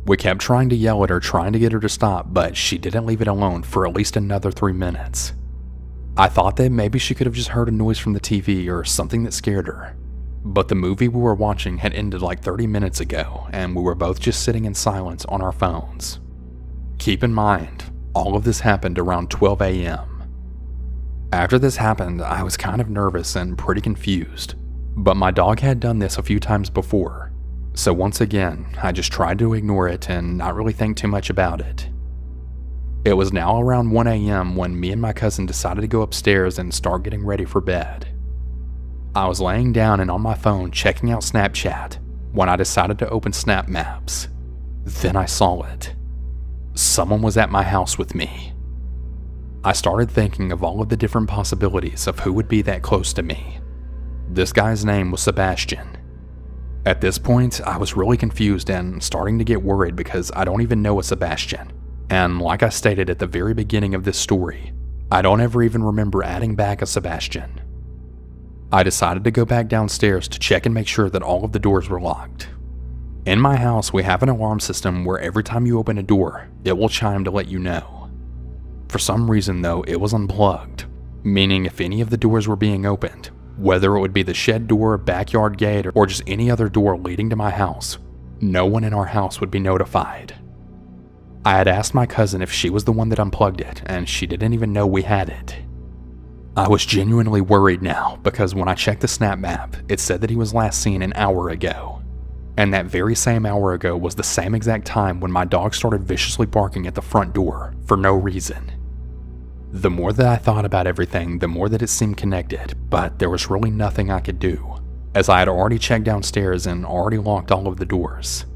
We kept trying to yell at her, trying to get her to stop, but she didn't leave it alone for at least another 3 minutes. I thought that maybe she could have just heard a noise from the TV or something that scared her. But the movie we were watching had ended like 30 minutes ago, and we were both just sitting in silence on our phones. Keep in mind, all of this happened around 12 a.m. After this happened, I was kind of nervous and pretty confused, but my dog had done this a few times before, so once again, I just tried to ignore it and not really think too much about it. It was now around 1 a.m. when me and my cousin decided to go upstairs and start getting ready for bed. I was laying down and on my phone checking out Snapchat when I decided to open Snap Maps. Then I saw it. Someone was at my house with me. I started thinking of all of the different possibilities of who would be that close to me. This guy's name was Sebastian. At this point, I was really confused and starting to get worried because I don't even know a Sebastian. And like I stated at the very beginning of this story, I don't ever even remember adding back a Sebastian. I decided to go back downstairs to check and make sure that all of the doors were locked. In my house, we have an alarm system where every time you open a door, it will chime to let you know. For some reason though, it was unplugged, meaning if any of the doors were being opened, whether it would be the shed door, backyard gate, or just any other door leading to my house, no one in our house would be notified. I had asked my cousin if she was the one that unplugged it, and she didn't even know we had it. I was genuinely worried now, because when I checked the Snap Map, it said that he was last seen an hour ago. And that very same hour ago was the same exact time when my dog started viciously barking at the front door, for no reason. The more that I thought about everything, the more that it seemed connected, but there was really nothing I could do, as I had already checked downstairs and already locked all of the doors.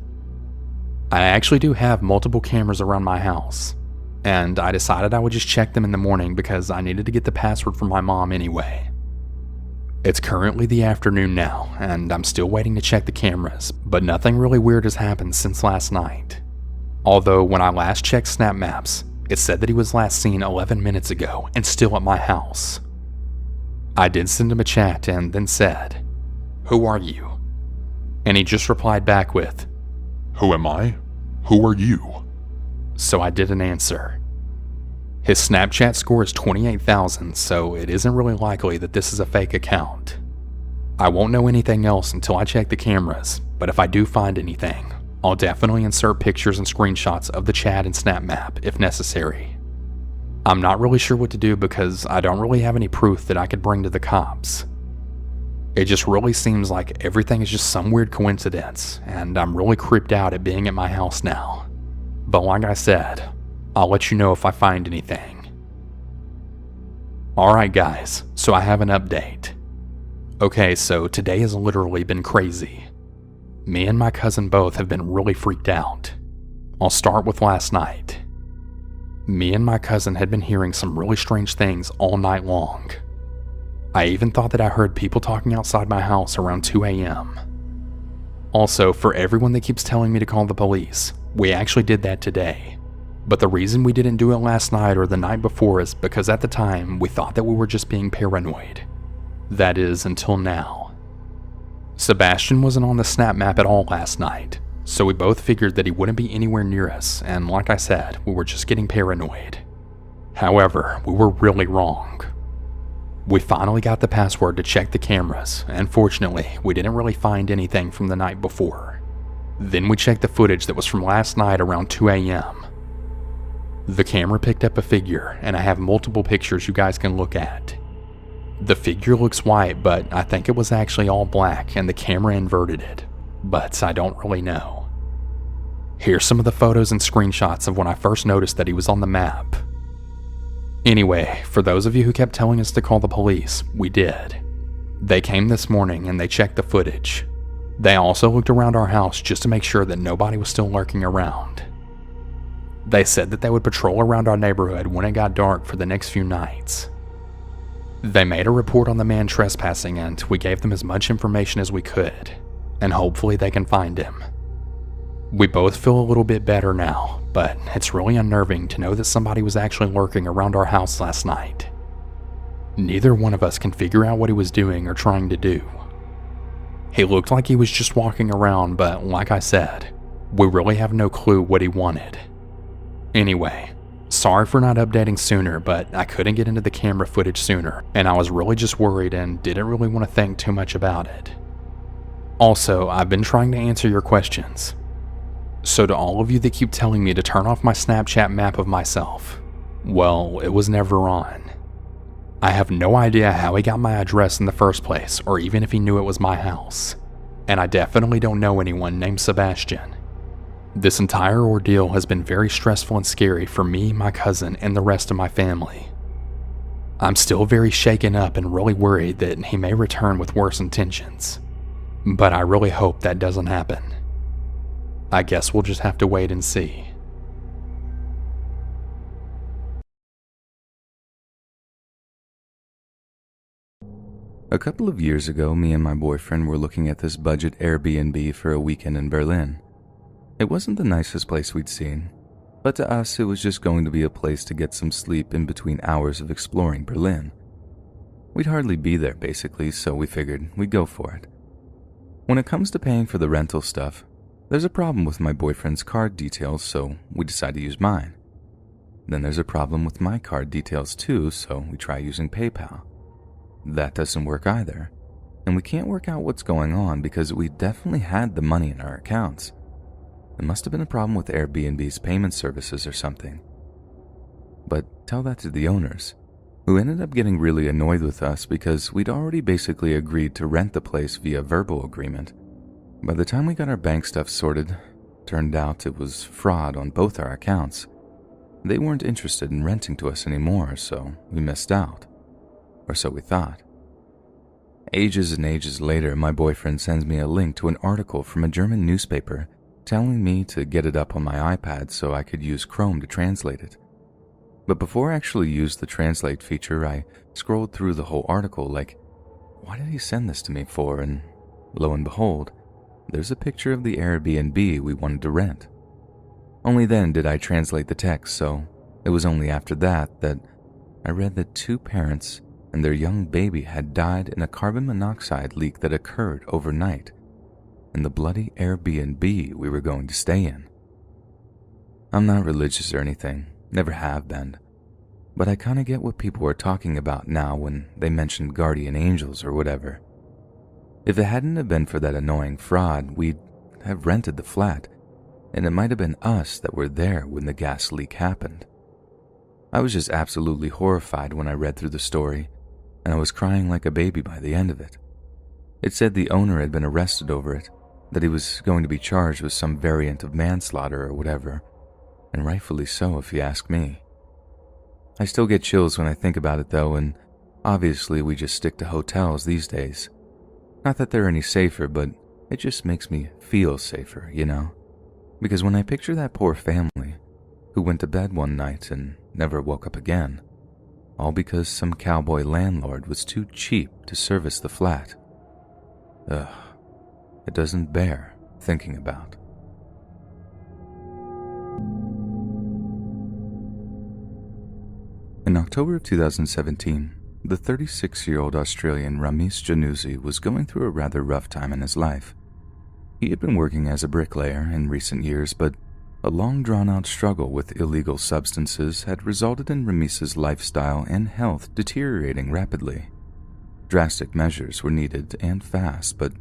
I actually do have multiple cameras around my house, and I decided I would just check them in the morning because I needed to get the password from my mom anyway. It's currently the afternoon now, and I'm still waiting to check the cameras, but nothing really weird has happened since last night. Although when I last checked Snap Maps, it said that he was last seen 11 minutes ago and still at my house. I did send him a chat and then said, "Who are you?" And he just replied back with, Who am I? Who are you? So I didn't answer. His Snapchat score is 28,000, so it isn't really likely that this is a fake account. I won't know anything else until I check the cameras, but if I do find anything, I'll definitely insert pictures and screenshots of the chat and Snap Map if necessary. I'm not really sure what to do because I don't really have any proof that I could bring to the cops. It just really seems like everything is just some weird coincidence, and I'm really creeped out at being at my house now. But like I said, I'll let you know if I find anything. Alright guys, so I have an update. Okay, so today has literally been crazy. Me and my cousin both have been really freaked out. I'll start with last night. Me and my cousin had been hearing some really strange things all night long. I even thought that I heard people talking outside my house around 2 a.m. Also, for everyone that keeps telling me to call the police, we actually did that today. But the reason we didn't do it last night or the night before is because at the time we thought that we were just being paranoid. That is, until now. Sebastian wasn't on the snap map at all last night, so we both figured that he wouldn't be anywhere near us, and like I said, we were just getting paranoid. However, we were really wrong. We finally got the password to check the cameras, and fortunately, we didn't really find anything from the night before. Then we checked the footage that was from last night around 2 a.m. The camera picked up a figure, and I have multiple pictures you guys can look at. The figure looks white, but I think it was actually all black and the camera inverted it, but I don't really know. Here's some of the photos and screenshots of when I first noticed that he was on the map. Anyway, for those of you who kept telling us to call the police, we did. They came this morning and they checked the footage. They also looked around our house just to make sure that nobody was still lurking around. They said that they would patrol around our neighborhood when it got dark for the next few nights. They made a report on the man trespassing and we gave them as much information as we could, and hopefully they can find him. We both feel a little bit better now, but it's really unnerving to know that somebody was actually lurking around our house last night. Neither one of us can figure out what he was doing or trying to do. He looked like he was just walking around, but like I said, we really have no clue what he wanted. Anyway, sorry for not updating sooner, but I couldn't get into the camera footage sooner, and I was really just worried and didn't really want to think too much about it. Also, I've been trying to answer your questions. So to all of you that keep telling me to turn off my Snapchat map of myself, well, it was never on. I have no idea how he got my address in the first place, or even if he knew it was my house. And I definitely don't know anyone named Sebastian. This entire ordeal has been very stressful and scary for me, my cousin, and the rest of my family. I'm still very shaken up and really worried that he may return with worse intentions. But I really hope that doesn't happen. I guess we'll just have to wait and see. A couple of years ago, me and my boyfriend were looking at this budget Airbnb for a weekend in Berlin. It wasn't the nicest place we'd seen, but to us it was just going to be a place to get some sleep in between hours of exploring Berlin. We'd hardly be there basically, so we figured we'd go for it. When it comes to paying for the rental stuff, there's a problem with my boyfriend's card details, so we decide to use mine. Then there's a problem with my card details too, so we try using PayPal. That doesn't work either, and we can't work out what's going on because we definitely had the money in our accounts. It must have been a problem with Airbnb's payment services or something. But tell that to the owners, who ended up getting really annoyed with us because we'd already basically agreed to rent the place via verbal agreement. By the time we got our bank stuff sorted, turned out it was fraud on both our accounts. They weren't interested in renting to us anymore, so we missed out. Or so we thought. Ages and ages later, my boyfriend sends me a link to an article from a German newspaper telling me to get it up on my iPad so I could use Chrome to translate it. But before I actually used the translate feature, I scrolled through the whole article like, why did he send this to me for? And lo and behold, there's a picture of the Airbnb we wanted to rent. Only then did I translate the text, so it was only after that that I read that 2 parents and their young baby had died in a carbon monoxide leak that occurred overnight in the bloody Airbnb we were going to stay in. I'm not religious or anything, never have been, but I kinda get what people are talking about now when they mention guardian angels or whatever. If it hadn't have been for that annoying fraud, we'd have rented the flat, and it might have been us that were there when the gas leak happened. I was just absolutely horrified when I read through the story, and I was crying like a baby by the end of it. It said the owner had been arrested over it, that he was going to be charged with some variant of manslaughter or whatever, and rightfully so if you ask me. I still get chills when I think about it though, and Obviously, we just stick to hotels these days. Not that they're any safer, but it just makes me feel safer, you know? Because when I picture that poor family who went to bed one night and never woke up again, all because some cowboy landlord was too cheap to service the flat. Ugh, it doesn't bear thinking about. In October of 2017, the 36-year-old Australian Ramesh Januzzi was going through a rather rough time in his life. He had been working as a bricklayer in recent years, but a long drawn-out struggle with illegal substances had resulted in Rames's lifestyle and health deteriorating rapidly. Drastic measures were needed and fast, but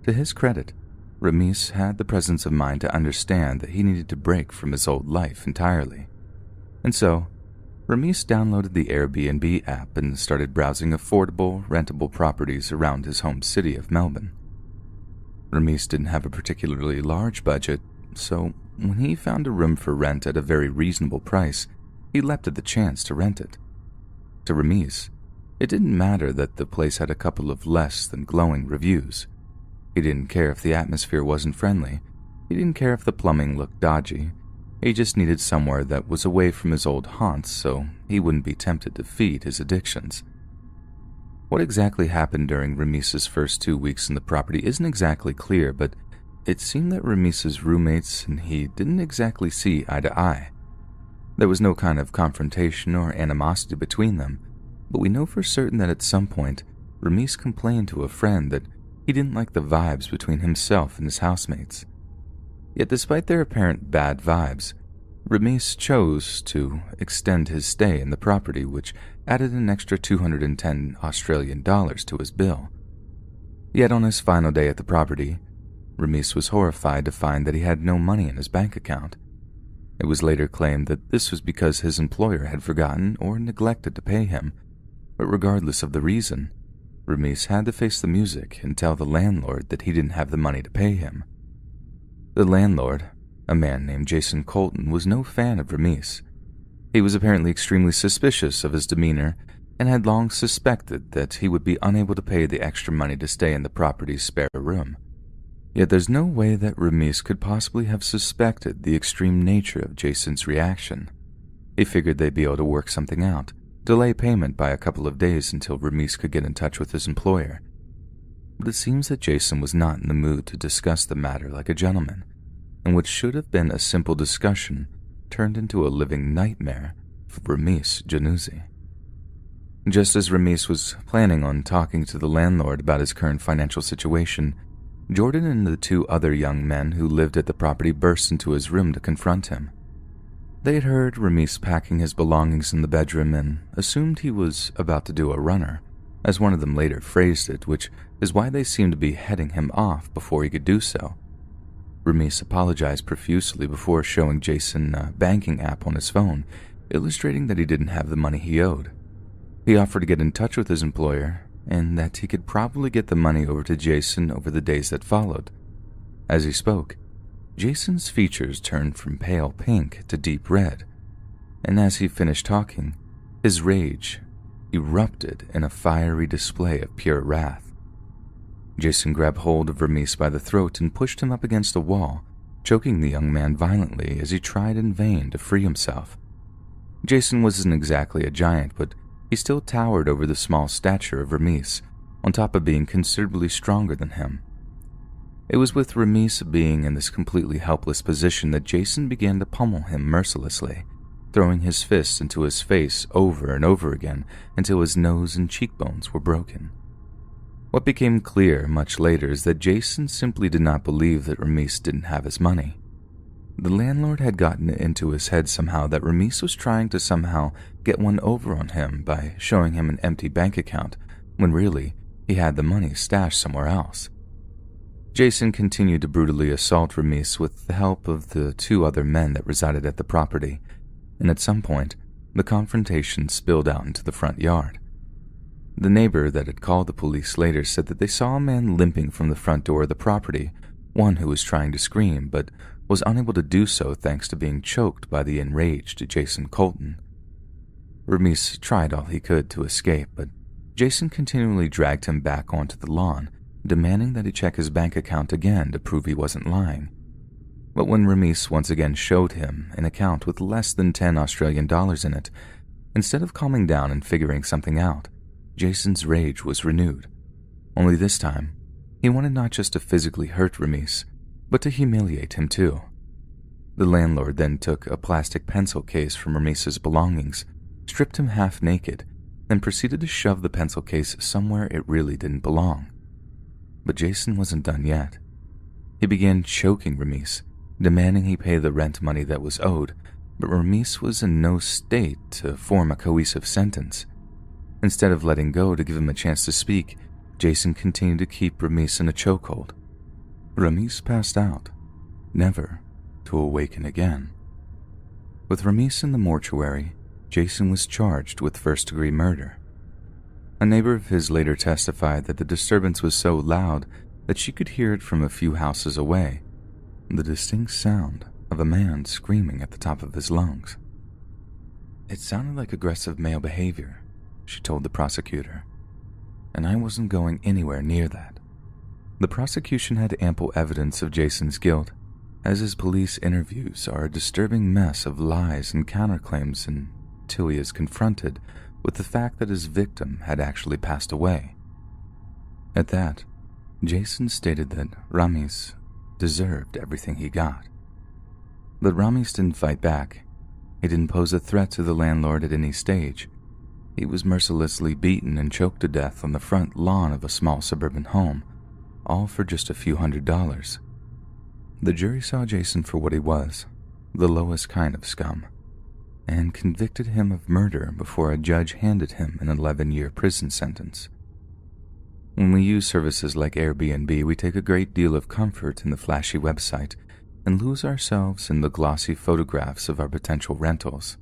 to his credit, Ramesh had the presence of mind to understand that he needed to break from his old life entirely. And so, Ramesh downloaded the Airbnb app and started browsing affordable, rentable properties around his home city of Melbourne. Ramesh didn't have a particularly large budget, so when he found a room for rent at a very reasonable price, he leapt at the chance to rent it. To Ramesh, it didn't matter that the place had a couple of less than glowing reviews. He didn't care if the atmosphere wasn't friendly. He didn't care if the plumbing looked dodgy. He just needed somewhere that was away from his old haunts so he wouldn't be tempted to feed his addictions. What exactly happened during Rames's first 2 weeks in the property isn't exactly clear, but it seemed that Rames's roommates and he didn't exactly see eye to eye. There was no kind of confrontation or animosity between them, but we know for certain that at some point, Ramesh complained to a friend that he didn't like the vibes between himself and his housemates. Yet despite their apparent bad vibes, Ramesh chose to extend his stay in the property, which added an extra 210 Australian dollars to his bill. Yet on his final day at the property, Ramesh was horrified to find that he had no money in his bank account. It was later claimed that this was because his employer had forgotten or neglected to pay him, but regardless of the reason, Ramesh had to face the music and tell the landlord that he didn't have the money to pay him. The landlord, a man named Jason Colton, was no fan of Ramesh. He was apparently extremely suspicious of his demeanor and had long suspected that he would be unable to pay the extra money to stay in the property's spare room. Yet there's no way that Ramesh could possibly have suspected the extreme nature of Jason's reaction. He figured they'd be able to work something out, delay payment by a couple of days until Ramesh could get in touch with his employer. But it seems that Jason was not in the mood to discuss the matter like a gentleman, and what should have been a simple discussion turned into a living nightmare for Ramesh Januzzi. Just as Ramesh was planning on talking to the landlord about his current financial situation, Jordan and the two other young men who lived at the property burst into his room to confront him. They had heard Ramesh packing his belongings in the bedroom and assumed he was about to do a runner, as one of them later phrased it, which is why they seemed to be heading him off before he could do so. Ramesh apologized profusely before showing Jason a banking app on his phone, illustrating that he didn't have the money he owed. He offered to get in touch with his employer, and that he could probably get the money over to Jason over the days that followed. As he spoke, Jason's features turned from pale pink to deep red, and as he finished talking, his rage erupted in a fiery display of pure wrath. Jason grabbed hold of Ramesh by the throat and pushed him up against the wall, choking the young man violently as he tried in vain to free himself. Jason wasn't exactly a giant, but he still towered over the small stature of Ramesh, on top of being considerably stronger than him. It was with Ramesh being in this completely helpless position that Jason began to pummel him mercilessly, throwing his fists into his face over and over again until his nose and cheekbones were broken. What became clear much later is that Jason simply did not believe that Ramesh didn't have his money. The landlord had gotten it into his head somehow that Ramesh was trying to somehow get one over on him by showing him an empty bank account, when really he had the money stashed somewhere else. Jason continued to brutally assault Ramesh with the help of the two other men that resided at the property, and at some point, the confrontation spilled out into the front yard. The neighbor that had called the police later said that they saw a man limping from the front door of the property, one who was trying to scream but was unable to do so thanks to being choked by the enraged Jason Colton. Ramesh tried all he could to escape, but Jason continually dragged him back onto the lawn, demanding that he check his bank account again to prove he wasn't lying. But when Ramis once again showed him an account with less than 10 Australian dollars in it, instead of calming down and figuring something out, Jason's rage was renewed. Only this time, he wanted not just to physically hurt Ramis, but to humiliate him too. The landlord then took a plastic pencil case from Ramis's belongings, stripped him half naked, then proceeded to shove the pencil case somewhere it really didn't belong. But Jason wasn't done yet. He began choking Ramis, demanding he pay the rent money that was owed, but Ramis was in no state to form a cohesive sentence. Instead of letting go to give him a chance to speak, Jason continued to keep Ramis in a chokehold. Ramis passed out, never to awaken again. With Ramis in the mortuary, Jason was charged with first-degree murder. A neighbor of his later testified that the disturbance was so loud that she could hear it from a few houses away, the distinct sound of a man screaming at the top of his lungs. It sounded like aggressive male behavior, she told the prosecutor, and I wasn't going anywhere near that. The prosecution had ample evidence of Jason's guilt, as his police interviews are a disturbing mess of lies and counterclaims until he is confronted with the fact that his victim had actually passed away. At that, Jason stated that Ramis deserved everything he got. But Ramis didn't fight back. He didn't pose a threat to the landlord at any stage. He was mercilessly beaten and choked to death on the front lawn of a small suburban home, all for just a few $100s. The jury saw Jason for what he was, the lowest kind of scum, and convicted him of murder before a judge handed him an 11-year prison sentence. When we use services like Airbnb, we take a great deal of comfort in the flashy website and lose ourselves in the glossy photographs of our potential rentals.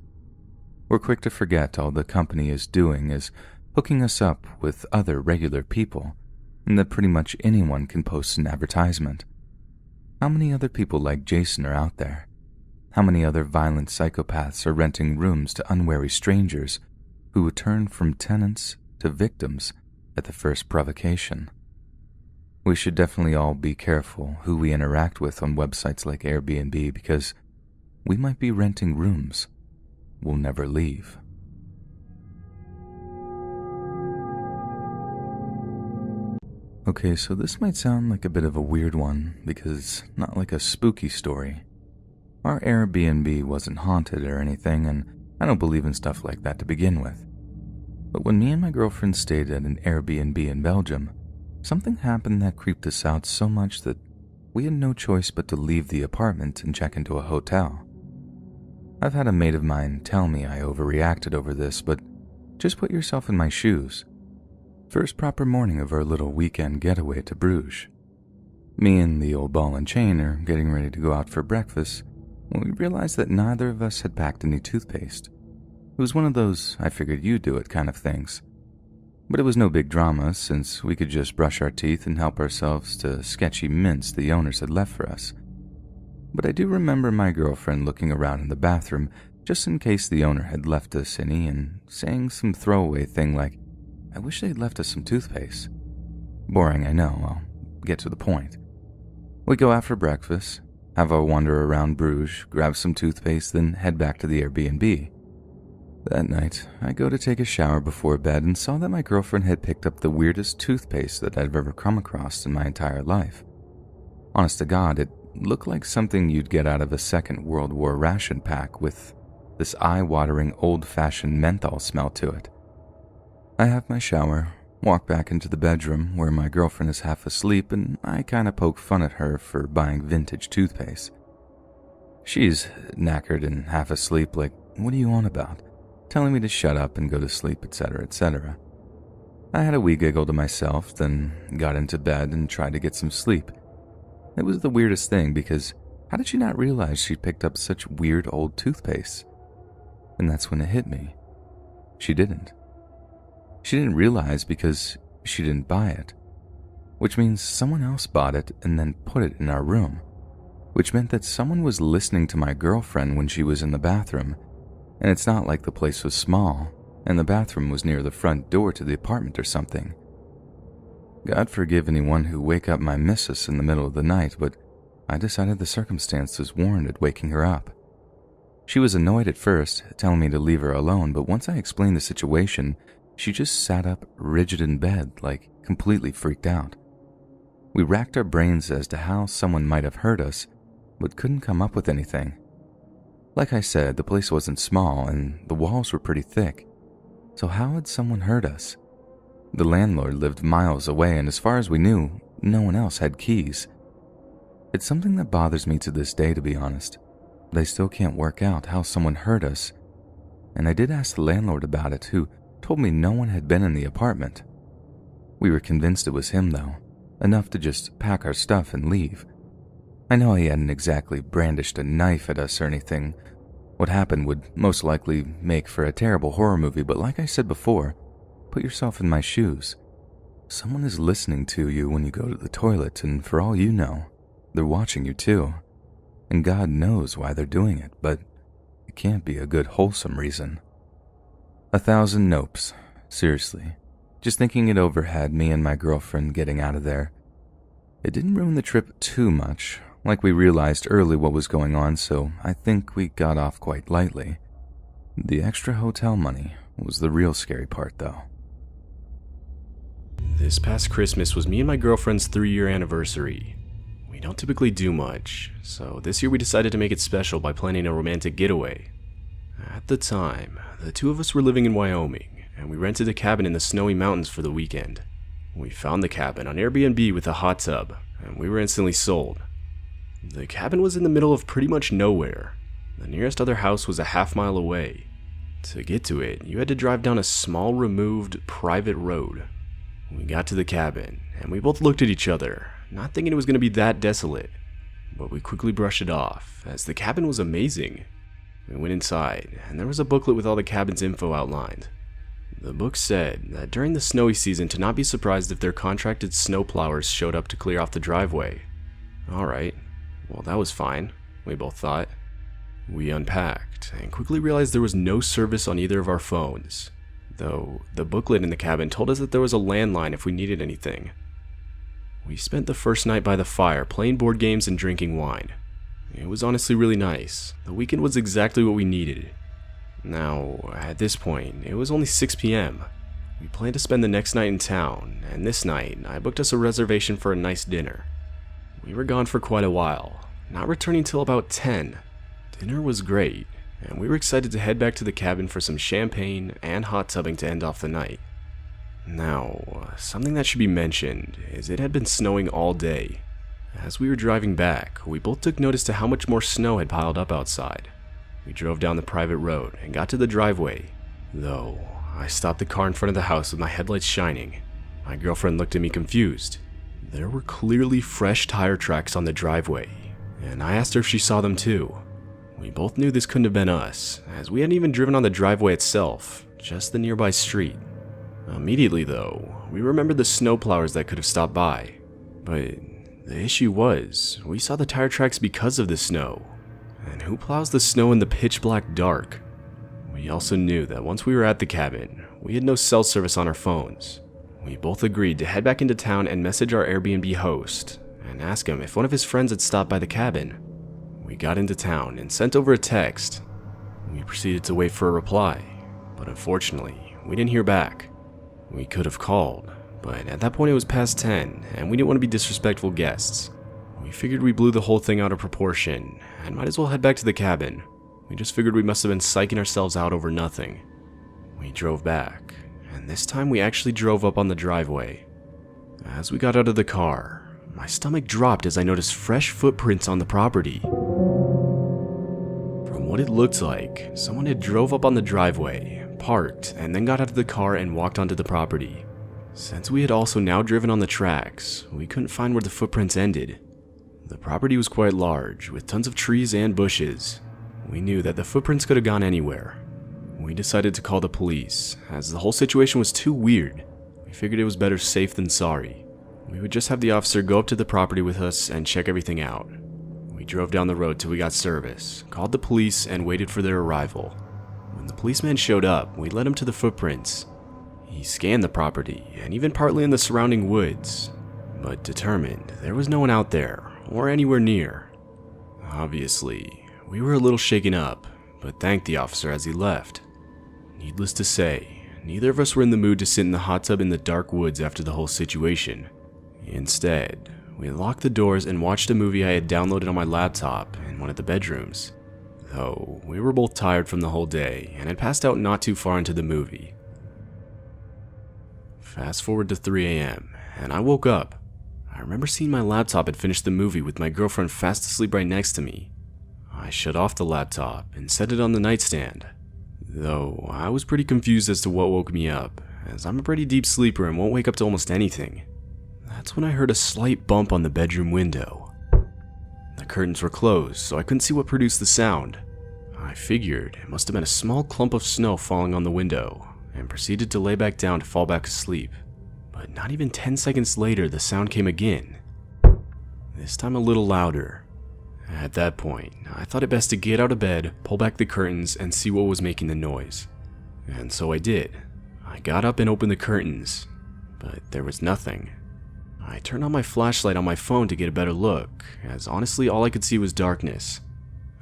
We're quick to forget all the company is doing is hooking us up with other regular people, and that pretty much anyone can post an advertisement. How many other people like Jason are out there? How many other violent psychopaths are renting rooms to unwary strangers who would turn from tenants to victims at the first provocation? We should definitely all be careful who we interact with on websites like Airbnb, because we might be renting rooms we'll never leave. Okay, so this might sound like a bit of a weird one, because not like a spooky story. Our Airbnb wasn't haunted or anything, and I don't believe in stuff like that to begin with. But when me and my girlfriend stayed at an Airbnb in Belgium, something happened that creeped us out so much that we had no choice but to leave the apartment and check into a hotel. I've had a mate of mine tell me I overreacted over this, but just put yourself in my shoes. First proper morning of our little weekend getaway to Bruges. Me and the old ball and chain are getting ready to go out for breakfast when we realized that neither of us had packed any toothpaste. It was one of those I figured you'd do it kind of things. But it was no big drama, since we could just brush our teeth and help ourselves to sketchy mints the owners had left for us. But I do remember my girlfriend looking around in the bathroom just in case the owner had left us any and saying some throwaway thing like, I wish they'd left us some toothpaste. Boring, I know, I'll get to the point. We go out for breakfast, have a wander around Bruges, grab some toothpaste, then head back to the Airbnb. That night, I go to take a shower before bed and saw that my girlfriend had picked up the weirdest toothpaste that I've ever come across in my entire life. Honest to God, it looked like something you'd get out of a Second World War ration pack with this eye-watering old-fashioned menthol smell to it. I have my shower, walk back into the bedroom where my girlfriend is half asleep, and I kinda poke fun at her for buying vintage toothpaste. She's knackered and half asleep like, what are you on about? Telling me to shut up and go to sleep, etc., etc. I had a wee giggle to myself, then got into bed and tried to get some sleep. It was the weirdest thing, because how did she not realize she picked up such weird old toothpaste? And that's when it hit me. She didn't. She didn't realize because she didn't buy it, which means someone else bought it and then put it in our room, which meant that someone was listening to my girlfriend when she was in the bathroom, and it's not like the place was small. and the bathroom was near the front door to the apartment or something. God forgive anyone who wake up my missus in the middle of the night, but I decided the circumstances warranted waking her up. She was annoyed at first, telling me to leave her alone, but once I explained the situation, she just sat up rigid in bed, like completely freaked out. We racked our brains as to how someone might have hurt us, but couldn't come up with anything. Like I said, the place wasn't small and the walls were pretty thick, so how had someone hurt us? The landlord lived miles away, and as far as we knew, no one else had keys. It's something that bothers me to this day, to be honest. They still can't work out how someone hurt us, and I did ask the landlord about it, who told me no one had been in the apartment. We were convinced it was him, though, enough to just pack our stuff and leave. I know he hadn't exactly brandished a knife at us or anything. What happened would most likely make for a terrible horror movie, but like I said before, put yourself in my shoes. Someone is listening to you when you go to the toilet, and for all you know, they're watching you too. And God knows why they're doing it, but it can't be a good, wholesome reason. 1,000 nopes. Seriously. Just thinking it over had me and my girlfriend getting out of there. It didn't ruin the trip too much, like we realized early what was going on, so I think we got off quite lightly. The extra hotel money was the real scary part, though. This past Christmas was me and my girlfriend's 3-year anniversary. We don't typically do much, so this year we decided to make it special by planning a romantic getaway. At the time, the two of us were living in Wyoming, and we rented a cabin in the snowy mountains for the weekend. We found the cabin on Airbnb with a hot tub, and we were instantly sold. The cabin was in the middle of pretty much nowhere. The nearest other house was a half-mile away. To get to it, you had to drive down a small, removed, private road. We got to the cabin, and we both looked at each other, not thinking it was going to be that desolate. But we quickly brushed it off, as the cabin was amazing. We went inside, and there was a booklet with all the cabin's info outlined. The book said that during the snowy season to not be surprised if their contracted snowplowers showed up to clear off the driveway. Alright, well that was fine, we both thought. We unpacked, and quickly realized there was no service on either of our phones, though the booklet in the cabin told us that there was a landline if we needed anything. We spent the first night by the fire playing board games and drinking wine. It was honestly really nice. The weekend was exactly what we needed. Now, at this point, it was only 6 p.m. We planned to spend the next night in town, and this night, I booked us a reservation for a nice dinner. We were gone for quite a while, not returning till about 10. Dinner was great, and we were excited to head back to the cabin for some champagne and hot tubbing to end off the night. Now, something that should be mentioned is it had been snowing all day. As we were driving back, we both took notice to how much more snow had piled up outside. We drove down the private road and got to the driveway, though I stopped the car in front of the house with my headlights shining. My girlfriend looked at me confused. There were clearly fresh tire tracks on the driveway, and I asked her if she saw them too. We both knew this couldn't have been us, as we hadn't even driven on the driveway itself, just the nearby street. Immediately though, we remembered the snowplowers that could have stopped by, but the issue was, we saw the tire tracks because of the snow. And who plows the snow in the pitch black dark? We also knew that once we were at the cabin, we had no cell service on our phones. We both agreed to head back into town and message our Airbnb host, and ask him if one of his friends had stopped by the cabin. We got into town and sent over a text. We proceeded to wait for a reply, but unfortunately, we didn't hear back. We could have called, but at that point it was past 10, and we didn't want to be disrespectful guests. We figured we blew the whole thing out of proportion, and might as well head back to the cabin. We just figured we must have been psyching ourselves out over nothing. We drove back, and this time we actually drove up on the driveway. As we got out of the car, my stomach dropped as I noticed fresh footprints on the property. From what it looked like, someone had drove up on the driveway, parked, and then got out of the car and walked onto the property. Since we had also now driven on the tracks, we couldn't find where the footprints ended. The property was quite large, with tons of trees and bushes. We knew that the footprints could have gone anywhere. We decided to call the police, as the whole situation was too weird. We figured it was better safe than sorry. We would just have the officer go up to the property with us and check everything out. We drove down the road till we got service, called the police, and waited for their arrival. When the policeman showed up, we led him to the footprints. He scanned the property, and even partly in the surrounding woods, but determined there was no one out there, or anywhere near. Obviously, we were a little shaken up, but thanked the officer as he left. Needless to say, neither of us were in the mood to sit in the hot tub in the dark woods after the whole situation. Instead, we locked the doors and watched a movie I had downloaded on my laptop in one of the bedrooms. Though, we were both tired from the whole day and had passed out not too far into the movie. Fast forward to 3 a.m., and I woke up. I remember seeing my laptop had finished the movie with my girlfriend fast asleep right next to me. I shut off the laptop and set it on the nightstand. Though, I was pretty confused as to what woke me up, as I'm a pretty deep sleeper and won't wake up to almost anything. That's when I heard a slight bump on the bedroom window. The curtains were closed, so I couldn't see what produced the sound. I figured it must have been a small clump of snow falling on the window, and proceeded to lay back down to fall back asleep. But not even 10 seconds later, the sound came again. This time a little louder. At that point, I thought it best to get out of bed, pull back the curtains, and see what was making the noise. And so I did. I got up and opened the curtains, but there was nothing. I turned on my flashlight on my phone to get a better look, as honestly all I could see was darkness.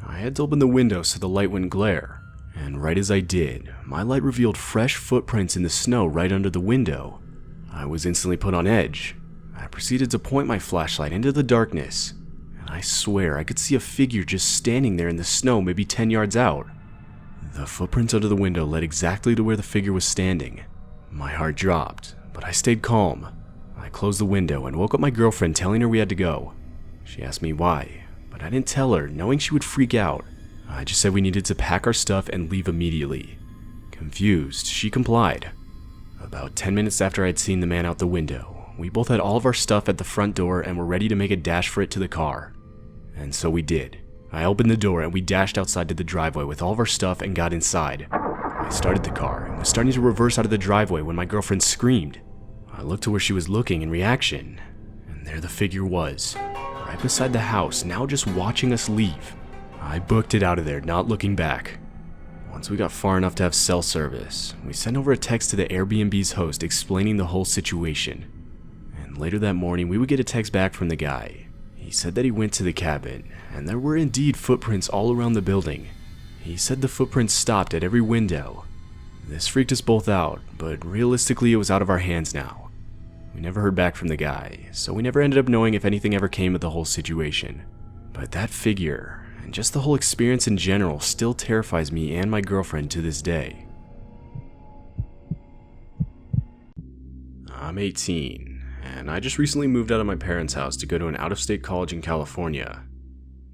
I had to open the window so the light wouldn't glare, and right as I did, my light revealed fresh footprints in the snow right under the window. I was instantly put on edge. I proceeded to point my flashlight into the darkness, and I swear I could see a figure just standing there in the snow maybe 10 yards out. The footprints under the window led exactly to where the figure was standing. My heart dropped, but I stayed calm. I closed the window and woke up my girlfriend, telling her we had to go. She asked me why, but I didn't tell her, knowing she would freak out. I just said we needed to pack our stuff and leave immediately. Confused, she complied. About 10 minutes after I had seen the man out the window, we both had all of our stuff at the front door and were ready to make a dash for it to the car. And so we did. I opened the door and we dashed outside to the driveway with all of our stuff and got inside. I started the car and was starting to reverse out of the driveway when my girlfriend screamed. I looked to where she was looking in reaction, and there the figure was, right beside the house, now just watching us leave. I booked it out of there, not looking back. Once we got far enough to have cell service, we sent over a text to the Airbnb's host explaining the whole situation. And later that morning, we would get a text back from the guy. He said that he went to the cabin, and there were indeed footprints all around the building. He said the footprints stopped at every window. This freaked us both out, but realistically it was out of our hands now. We never heard back from the guy, so we never ended up knowing if anything ever came of the whole situation. But that figure, and just the whole experience in general, still terrifies me and my girlfriend to this day. I'm 18, and I just recently moved out of my parents' house to go to an out-of-state college in California.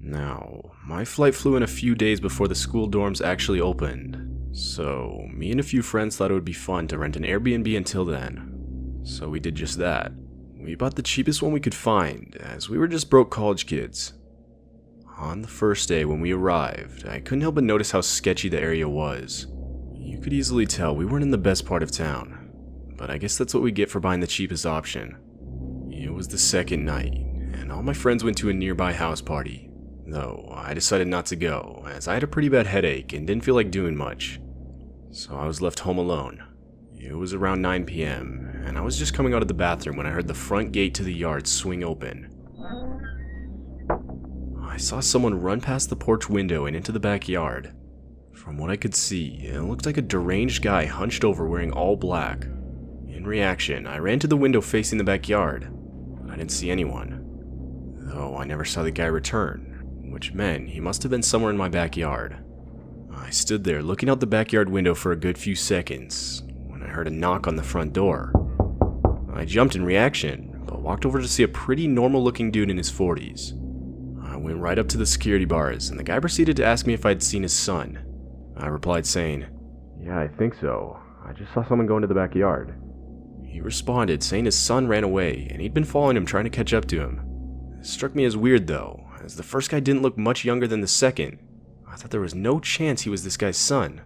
Now, my flight flew in a few days before the school dorms actually opened, so me and a few friends thought it would be fun to rent an Airbnb until then. So we did just that. We bought the cheapest one we could find, as we were just broke college kids. On the first day when we arrived, I couldn't help but notice how sketchy the area was. You could easily tell we weren't in the best part of town, but I guess that's what we get for buying the cheapest option. It was the second night, and all my friends went to a nearby house party, though I decided not to go, as I had a pretty bad headache and didn't feel like doing much. So I was left home alone. It was around 9 p.m., and I was just coming out of the bathroom when I heard the front gate to the yard swing open. I saw someone run past the porch window and into the backyard. From what I could see, it looked like a deranged guy hunched over wearing all black. In reaction, I ran to the window facing the backyard, but I didn't see anyone. Though I never saw the guy return, which meant he must have been somewhere in my backyard. I stood there looking out the backyard window for a good few seconds, I heard a knock on the front door. I jumped in reaction, but walked over to see a pretty normal-looking dude in his 40s. I went right up to the security bars, and the guy proceeded to ask me if I'd seen his son. I replied saying, "Yeah, I think so. I just saw someone go into the backyard." He responded saying his son ran away, and he'd been following him trying to catch up to him. It struck me as weird though, as the first guy didn't look much younger than the second. I thought there was no chance he was this guy's son.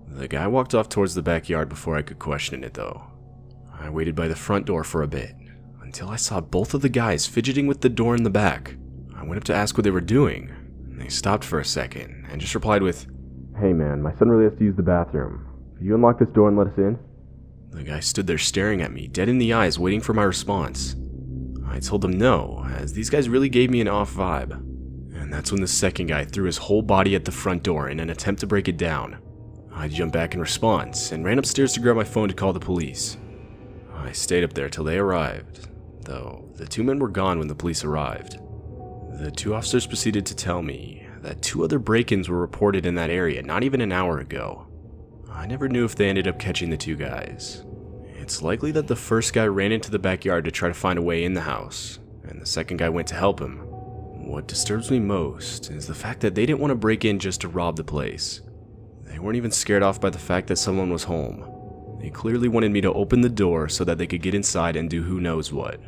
The guy walked off towards the backyard before I could question it though. I waited by the front door for a bit, until I saw both of the guys fidgeting with the door in the back. I went up to ask what they were doing, and they stopped for a second, and just replied with, Hey man, my son really has to use the bathroom. Could you unlock this door and let us in? The guy stood there staring at me, dead in the eyes, waiting for my response. I told him no, as these guys really gave me an off vibe. And that's when the second guy threw his whole body at the front door in an attempt to break it down. I jumped back in response and ran upstairs to grab my phone to call the police. I stayed up there till they arrived, though the two men were gone when the police arrived. The two officers proceeded to tell me that 2 other break-ins were reported in that area not even an hour ago. I never knew if they ended up catching the 2 guys. It's likely that the first guy ran into the backyard to try to find a way in the house, and the second guy went to help him. What disturbs me most is the fact that they didn't want to break in just to rob the place. They weren't even scared off by the fact that someone was home. They clearly wanted me to open the door so that they could get inside and do who knows what.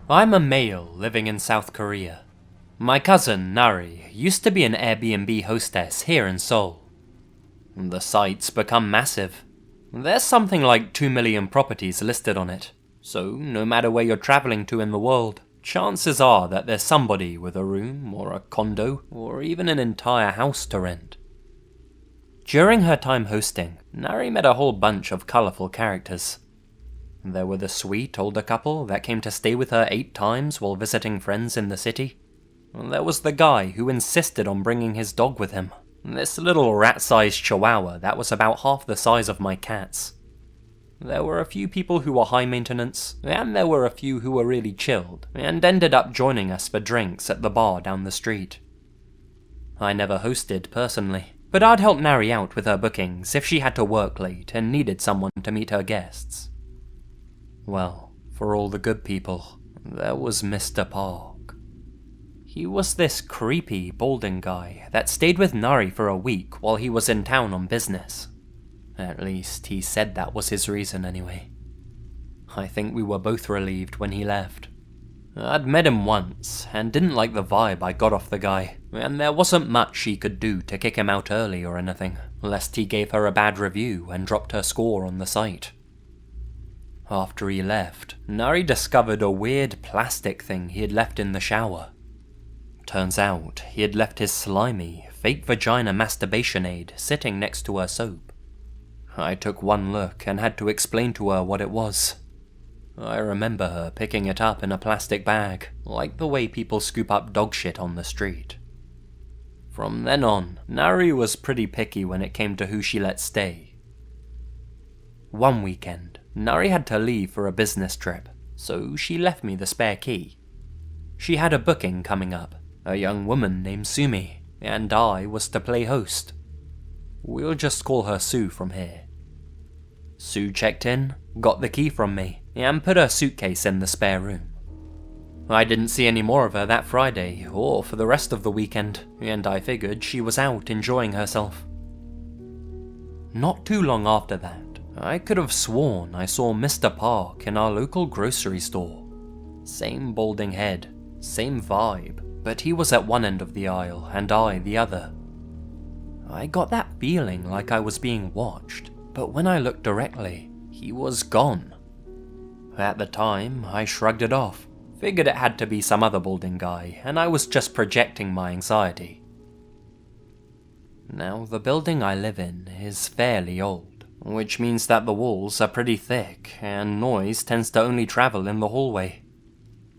I'm a male living in South Korea. My cousin, Nari, used to be an Airbnb hostess here in Seoul. The site's become massive. There's something like 2 million properties listed on it, so no matter where you're traveling to in the world, chances are that there's somebody with a room or a condo or even an entire house to rent. During her time hosting, Nari met a whole bunch of colourful characters. There were the sweet older couple that came to stay with her 8 times while visiting friends in the city. There was the guy who insisted on bringing his dog with him, this little rat-sized chihuahua that was about half the size of my cat's. There were a few people who were high maintenance, and there were a few who were really chilled, and ended up joining us for drinks at the bar down the street. I never hosted personally, but I'd help Nari out with her bookings if she had to work late and needed someone to meet her guests. Well, for all the good people, there was Mr. Park. He was this creepy, balding guy that stayed with Nari for a week while he was in town on business. At least, he said that was his reason anyway. I think we were both relieved when he left. I'd met him once, and didn't like the vibe I got off the guy, and there wasn't much she could do to kick him out early or anything, lest he gave her a bad review and dropped her score on the site. After he left, Nari discovered a weird plastic thing he had left in the shower. Turns out, he had left his slimy, fake vagina masturbation aid sitting next to her soap. I took one look and had to explain to her what it was. I remember her picking it up in a plastic bag, like the way people scoop up dog shit on the street. From then on, Nari was pretty picky when it came to who she let stay. One weekend, Nari had to leave for a business trip, so she left me the spare key. She had a booking coming up, a young woman named Sumi, and I was to play host. We'll just call her Sue from here. Sue checked in, got the key from me, and put her suitcase in the spare room. I didn't see any more of her that Friday, or for the rest of the weekend, and I figured she was out enjoying herself. Not too long after that, I could have sworn I saw Mr. Park in our local grocery store. Same balding head, same vibe, but he was at one end of the aisle and I the other. I got that feeling like I was being watched, but when I looked directly, he was gone. At the time, I shrugged it off, figured it had to be some other balding guy, and I was just projecting my anxiety. Now, the building I live in is fairly old, which means that the walls are pretty thick, and noise tends to only travel in the hallway.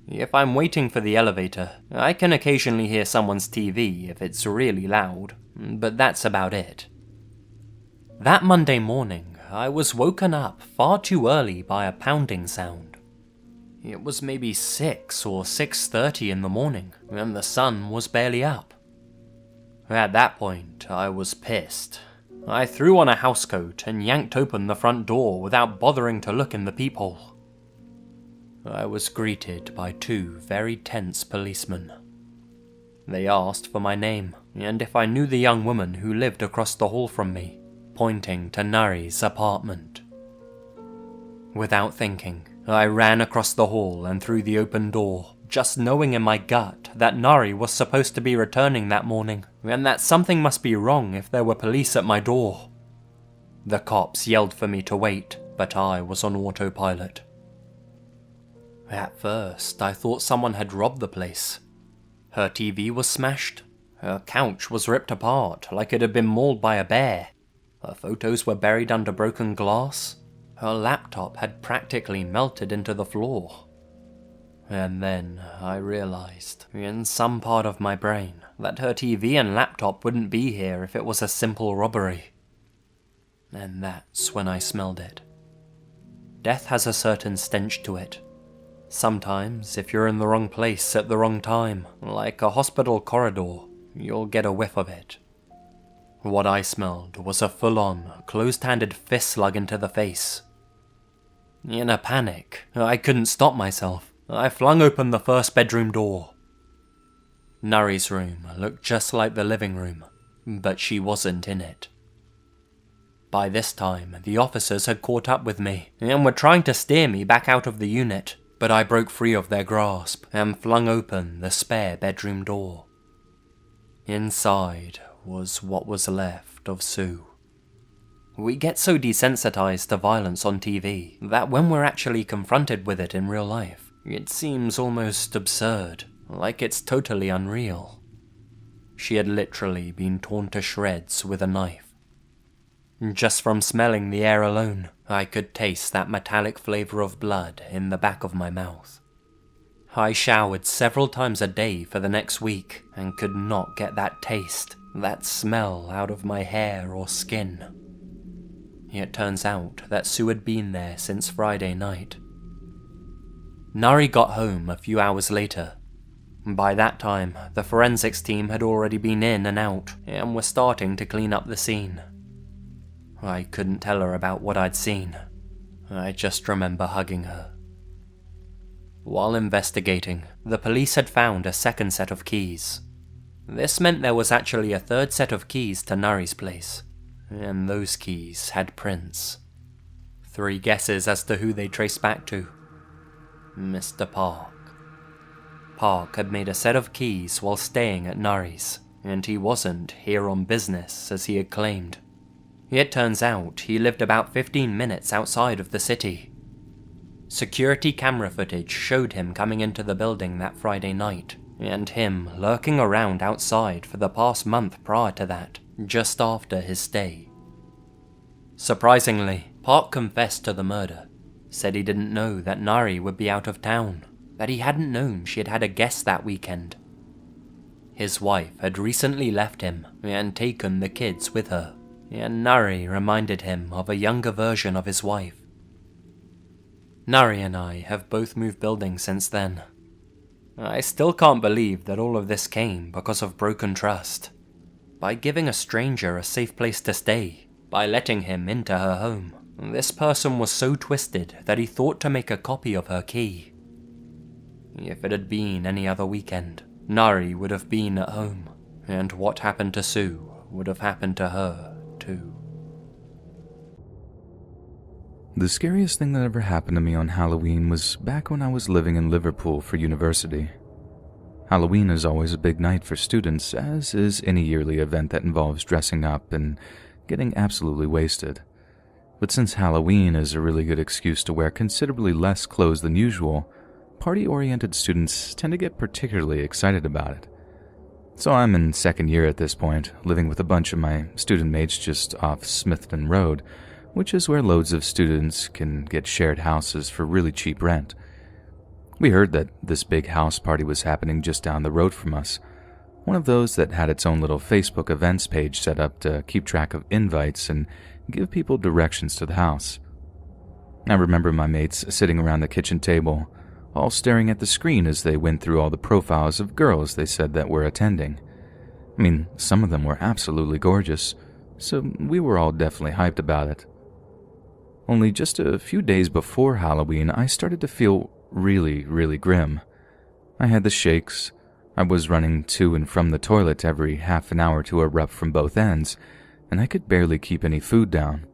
If I'm waiting for the elevator, I can occasionally hear someone's TV if it's really loud, but that's about it. That Monday morning, I was woken up far too early by a pounding sound. It was maybe 6 or 6:30 in the morning, and the sun was barely up. At that point, I was pissed. I threw on a housecoat and yanked open the front door without bothering to look in the peephole. I was greeted by 2 very tense policemen. They asked for my name, and if I knew the young woman who lived across the hall from me, pointing to Nari's apartment. Without thinking, I ran across the hall and through the open door, just knowing in my gut that Nari was supposed to be returning that morning, and that something must be wrong if there were police at my door. The cops yelled for me to wait, but I was on autopilot. At first, I thought someone had robbed the place. Her TV was smashed. Her couch was ripped apart like it had been mauled by a bear. Her photos were buried under broken glass. Her laptop had practically melted into the floor. And then I realized, in some part of my brain, that her TV and laptop wouldn't be here if it was a simple robbery. And that's when I smelled it. Death has a certain stench to it. Sometimes, if you're in the wrong place at the wrong time, like a hospital corridor, you'll get a whiff of it. What I smelled was a full-on, closed-handed fist slug into the face. In a panic, I couldn't stop myself. I flung open the first bedroom door. Nari's room looked just like the living room, but she wasn't in it. By this time, the officers had caught up with me and were trying to steer me back out of the unit, but I broke free of their grasp and flung open the spare bedroom door. Inside was what was left of Sue. We get so desensitized to violence on TV that when we're actually confronted with it in real life, it seems almost absurd, like it's totally unreal. She had literally been torn to shreds with a knife. Just from smelling the air alone, I could taste that metallic flavor of blood in the back of my mouth. I showered several times a day for the next week and could not get that taste, that smell out of my hair or skin. It turns out that Sue had been there since Friday night. Nari got home a few hours later. By that time, the forensics team had already been in and out and were starting to clean up the scene. I couldn't tell her about what I'd seen. I just remember hugging her. While investigating, the police had found a second set of keys. This meant there was actually a third set of keys to Nari's place, and those keys had prints. 3 guesses as to who they traced back to. Mr. Park. Park had made a set of keys while staying at Nari's, and he wasn't here on business as he had claimed. It turns out he lived about 15 minutes outside of the city. Security camera footage showed him coming into the building that Friday night, and him lurking around outside for the past month prior to that, just after his stay. Surprisingly, Park confessed to the murder, said he didn't know that Nari would be out of town, that he hadn't known she had had a guest that weekend. His wife had recently left him and taken the kids with her, and Nari reminded him of a younger version of his wife. Nari and I have both moved buildings since then. I still can't believe that all of this came because of broken trust. By giving a stranger a safe place to stay, by letting him into her home, this person was so twisted that he thought to make a copy of her key. If it had been any other weekend, Nari would have been at home, and what happened to Sue would have happened to her too. The scariest thing that ever happened to me on Halloween was back when I was living in Liverpool for university. Halloween is always a big night for students, as is any yearly event that involves dressing up and getting absolutely wasted. But since Halloween is a really good excuse to wear considerably less clothes than usual, party-oriented students tend to get particularly excited about it. So I'm in second year at this point, living with a bunch of my student mates just off Smithton Road, which is where loads of students can get shared houses for really cheap rent. We heard that this big house party was happening just down the road from us, one of those that had its own little Facebook events page set up to keep track of invites and give people directions to the house. I remember my mates sitting around the kitchen table, all staring at the screen as they went through all the profiles of girls they said that were attending. I mean, some of them were absolutely gorgeous, so we were all definitely hyped about it. Only just a few days before Halloween, I started to feel really grim. I had the shakes. I was running to and from the toilet every half an hour to erupt from both ends, and I could barely keep any food down.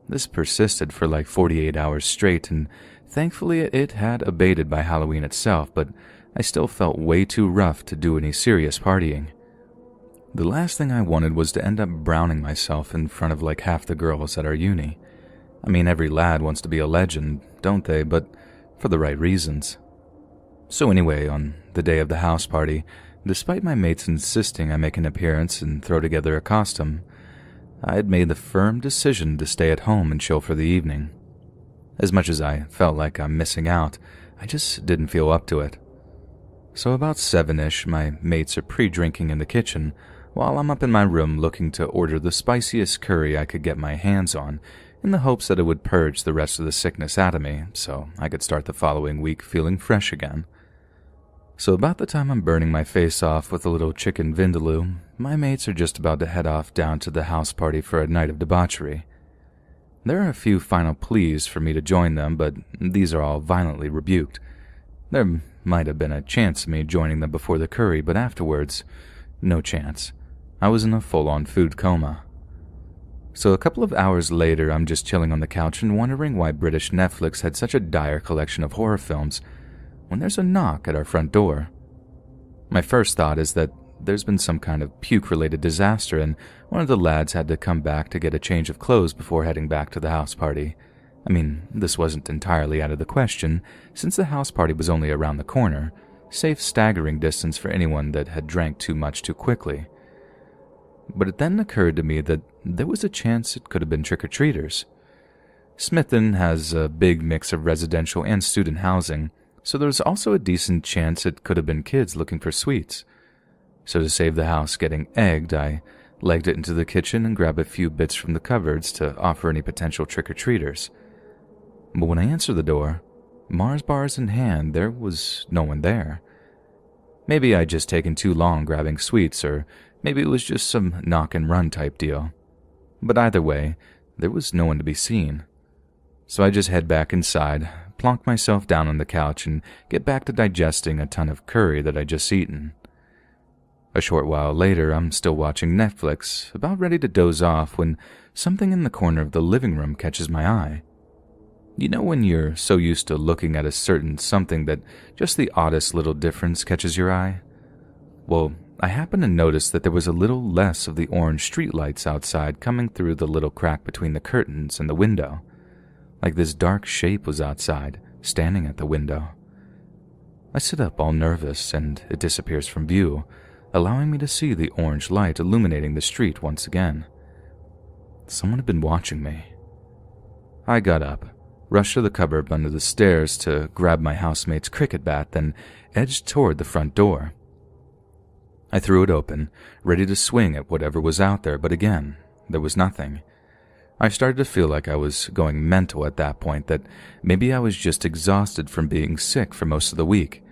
This persisted for like 48 hours straight, and thankfully it had abated by Halloween itself, but I still felt way too rough to do any serious partying. The last thing I wanted was to end up browning myself in front of like half the girls at our uni. I mean, every lad wants to be a legend, don't they? But for the right reasons. So anyway, on the day of the house party, despite my mates insisting I make an appearance and throw together a costume, I had made the firm decision to stay at home and chill for the evening. As much as I felt like I'm missing out, I just didn't feel up to it. So about 7-ish, my mates are pre-drinking in the kitchen, while I'm up in my room looking to order the spiciest curry I could get my hands on, in the hopes that it would purge the rest of the sickness out of me, so I could start the following week feeling fresh again. So about the time I'm burning my face off with a little chicken vindaloo, my mates are just about to head off down to the house party for a night of debauchery. There are a few final pleas for me to join them, but these are all violently rebuked. There might have been a chance of me joining them before the curry, but afterwards, no chance. I was in a full-on food coma. So a couple of hours later, I'm just chilling on the couch and wondering why British Netflix had such a dire collection of horror films when there's a knock at our front door. My first thought is that there's been some kind of puke-related disaster and one of the lads had to come back to get a change of clothes before heading back to the house party. I mean, this wasn't entirely out of the question, since the house party was only around the corner, safe staggering distance for anyone that had drank too much too quickly. But it then occurred to me that there was a chance it could have been trick-or-treaters. Smithen has a big mix of residential and student housing, so there's also a decent chance it could have been kids looking for sweets. So to save the house getting egged, I legged it into the kitchen and grabbed a few bits from the cupboards to offer any potential trick-or-treaters. But when I answered the door, Mars bars in hand, there was no one there. Maybe I'd just taken too long grabbing sweets, or maybe it was just some knock-and-run type deal. But either way, there was no one to be seen. So I just head back inside, plonk myself down on the couch, and get back to digesting a ton of curry that I'd just eaten. A short while later, I'm still watching Netflix, about ready to doze off, when something in the corner of the living room catches my eye. You know when you're so used to looking at a certain something that just the oddest little difference catches your eye? Well, I happened to notice that there was a little less of the orange streetlights outside coming through the little crack between the curtains and the window. Like this dark shape was outside, standing at the window. I sit up all nervous and it disappears from view, allowing me to see the orange light illuminating the street once again. Someone had been watching me. I got up, rushed to the cupboard under the stairs to grab my housemate's cricket bat, then edged toward the front door. I threw it open, ready to swing at whatever was out there, but again, there was nothing. I started to feel like I was going mental at that point, that maybe I was just exhausted from being sick for most of the week.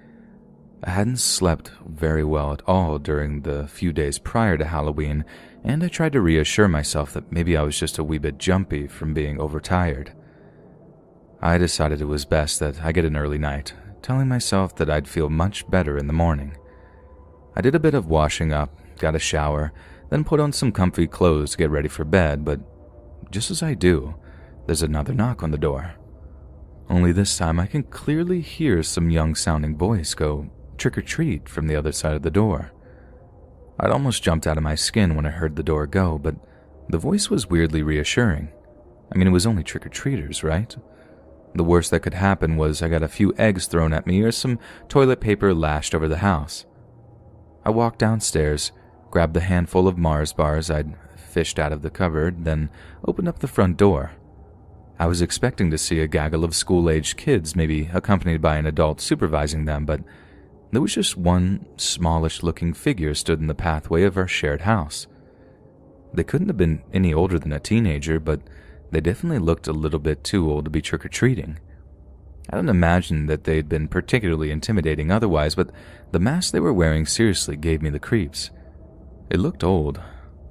I hadn't slept very well at all during the few days prior to Halloween, and I tried to reassure myself that maybe I was just a wee bit jumpy from being overtired. I decided it was best that I get an early night, telling myself that I'd feel much better in the morning. I did a bit of washing up, got a shower, then put on some comfy clothes to get ready for bed, but just as I do, there's another knock on the door. Only this time I can clearly hear some young-sounding voice go trick-or-treat from the other side of the door. I'd almost jumped out of my skin when I heard the door go, but the voice was weirdly reassuring. I mean, it was only trick-or-treaters, right? The worst that could happen was I got a few eggs thrown at me or some toilet paper lashed over the house. I walked downstairs, grabbed the handful of Mars bars I'd fished out of the cupboard, then opened up the front door. I was expecting to see a gaggle of school-aged kids, maybe accompanied by an adult supervising them, but there was just one smallish-looking figure stood in the pathway of our shared house. They couldn't have been any older than a teenager, but they definitely looked a little bit too old to be trick-or-treating. I don't imagine that they'd been particularly intimidating otherwise, but the mask they were wearing seriously gave me the creeps. It looked old,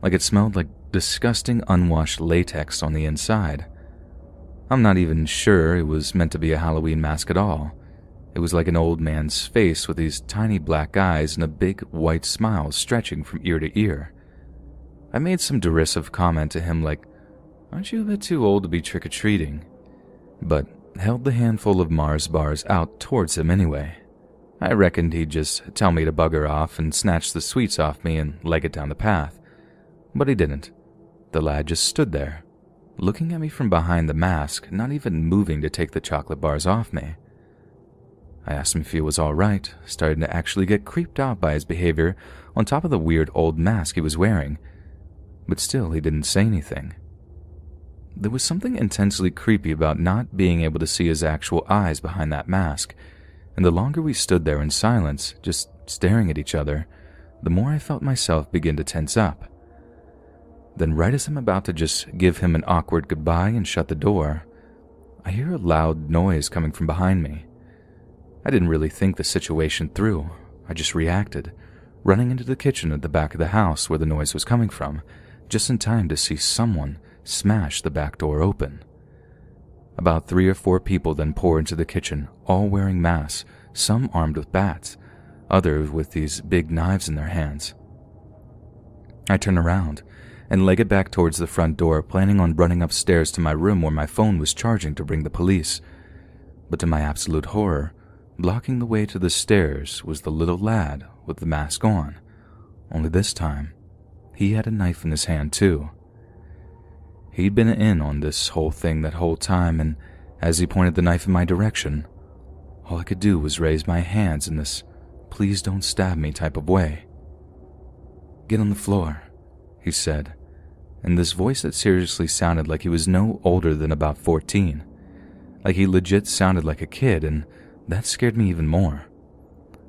like it smelled like disgusting unwashed latex on the inside. I'm not even sure it was meant to be a Halloween mask at all. It was like an old man's face with these tiny black eyes and a big white smile stretching from ear to ear. I made some derisive comment to him like, "Aren't you a bit too old to be trick-or-treating?" but held the handful of Mars bars out towards him anyway. I reckoned he'd just tell me to bugger off and snatch the sweets off me and leg it down the path. But he didn't. The lad just stood there, looking at me from behind the mask, not even moving to take the chocolate bars off me. I asked him if he was all right, starting to actually get creeped out by his behavior on top of the weird old mask he was wearing, but still he didn't say anything. There was something intensely creepy about not being able to see his actual eyes behind that mask, and the longer we stood there in silence, just staring at each other, the more I felt myself begin to tense up. Then right as I'm about to just give him an awkward goodbye and shut the door, I hear a loud noise coming from behind me. I didn't really think the situation through. I just reacted, running into the kitchen at the back of the house where the noise was coming from, just in time to see someone smash the back door open. About 3 or 4 people then pour into the kitchen, all wearing masks, some armed with bats, others with these big knives in their hands. I turn around and leg it back towards the front door, planning on running upstairs to my room where my phone was charging to bring the police. But to my absolute horror, blocking the way to the stairs was the little lad with the mask on. Only this time, he had a knife in his hand too. He'd been in on this whole thing that whole time, and as he pointed the knife in my direction, all I could do was raise my hands in this "please don't stab me" type of way. "Get on the floor," he said, in this voice that seriously sounded like he was no older than about 14. Like he legit sounded like a kid, and that scared me even more.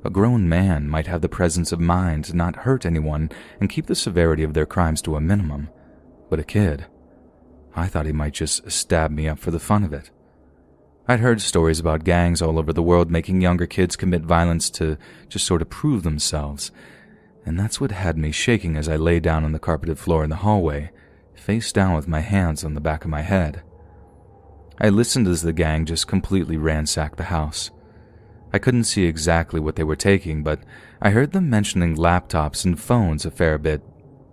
A grown man might have the presence of mind to not hurt anyone and keep the severity of their crimes to a minimum, but a kid, I thought he might just stab me up for the fun of it. I'd heard stories about gangs all over the world making younger kids commit violence to just sort of prove themselves, and that's what had me shaking as I lay down on the carpeted floor in the hallway, face down with my hands on the back of my head. I listened as the gang just completely ransacked the house. I couldn't see exactly what they were taking, but I heard them mentioning laptops and phones a fair bit,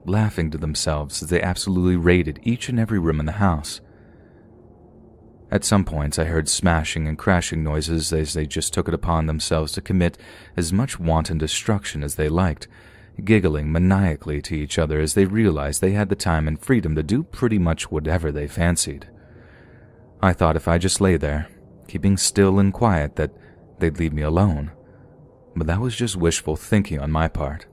laughing to themselves as they absolutely raided each and every room in the house. At some points I heard smashing and crashing noises as they just took it upon themselves to commit as much wanton destruction as they liked, giggling maniacally to each other as they realized they had the time and freedom to do pretty much whatever they fancied. I thought if I just lay there, keeping still and quiet, that they'd leave me alone, but that was just wishful thinking on my part.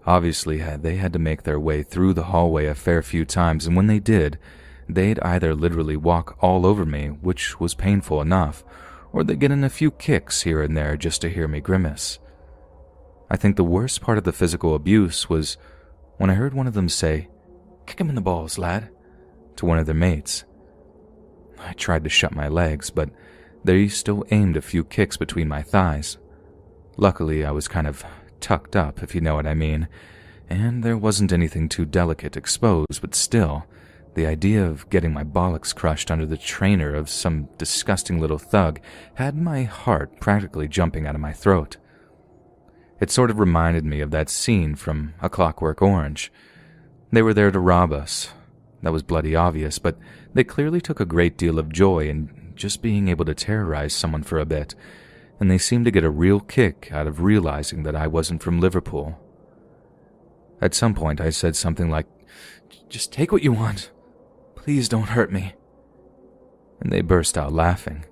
Obviously, they had to make their way through the hallway a fair few times, and when they did, they'd either literally walk all over me, which was painful enough, or they'd get in a few kicks here and there just to hear me grimace. I think the worst part of the physical abuse was when I heard one of them say, "Kick him in the balls, lad," to one of their mates. I tried to shut my legs, but they still aimed a few kicks between my thighs. Luckily, I was kind of tucked up, if you know what I mean, and there wasn't anything too delicate exposed, but still, the idea of getting my bollocks crushed under the trainer of some disgusting little thug had my heart practically jumping out of my throat. It sort of reminded me of that scene from A Clockwork Orange. They were there to rob us. That was bloody obvious, but they clearly took a great deal of joy in just being able to terrorize someone for a bit, and they seemed to get a real kick out of realizing that I wasn't from Liverpool. At some point I said something like, "Just take what you want. Please don't hurt me." And they burst out laughing.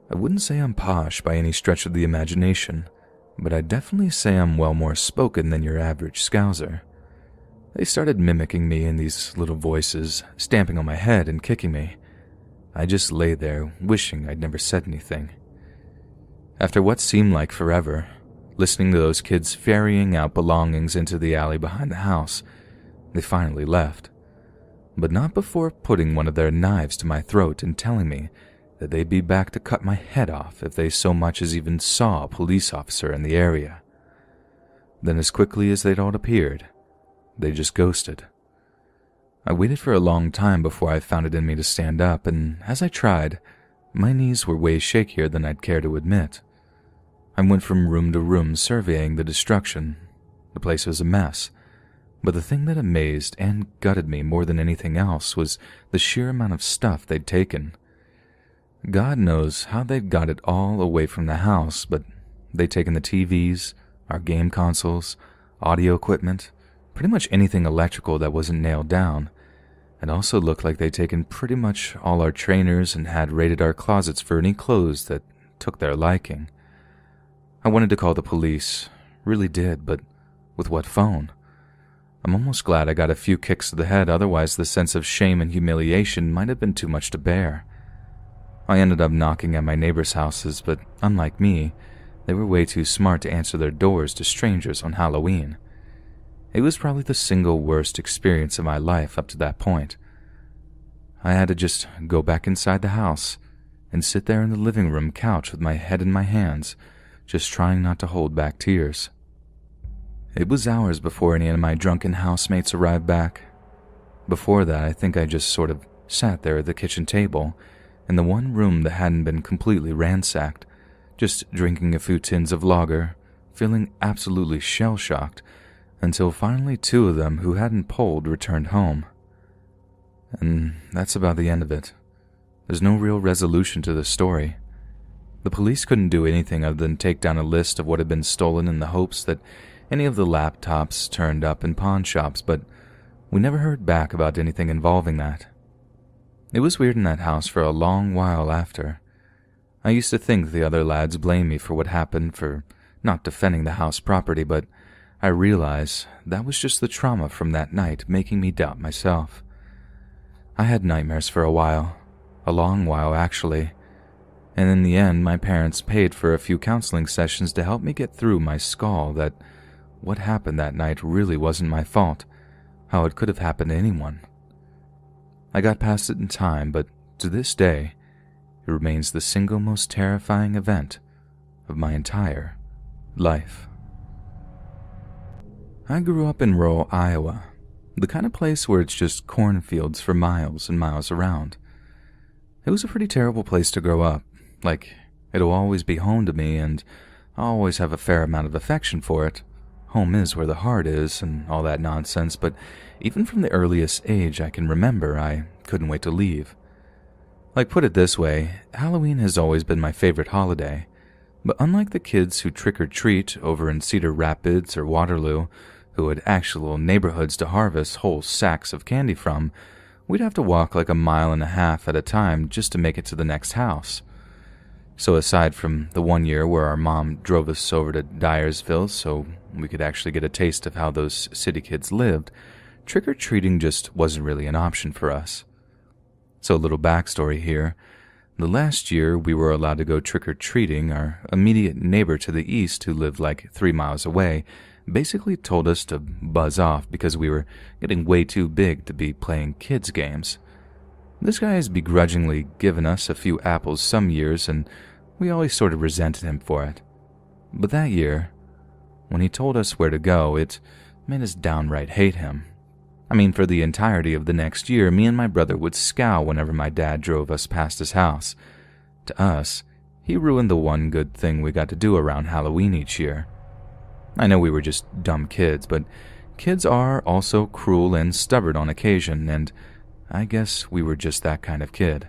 I wouldn't say I'm posh by any stretch of the imagination, but I'd definitely say I'm well more spoken than your average Scouser. They started mimicking me in these little voices, stamping on my head and kicking me. I just lay there, wishing I'd never said anything. After what seemed like forever, listening to those kids ferrying out belongings into the alley behind the house, they finally left. But not before putting one of their knives to my throat and telling me that they'd be back to cut my head off if they so much as even saw a police officer in the area. Then as quickly as they'd all appeared, they just ghosted. I waited for a long time before I found it in me to stand up, and as I tried, my knees were way shakier than I'd care to admit. I went from room to room surveying the destruction. The place was a mess, but the thing that amazed and gutted me more than anything else was the sheer amount of stuff they'd taken. God knows how they'd got it all away from the house, but they'd taken the TVs, our game consoles, audio equipment, pretty much anything electrical that wasn't nailed down. It also looked like they'd taken pretty much all our trainers and had raided our closets for any clothes that took their liking. I wanted to call the police, really did, but with what phone? I'm almost glad I got a few kicks to the head, otherwise the sense of shame and humiliation might have been too much to bear. I ended up knocking at my neighbors' houses, but unlike me, they were way too smart to answer their doors to strangers on Halloween. It was probably the single worst experience of my life up to that point. I had to just go back inside the house and sit there in the living room couch with my head in my hands, just trying not to hold back tears. It was hours before any of my drunken housemates arrived back. Before that, I think I just sort of sat there at the kitchen table, in the one room that hadn't been completely ransacked, just drinking a few tins of lager, feeling absolutely shell-shocked, until finally two of them who hadn't polled returned home. And that's about the end of it. There's no real resolution to the story. The police couldn't do anything other than take down a list of what had been stolen in the hopes that any of the laptops turned up in pawn shops, but we never heard back about anything involving that. It was weird in that house for a long while after. I used to think the other lads blamed me for what happened, for not defending the house property, but I realized that was just the trauma from that night making me doubt myself. I had nightmares for a while, a long while actually, and in the end my parents paid for a few counseling sessions to help me get through my skull that what happened that night really wasn't my fault, how it could have happened to anyone. I got past it in time, but to this day, it remains the single most terrifying event of my entire life. I grew up in rural Iowa, the kind of place where it's just cornfields for miles and miles around. It was a pretty terrible place to grow up. Like, it'll always be home to me, and I'll always have a fair amount of affection for it. Home is where the heart is, and all that nonsense, but even from the earliest age I can remember, I couldn't wait to leave. Like, put it this way, Halloween has always been my favorite holiday, but unlike the kids who trick-or-treat over in Cedar Rapids or Waterloo, who had actual neighborhoods to harvest whole sacks of candy from, we'd have to walk like a mile and a half at a time just to make it to the next house. So aside from the one year where our mom drove us over to Dyersville so we could actually get a taste of how those city kids lived, trick-or-treating just wasn't really an option for us. So a little backstory here. The last year we were allowed to go trick-or-treating, our immediate neighbor to the east, who lived like 3 miles away, basically told us to buzz off because we were getting way too big to be playing kids' games. This guy has begrudgingly given us a few apples some years, and we always sort of resented him for it. But that year, when he told us where to go, it made us downright hate him. I mean, for the entirety of the next year, me and my brother would scowl whenever my dad drove us past his house. To us, he ruined the one good thing we got to do around Halloween each year. I know we were just dumb kids, but kids are also cruel and stubborn on occasion, and I guess we were just that kind of kid.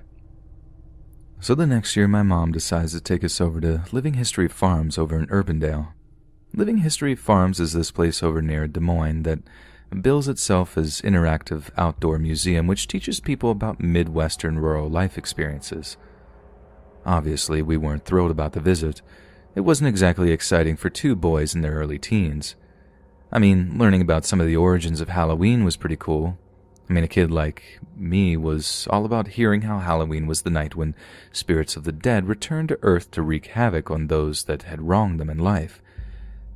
So the next year, my mom decides to take us over to Living History Farms over in Urbandale. Living History Farms is this place over near Des Moines that bills itself as interactive outdoor museum which teaches people about Midwestern rural life experiences. Obviously, we weren't thrilled about the visit. It wasn't exactly exciting for two boys in their early teens. I mean, learning about some of the origins of Halloween was pretty cool. I mean, a kid like me was all about hearing how Halloween was the night when spirits of the dead returned to Earth to wreak havoc on those that had wronged them in life.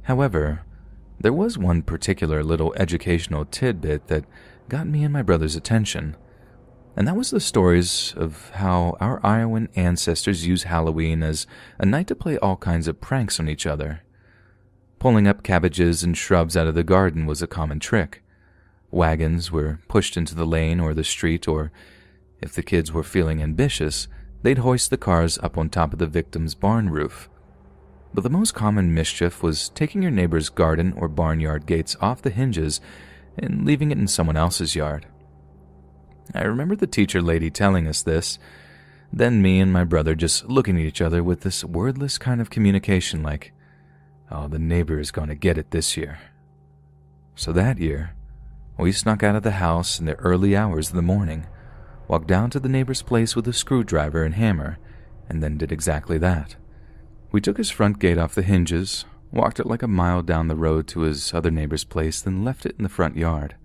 However, there was one particular little educational tidbit that got me and my brother's attention, and that was the stories of how our Iowan ancestors used Halloween as a night to play all kinds of pranks on each other. Pulling up cabbages and shrubs out of the garden was a common trick. Wagons were pushed into the lane or the street, or if the kids were feeling ambitious, they'd hoist the cars up on top of the victim's barn roof. But the most common mischief was taking your neighbor's garden or barnyard gates off the hinges and leaving it in someone else's yard. I remember the teacher lady telling us this, then me and my brother just looking at each other with this wordless kind of communication like, Oh, the neighbor's gonna get it this year. So that year, we snuck out of the house in the early hours of the morning, walked down to the neighbor's place with a screwdriver and hammer, and then did exactly that. We took his front gate off the hinges, walked it like a mile down the road to his other neighbor's place, then left it in the front yard.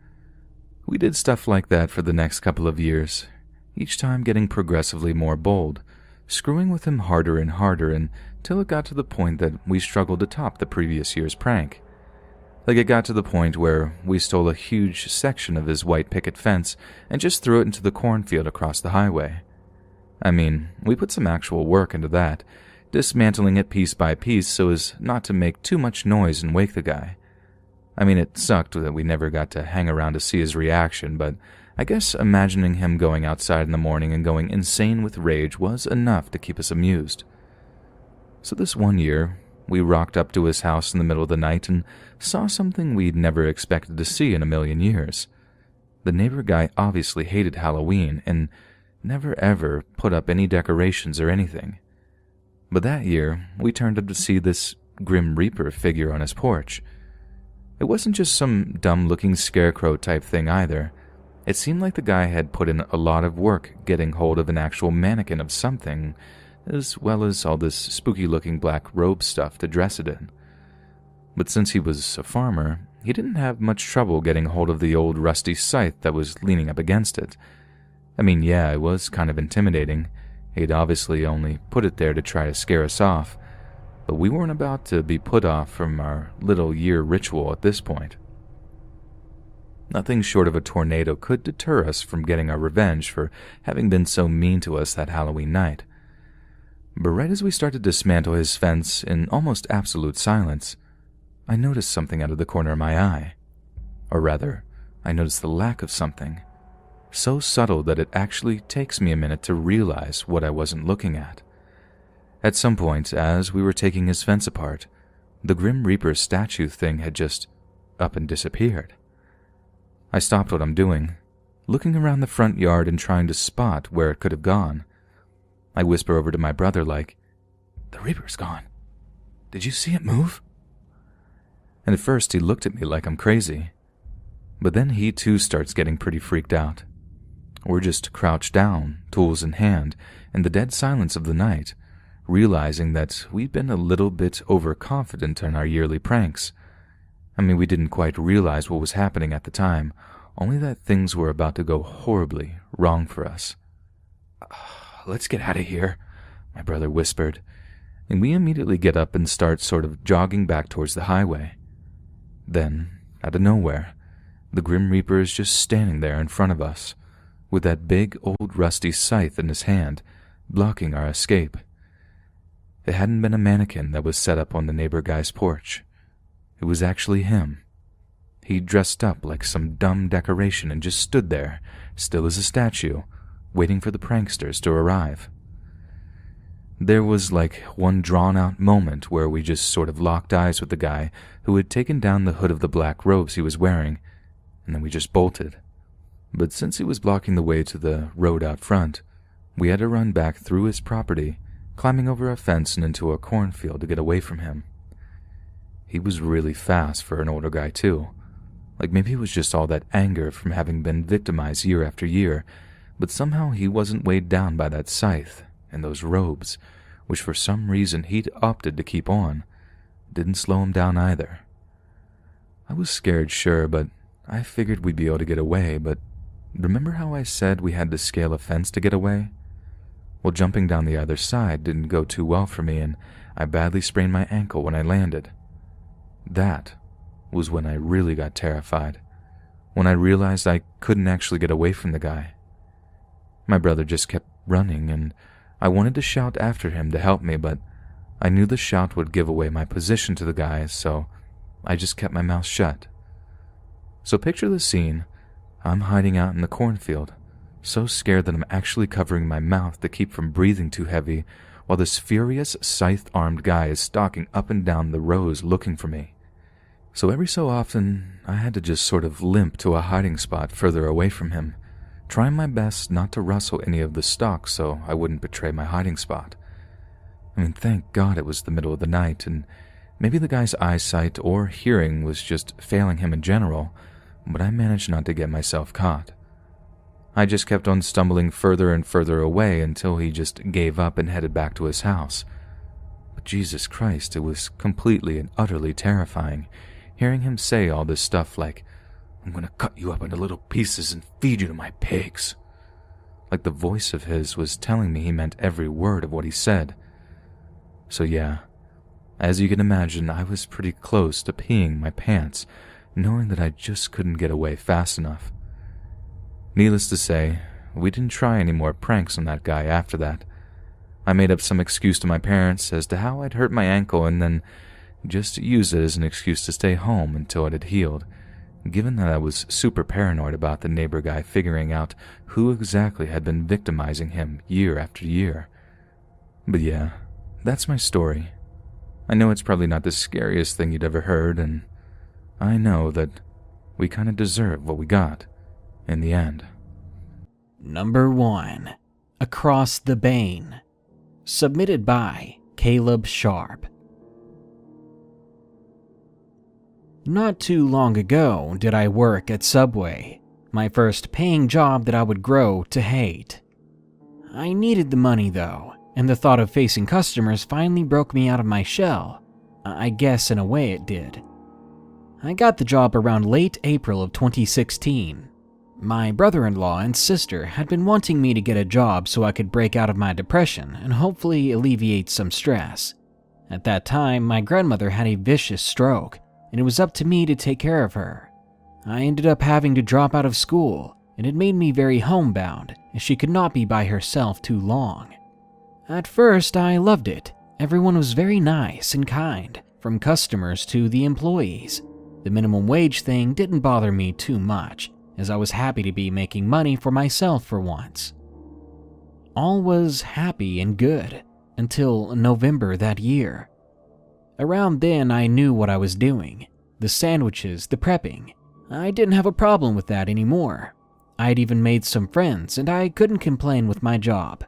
We did stuff like that for the next couple of years, each time getting progressively more bold, screwing with him harder and harder until it got to the point that we struggled to top the previous year's prank. Like it got to the point where we stole a huge section of his white picket fence and just threw it into the cornfield across the highway. I mean, we put some actual work into that, dismantling it piece by piece so as not to make too much noise and wake the guy. I mean, it sucked that we never got to hang around to see his reaction, but I guess imagining him going outside in the morning and going insane with rage was enough to keep us amused. So this one year, we rocked up to his house in the middle of the night and saw something we'd never expected to see in a million years. The neighbor guy obviously hated Halloween and never ever put up any decorations or anything. But that year, we turned up to see this Grim Reaper figure on his porch. It wasn't just some dumb-looking scarecrow type thing either. It seemed like the guy had put in a lot of work getting hold of an actual mannequin of something, as well as all this spooky-looking black robe stuff to dress it in. But since he was a farmer, he didn't have much trouble getting hold of the old rusty scythe that was leaning up against it. I mean, yeah, it was kind of intimidating. He'd obviously only put it there to try to scare us off, but we weren't about to be put off from our little year ritual at this point. Nothing short of a tornado could deter us from getting our revenge for having been so mean to us that Halloween night. But right as we started to dismantle his fence in almost absolute silence, I noticed something out of the corner of my eye. Or rather, I noticed the lack of something. So subtle that it actually takes me a minute to realize what I wasn't looking at. At some point, as we were taking his fence apart, the Grim Reaper statue thing had just up and disappeared. I stopped what I'm doing, looking around the front yard and trying to spot where it could have gone. I whisper over to my brother like, "The Reaper's gone. Did you see it move?" And at first he looked at me like I'm crazy. But then he too starts getting pretty freaked out. We're just crouched down, tools in hand, in the dead silence of the night, realizing that we'd been a little bit overconfident in our yearly pranks. I mean, we didn't quite realize what was happening at the time, only that things were about to go horribly wrong for us. "Let's get out of here," my brother whispered, and we immediately get up and start sort of jogging back towards the highway. Then, out of nowhere, the Grim Reaper is just standing there in front of us, with that big old rusty scythe in his hand, blocking our escape. It hadn't been a mannequin that was set up on the neighbor guy's porch. It was actually him. He dressed up like some dumb decoration and just stood there, still as a statue, waiting for the pranksters to arrive. There was like one drawn-out moment where we just sort of locked eyes with the guy who had taken down the hood of the black robes he was wearing, and then we just bolted. But since he was blocking the way to the road out front, we had to run back through his property, climbing over a fence and into a cornfield to get away from him. He was really fast for an older guy too. Like maybe it was just all that anger from having been victimized year after year, but somehow he wasn't weighed down by that scythe and those robes, which for some reason he'd opted to keep on. Didn't slow him down either. I was scared, sure, but I figured we'd be able to get away, but remember how I said we had to scale a fence to get away? Well, jumping down the other side didn't go too well for me, and I badly sprained my ankle when I landed. That was when I really got terrified, when I realized I couldn't actually get away from the guy. My brother just kept running, and I wanted to shout after him to help me, but I knew the shout would give away my position to the guy, so I just kept my mouth shut. So picture the scene. I'm hiding out in the cornfield, so scared that I'm actually covering my mouth to keep from breathing too heavy, while this furious, scythe-armed guy is stalking up and down the rows looking for me. So every so often, I had to just sort of limp to a hiding spot further away from him, trying my best not to rustle any of the stalks so I wouldn't betray my hiding spot. I mean, thank God it was the middle of the night, and Maybe the guy's eyesight or hearing was just failing him in general, but I managed not to get myself caught. I just kept on stumbling further and further away until he just gave up and headed back to his house. But Jesus Christ, it was completely and utterly terrifying, hearing him say all this stuff like, "I'm gonna cut you up into little pieces and feed you to my pigs." Like the voice of his was telling me he meant every word of what he said. So yeah, as you can imagine, I was pretty close to peeing my pants, knowing that I just couldn't get away fast enough. Needless to say, we didn't try any more pranks on that guy after that. I made up some excuse to my parents as to how I'd hurt my ankle and then just used it as an excuse to stay home until it had healed, given that I was super paranoid about the neighbor guy figuring out who exactly had been victimizing him year after year. But yeah, that's my story. I know it's probably not the scariest thing you'd ever heard, and I know that we kind of deserve what we got in the end. Number 1. Across the Bane. Submitted by Caleb Sharp. Not too long ago did I work at Subway, my first paying job that I would grow to hate. I needed the money though, and the thought of facing customers finally broke me out of my shell. I guess in a way it did. I got the job around late April of 2016. My brother-in-law and sister had been wanting me to get a job so I could break out of my depression and hopefully alleviate some stress. At that time, my grandmother had a vicious stroke, and it was up to me to take care of her. I ended up having to drop out of school, and it made me very homebound, as she could not be by herself too long. At first, I loved it. Everyone was very nice and kind, from customers to the employees. The minimum wage thing didn't bother me too much, as I was happy to be making money for myself for once. All was happy and good until November that year. Around then, I knew what I was doing. The sandwiches, the prepping. I didn't have a problem with that anymore. I'd even made some friends, and I couldn't complain with my job.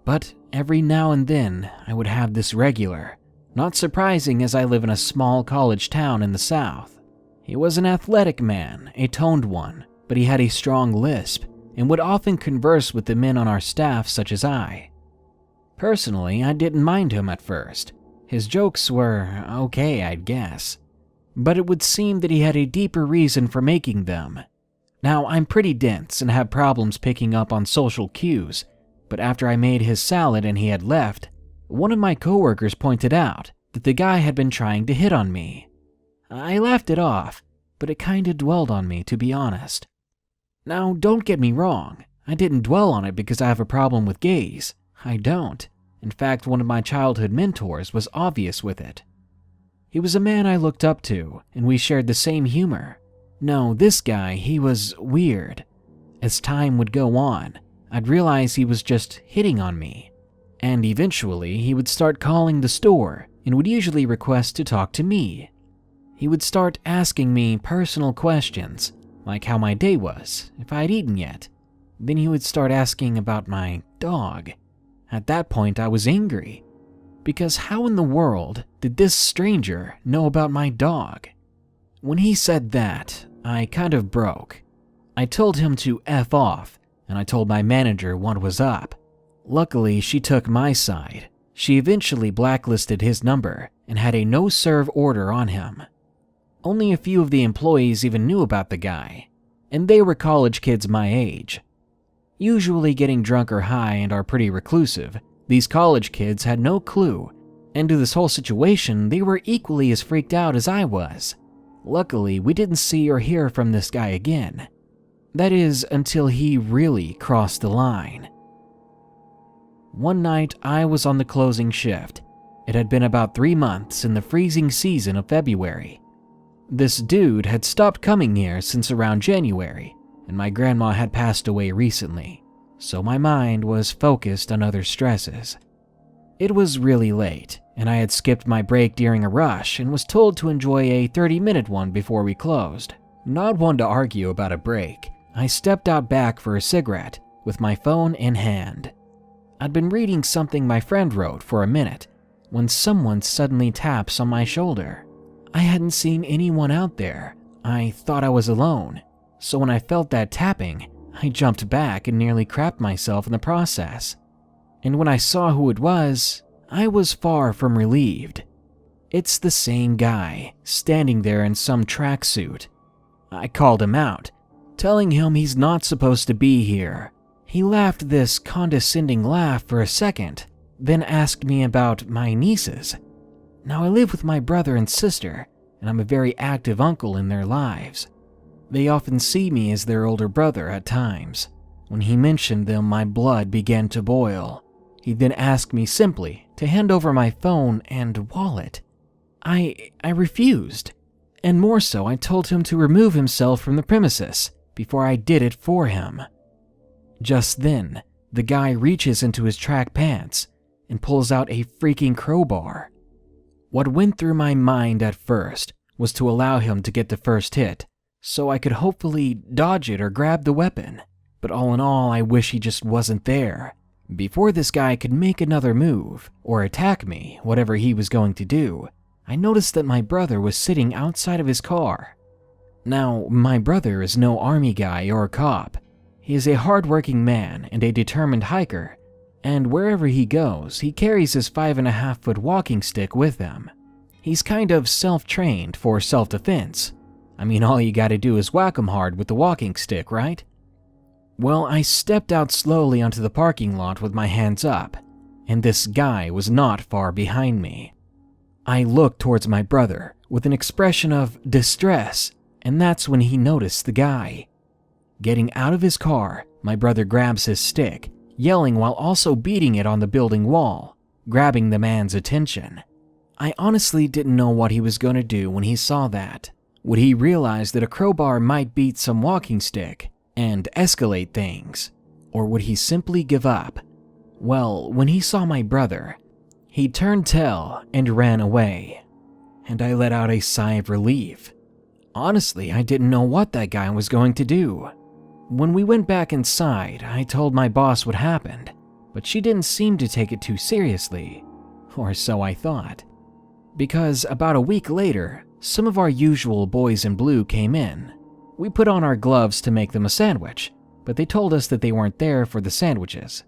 But every now and then, I would have this regular. Not surprising as I live in a small college town in the South. He was an athletic man, a toned one, but he had a strong lisp and would often converse with the men on our staff such as I. Personally, I didn't mind him at first. His jokes were okay, I'd guess. But it would seem that he had a deeper reason for making them. Now, I'm pretty dense and have problems picking up on social cues, but after I made his salad and he had left, one of my coworkers pointed out that the guy had been trying to hit on me. I laughed it off, but it kinda dwelled on me, to be honest. Now, don't get me wrong, I didn't dwell on it because I have a problem with gays. I don't. In fact, one of my childhood mentors was obvious with it. He was a man I looked up to, and we shared the same humor. No, this guy, he was weird. As time would go on, I'd realize he was just hitting on me. And eventually, he would start calling the store and would usually request to talk to me. He would start asking me personal questions, like how my day was, if I had eaten yet. Then he would start asking about my dog. At that point, I was angry, because how in the world did this stranger know about my dog? When he said that, I kind of broke. I told him to F off, and I told my manager what was up. Luckily, she took my side. She eventually blacklisted his number and had a no-serve order on him. Only a few of the employees even knew about the guy, and they were college kids my age. Usually getting drunk or high and are pretty reclusive, these college kids had no clue, and to this whole situation, they were equally as freaked out as I was. Luckily, we didn't see or hear from this guy again. That is, until he really crossed the line. One night, I was on the closing shift. It had been about 3 months in the freezing season of February. This dude had stopped coming here since around January, and my grandma had passed away recently, so my mind was focused on other stresses. It was really late, and I had skipped my break during a rush and was told to enjoy a 30-minute one before we closed. Not one to argue about a break, I stepped out back for a cigarette with my phone in hand. I'd been reading something my friend wrote for a minute, when someone suddenly taps on my shoulder. I hadn't seen anyone out there. I thought I was alone, so when I felt that tapping, I jumped back and nearly crapped myself in the process. And when I saw who it was, I was far from relieved. It's the same guy, standing there in some tracksuit. I called him out, telling him he's not supposed to be here. He laughed this condescending laugh for a second, then asked me about my nieces. Now I live with my brother and sister, and I'm a very active uncle in their lives. They often see me as their older brother at times. When he mentioned them, my blood began to boil. He then asked me simply to hand over my phone and wallet. I refused, and more so, I told him to remove himself from the premises before I did it for him. Just then, the guy reaches into his track pants and pulls out a freaking crowbar. What went through my mind at first was to allow him to get the first hit, so I could hopefully dodge it or grab the weapon. But all in all, I wish he just wasn't there. Before this guy could make another move or attack me, whatever he was going to do, I noticed that my brother was sitting outside of his car. Now, my brother is no army guy or cop. He is a hardworking man and a determined hiker, and wherever he goes, he carries his 5.5-foot walking stick with him. He's kind of self-trained for self-defense. I mean, all you gotta do is whack him hard with the walking stick, right? Well, I stepped out slowly onto the parking lot with my hands up, and this guy was not far behind me. I looked towards my brother with an expression of distress, and that's when he noticed the guy. Getting out of his car, my brother grabs his stick, yelling while also beating it on the building wall, grabbing the man's attention. I honestly didn't know what he was going to do when he saw that. Would he realize that a crowbar might beat some walking stick and escalate things? Or would he simply give up? Well, when he saw my brother, he turned tail and ran away, and I let out a sigh of relief. Honestly, I didn't know what that guy was going to do. When we went back inside, I told my boss what happened, but she didn't seem to take it too seriously, or so I thought. Because about a week later, some of our usual boys in blue came in. We put on our gloves to make them a sandwich, but they told us that they weren't there for the sandwiches.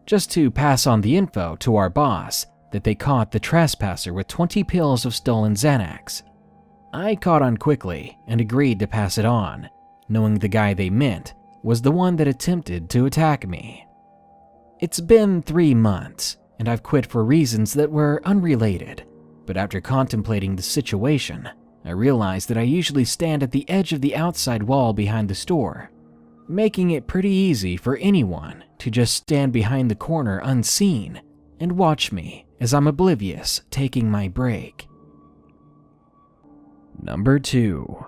Just to pass on the info to our boss that they caught the trespasser with 20 pills of stolen Xanax. I caught on quickly and agreed to pass it on, knowing the guy they meant was the one that attempted to attack me. It's been 3 months, and I've quit for reasons that were unrelated, but after contemplating the situation, I realized that I usually stand at the edge of the outside wall behind the store, making it pretty easy for anyone to just stand behind the corner unseen and watch me as I'm oblivious taking my break. Number 2.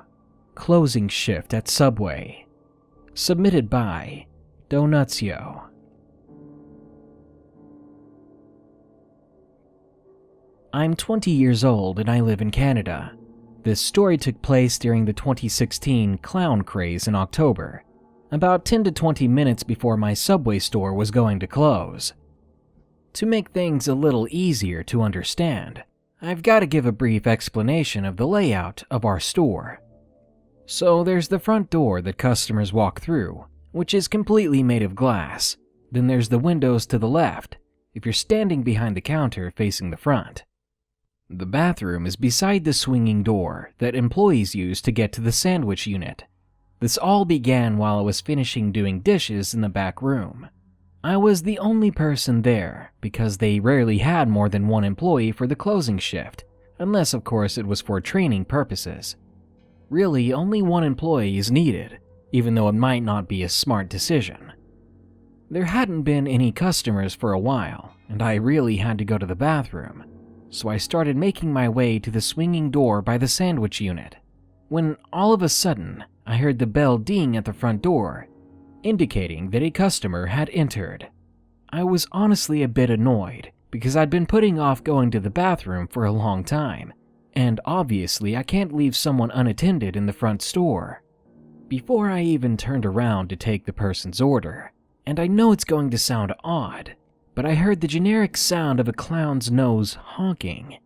Closing shift at Subway. Submitted by Donutio. I'm 20 years old and I live in Canada. This story took place during the 2016 clown craze in October, about 10 to 20 minutes before my Subway store was going to close. To make things a little easier to understand, I've got to give a brief explanation of the layout of our store. So there's the front door that customers walk through, which is completely made of glass. Then there's the windows to the left, if you're standing behind the counter facing the front. The bathroom is beside the swinging door that employees use to get to the sandwich unit. This all began while I was finishing doing dishes in the back room. I was the only person there because they rarely had more than one employee for the closing shift, unless of course it was for training purposes. Really, only one employee is needed, even though it might not be a smart decision. There hadn't been any customers for a while, and I really had to go to the bathroom, so I started making my way to the swinging door by the sandwich unit, when all of a sudden I heard the bell ding at the front door, indicating that a customer had entered. I was honestly a bit annoyed because I'd been putting off going to the bathroom for a long time, and obviously I can't leave someone unattended in the front store. Before I even turned around to take the person's order, and I know it's going to sound odd, but I heard the generic sound of a clown's nose honking.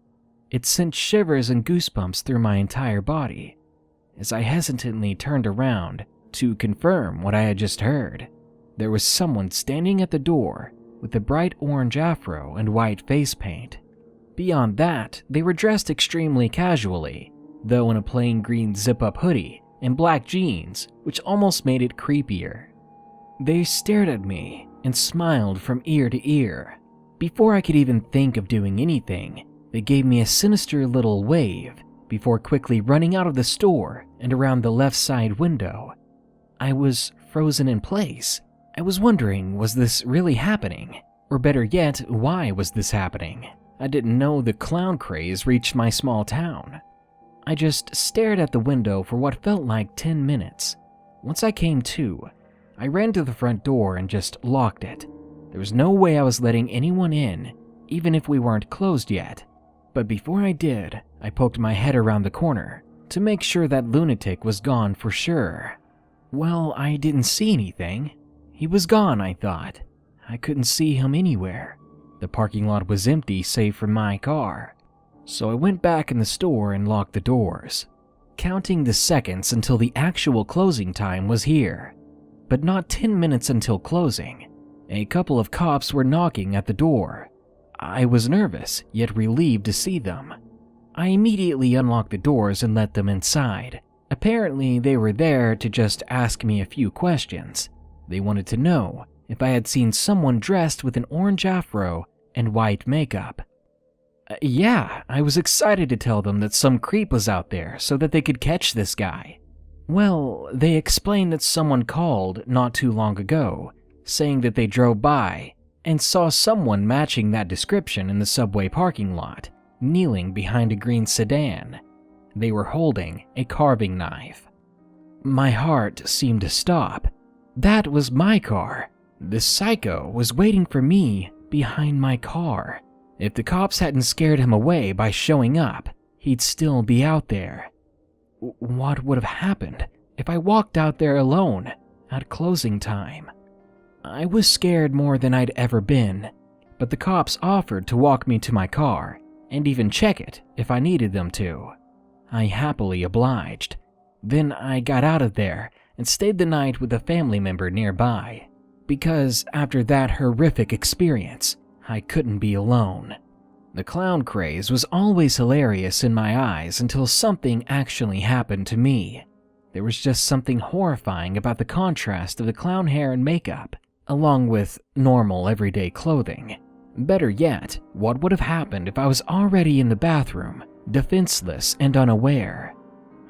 It sent shivers and goosebumps through my entire body. As I hesitantly turned around to confirm what I had just heard, there was someone standing at the door with a bright orange afro and white face paint. Beyond that, they were dressed extremely casually, though in a plain green zip-up hoodie and black jeans, which almost made it creepier. They stared at me and smiled from ear to ear. Before I could even think of doing anything, they gave me a sinister little wave before quickly running out of the store and around the left side window. I was frozen in place. I was wondering, was this really happening? Or better yet, why was this happening? I didn't know the clown craze reached my small town. I just stared at the window for what felt like 10 minutes. Once I came to, I ran to the front door and just locked it. There was no way I was letting anyone in, even if we weren't closed yet. But before I did, I poked my head around the corner to make sure that lunatic was gone for sure. Well, I didn't see anything. He was gone, I thought. I couldn't see him anywhere. The parking lot was empty save for my car. So I went back in the store and locked the doors, counting the seconds until the actual closing time was here. But not 10 minutes until closing. A couple of cops were knocking at the door. I was nervous, yet relieved to see them. I immediately unlocked the doors and let them inside. Apparently, they were there to just ask me a few questions. They wanted to know if I had seen someone dressed with an orange afro and white makeup. Yeah, I was excited to tell them that some creep was out there so that they could catch this guy. Well, they explained that someone called not too long ago, saying that they drove by and saw someone matching that description in the subway parking lot, kneeling behind a green sedan. They were holding a carving knife. My heart seemed to stop. That was my car. This psycho was waiting for me behind my car. If the cops hadn't scared him away by showing up, he'd still be out there. What would have happened if I walked out there alone at closing time? I was scared more than I'd ever been, but the cops offered to walk me to my car and even check it if I needed them to. I happily obliged. Then I got out of there and stayed the night with a family member nearby, because after that horrific experience, I couldn't be alone. The clown craze was always hilarious in my eyes until something actually happened to me. There was just something horrifying about the contrast of the clown hair and makeup, along with normal everyday clothing. Better yet, what would have happened if I was already in the bathroom, defenseless and unaware?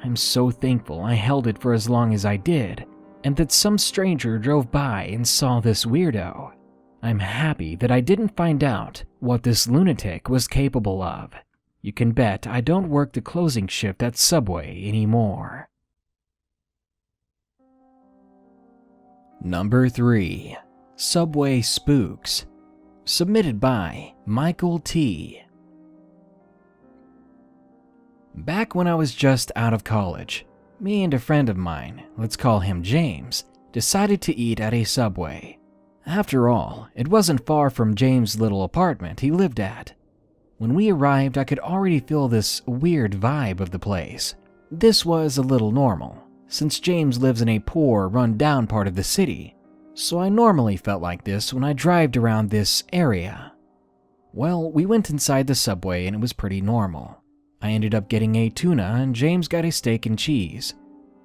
I'm so thankful I held it for as long as I did, and that some stranger drove by and saw this weirdo. I'm happy that I didn't find out what this lunatic was capable of. You can bet I don't work the closing shift at Subway anymore. Number 3. Subway Spooks. Submitted by Michael T. Back when I was just out of college, me and a friend of mine, let's call him James, decided to eat at a Subway. After all, it wasn't far from James' little apartment he lived at. When we arrived, I could already feel this weird vibe of the place. This was a little normal, since James lives in a poor, run-down part of the city, so I normally felt like this when I drived around this area. Well, we went inside the Subway and it was pretty normal. I ended up getting a tuna and James got a steak and cheese.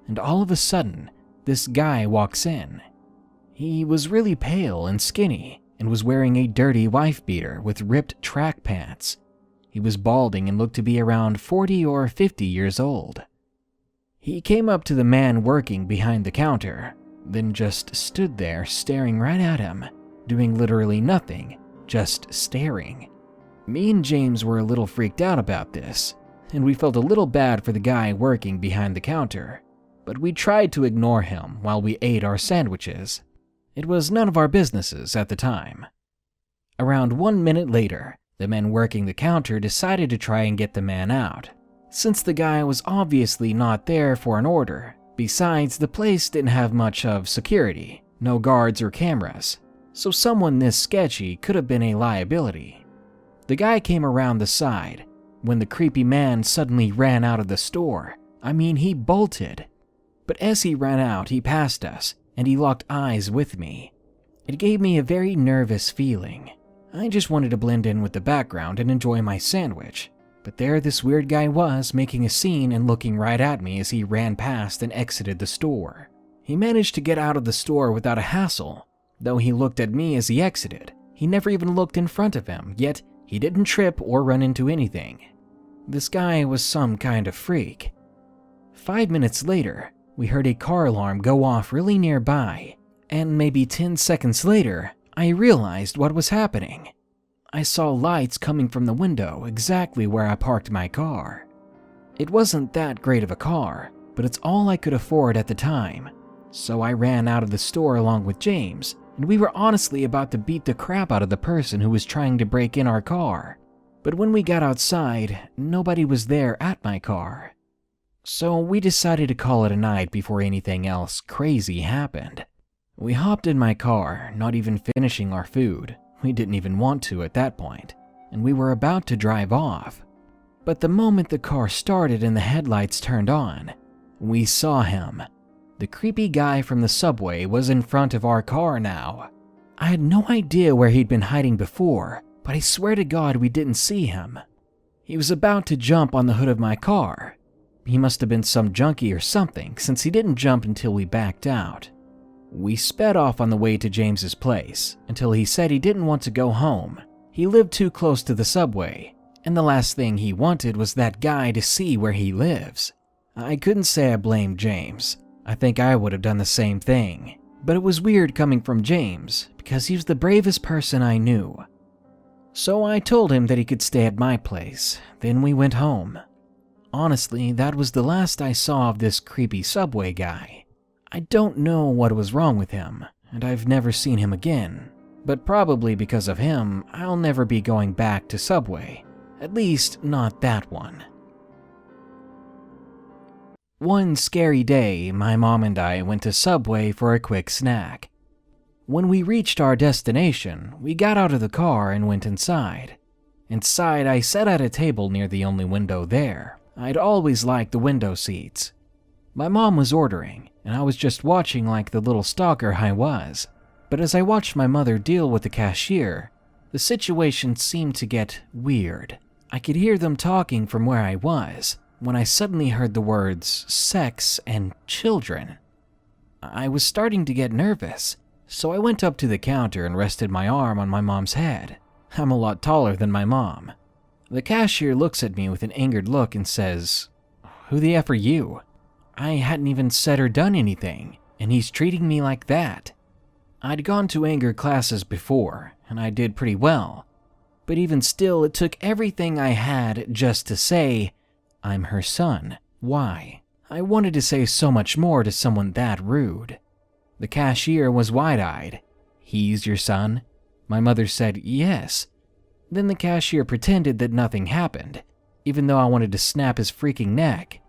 And all of a sudden, this guy walks in. He was really pale and skinny and was wearing a dirty wife beater with ripped track pants. He was balding and looked to be around 40 or 50 years old. He came up to the man working behind the counter, then just stood there staring right at him, doing literally nothing, just staring. Me and James were a little freaked out about this, and we felt a little bad for the guy working behind the counter, but we tried to ignore him while we ate our sandwiches. It was none of our businesses at the time. Around 1 minute later, the men working the counter decided to try and get the man out, since the guy was obviously not there for an order. Besides, the place didn't have much of security, no guards or cameras. so someone this sketchy could have been a liability. The guy came around the side when the creepy man suddenly ran out of the store. I mean, he bolted. But as he ran out, he passed us, and he locked eyes with me. It gave me a very nervous feeling. I just wanted to blend in with the background and enjoy my sandwich. But there this weird guy was, making a scene and looking right at me as he ran past and exited the store. He managed to get out of the store without a hassle. Though he looked at me as he exited, he never even looked in front of him, yet he didn't trip or run into anything. This guy was some kind of freak. 5 minutes later, we heard a car alarm go off really nearby, and maybe 10 seconds later, I realized what was happening. I saw lights coming from the window exactly where I parked my car. It wasn't that great of a car, but it's all I could afford at the time. So I ran out of the store along with James, and we were honestly about to beat the crap out of the person who was trying to break in our car. But when we got outside, nobody was there at my car. So we decided to call it a night before anything else crazy happened. We hopped in my car, not even finishing our food. We didn't even want to at that point, and we were about to drive off. But the moment the car started and the headlights turned on, we saw him. The creepy guy from the subway was in front of our car now. I had no idea where he'd been hiding before, but I swear to God we didn't see him. He was about to jump on the hood of my car. He must have been some junkie or something, since he didn't jump until we backed out. We sped off on the way to James's place until he said he didn't want to go home. He lived too close to the subway, and the last thing he wanted was that guy to see where he lives. I couldn't say I blamed James. I think I would have done the same thing, but it was weird coming from James because he was the bravest person I knew. So I told him that he could stay at my place, then we went home. Honestly, that was the last I saw of this creepy subway guy. I don't know what was wrong with him, and I've never seen him again. But probably because of him, I'll never be going back to Subway. At least, not that one. One scary day, my mom and I went to Subway for a quick snack. When we reached our destination, we got out of the car and went inside. Inside, I sat at a table near the only window there. I'd always liked the window seats. My mom was ordering, and I was just watching like the little stalker I was. But as I watched my mother deal with the cashier, the situation seemed to get weird. I could hear them talking from where I was, when I suddenly heard the words sex and children. I was starting to get nervous, so I went up to the counter and rested my arm on my mom's head. I'm a lot taller than my mom. The cashier looks at me with an angered look and says, "Who the F are you?" I hadn't even said or done anything, and he's treating me like that. I'd gone to anger classes before, and I did pretty well. But even still, it took everything I had just to say, "I'm her son. Why?" I wanted to say so much more to someone that rude. The cashier was wide-eyed. "He's your son?" My mother said yes. Then the cashier pretended that nothing happened, even though I wanted to snap his freaking neck.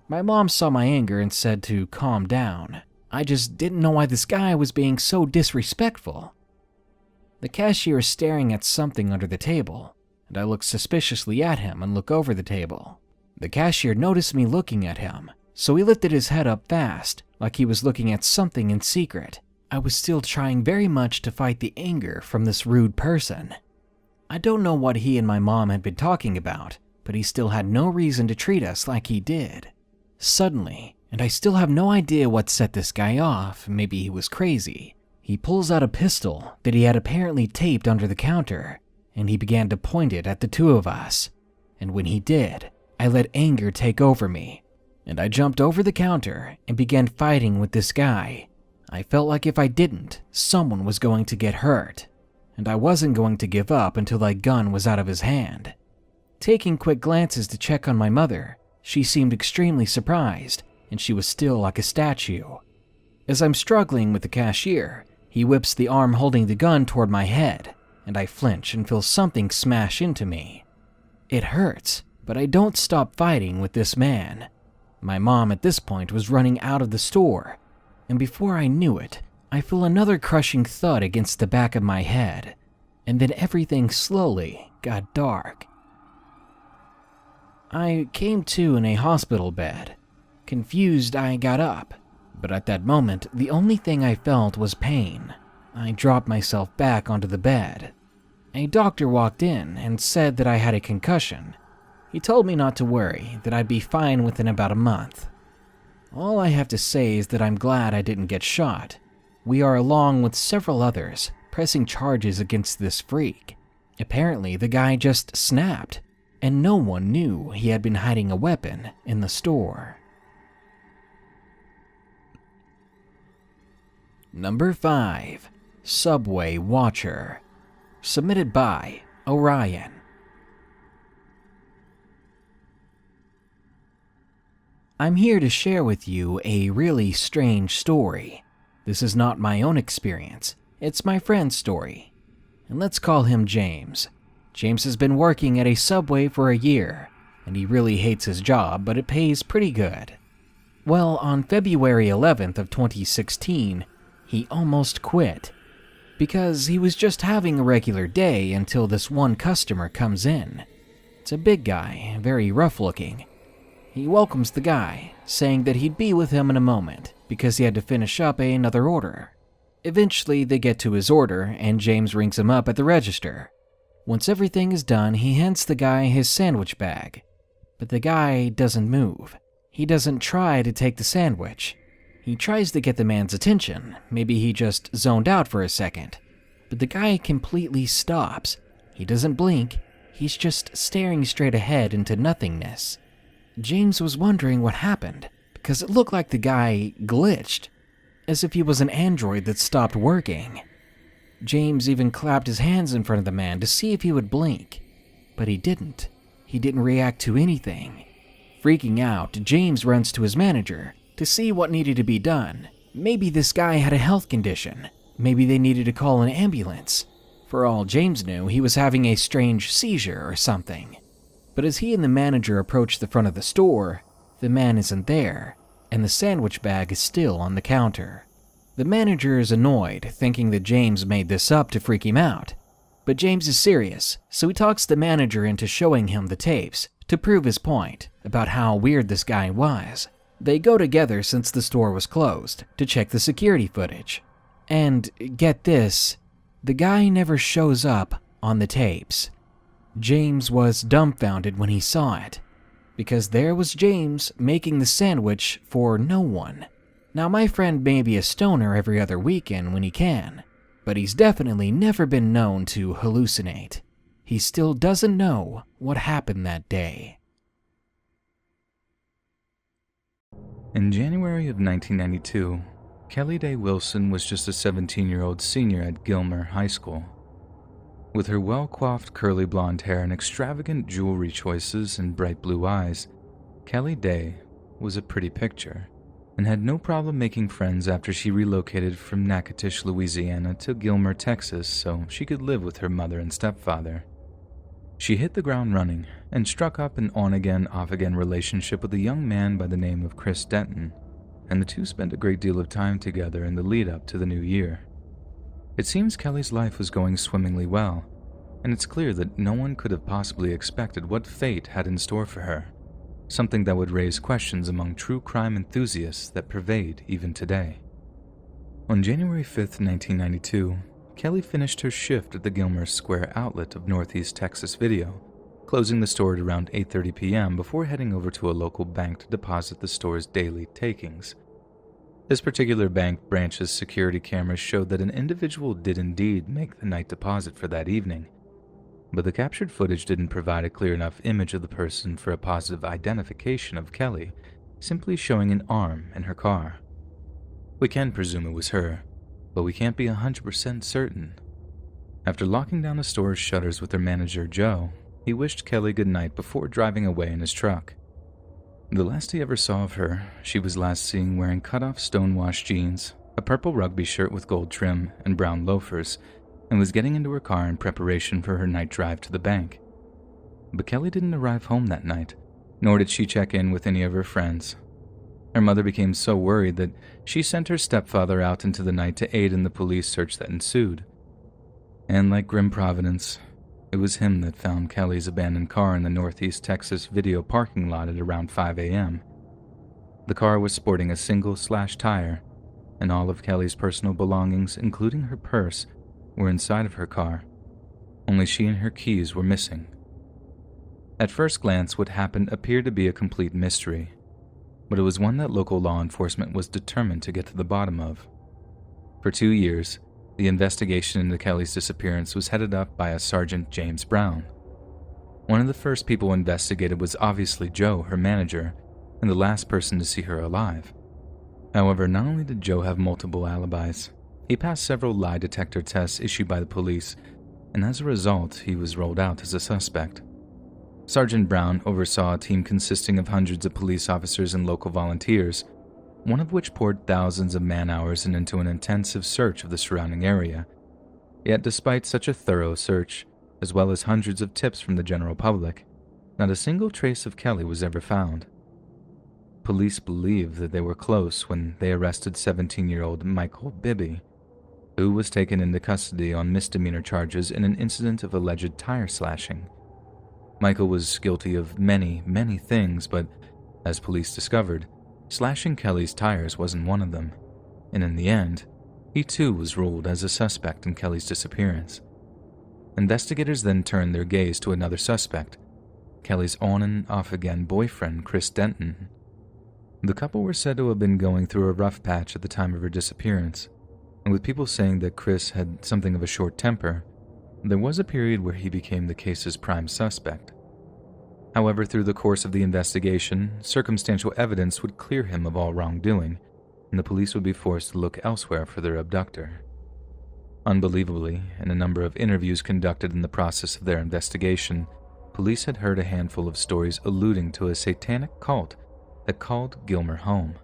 My mom saw my anger and said to calm down. I just didn't know why this guy was being so disrespectful. The cashier is staring at something under the table, and I look suspiciously at him and look over the table. The cashier noticed me looking at him, so he lifted his head up fast, like he was looking at something in secret. I was still trying very much to fight the anger from this rude person. I don't know what he and my mom had been talking about, but he still had no reason to treat us like he did. Suddenly, and I still have no idea what set this guy off, maybe he was crazy, he pulls out a pistol that he had apparently taped under the counter, and he began to point it at the two of us. And when he did, I let anger take over me, and I jumped over the counter and began fighting with this guy. I felt like if I didn't, someone was going to get hurt, and I wasn't going to give up until that gun was out of his hand. Taking quick glances to check on my mother, she seemed extremely surprised, and she was still like a statue. As I'm struggling with the cashier, he whips the arm holding the gun toward my head, and I flinch and feel something smash into me. It hurts, but I don't stop fighting with this man. My mom at this point was running out of the store, and before I knew it, I feel another crushing thud against the back of my head, and then everything slowly got dark. I came to in a hospital bed. Confused, I got up, but at that moment, the only thing I felt was pain. I dropped myself back onto the bed. A doctor walked in and said that I had a concussion. He told me not to worry, that I'd be fine within about a month. All I have to say is that I'm glad I didn't get shot. We are, along with several others, pressing charges against this freak. Apparently, the guy just snapped, and no one knew he had been hiding a weapon in the store. Number 5. Subway Watcher. Submitted by Orion. I'm here to share with you a really strange story. This is not my own experience, it's my friend's story. And let's call him James. James has been working at a Subway for a year, and he really hates his job, but it pays pretty good. Well, on February 11th of 2016, he almost quit, because he was just having a regular day until this one customer comes in. It's a big guy, very rough looking. He welcomes the guy, saying that he'd be with him in a moment, because he had to finish up another order. Eventually, they get to his order, and James rings him up at the register. Once everything is done, he hands the guy his sandwich bag. But the guy doesn't move. He doesn't try to take the sandwich. He tries to get the man's attention. Maybe he just zoned out for a second. But the guy completely stops. He doesn't blink. He's just staring straight ahead into nothingness. James was wondering what happened, because it looked like the guy glitched, as if he was an android that stopped working. James even clapped his hands in front of the man to see if he would blink, but he didn't. He didn't react to anything. Freaking out, James runs to his manager to see what needed to be done. Maybe this guy had a health condition. Maybe they needed to call an ambulance. For all James knew, he was having a strange seizure or something. But as he and the manager approach the front of the store, the man isn't there, and the sandwich bag is still on the counter. The manager is annoyed, thinking that James made this up to freak him out. But James is serious, so he talks the manager into showing him the tapes to prove his point about how weird this guy was. They go together since the store was closed to check the security footage. And get this, the guy never shows up on the tapes. James was dumbfounded when he saw it, because there was James making the sandwich for no one. Now, my friend may be a stoner every other weekend when he can, but he's definitely never been known to hallucinate. He still doesn't know what happened that day. In January of 1992, Kelly Day Wilson was just a 17-year-old senior at Gilmer High School. With her well-coiffed curly blonde hair and extravagant jewelry choices and bright blue eyes, Kelly Day was a pretty picture, and had no problem making friends after she relocated from Natchitoches, Louisiana to Gilmer, Texas, so she could live with her mother and stepfather. She hit the ground running and struck up an on-again, off-again relationship with a young man by the name of Chris Denton, and the two spent a great deal of time together in the lead-up to the new year. It seems Kelly's life was going swimmingly well, and it's clear that no one could have possibly expected what fate had in store for her, something that would raise questions among true crime enthusiasts that pervade even today. On January 5th, 1992, Kelly finished her shift at the Gilmer Square outlet of Northeast Texas Video, closing the store at around 8:30 p.m. before heading over to a local bank to deposit the store's daily takings. This particular bank branch's security cameras showed that an individual did indeed make the night deposit for that evening, but the captured footage didn't provide a clear enough image of the person for a positive identification of Kelly, simply showing an arm in her car. We can presume it was her, but we can't be 100% certain. After locking down the store's shutters with her manager, Joe, he wished Kelly good night before driving away in his truck. The last he ever saw of her, she was last seen wearing cut-off stonewashed jeans, a purple rugby shirt with gold trim, and brown loafers, and was getting into her car in preparation for her night drive to the bank. But Kelly didn't arrive home that night, nor did she check in with any of her friends. Her mother became so worried that she sent her stepfather out into the night to aid in the police search that ensued. And like grim Providence, it was him that found Kelly's abandoned car in the Northeast Texas video parking lot at around 5 a.m. The car was sporting a single slashed tire, and all of Kelly's personal belongings, including her purse, were inside of her car. Only she and her keys were missing. At first glance, what happened appeared to be a complete mystery, but it was one that local law enforcement was determined to get to the bottom of. For 2 years, the investigation into Kelly's disappearance was headed up by a Sergeant James Brown. One of the first people investigated was obviously Joe, her manager, and the last person to see her alive. However, not only did Joe have multiple alibis, he passed several lie detector tests issued by the police, and as a result, he was rolled out as a suspect. Sergeant Brown oversaw a team consisting of hundreds of police officers and local volunteers, one of which poured thousands of man-hours into an intensive search of the surrounding area. Yet despite such a thorough search, as well as hundreds of tips from the general public, not a single trace of Kelly was ever found. Police believed that they were close when they arrested 17-year-old Michael Bibby, who was taken into custody on misdemeanor charges in an incident of alleged tire slashing. Michael was guilty of many, many things, but as police discovered, slashing Kelly's tires wasn't one of them, and in the end, he too was ruled as a suspect in Kelly's disappearance. Investigators then turned their gaze to another suspect, Kelly's on and off again boyfriend, Chris Denton. The couple were said to have been going through a rough patch at the time of her disappearance, and with people saying that Chris had something of a short temper, there was a period where he became the case's prime suspect. However, through the course of the investigation, circumstantial evidence would clear him of all wrongdoing, and the police would be forced to look elsewhere for their abductor. Unbelievably, in a number of interviews conducted in the process of their investigation, police had heard a handful of stories alluding to a satanic cult that called Gilmer home.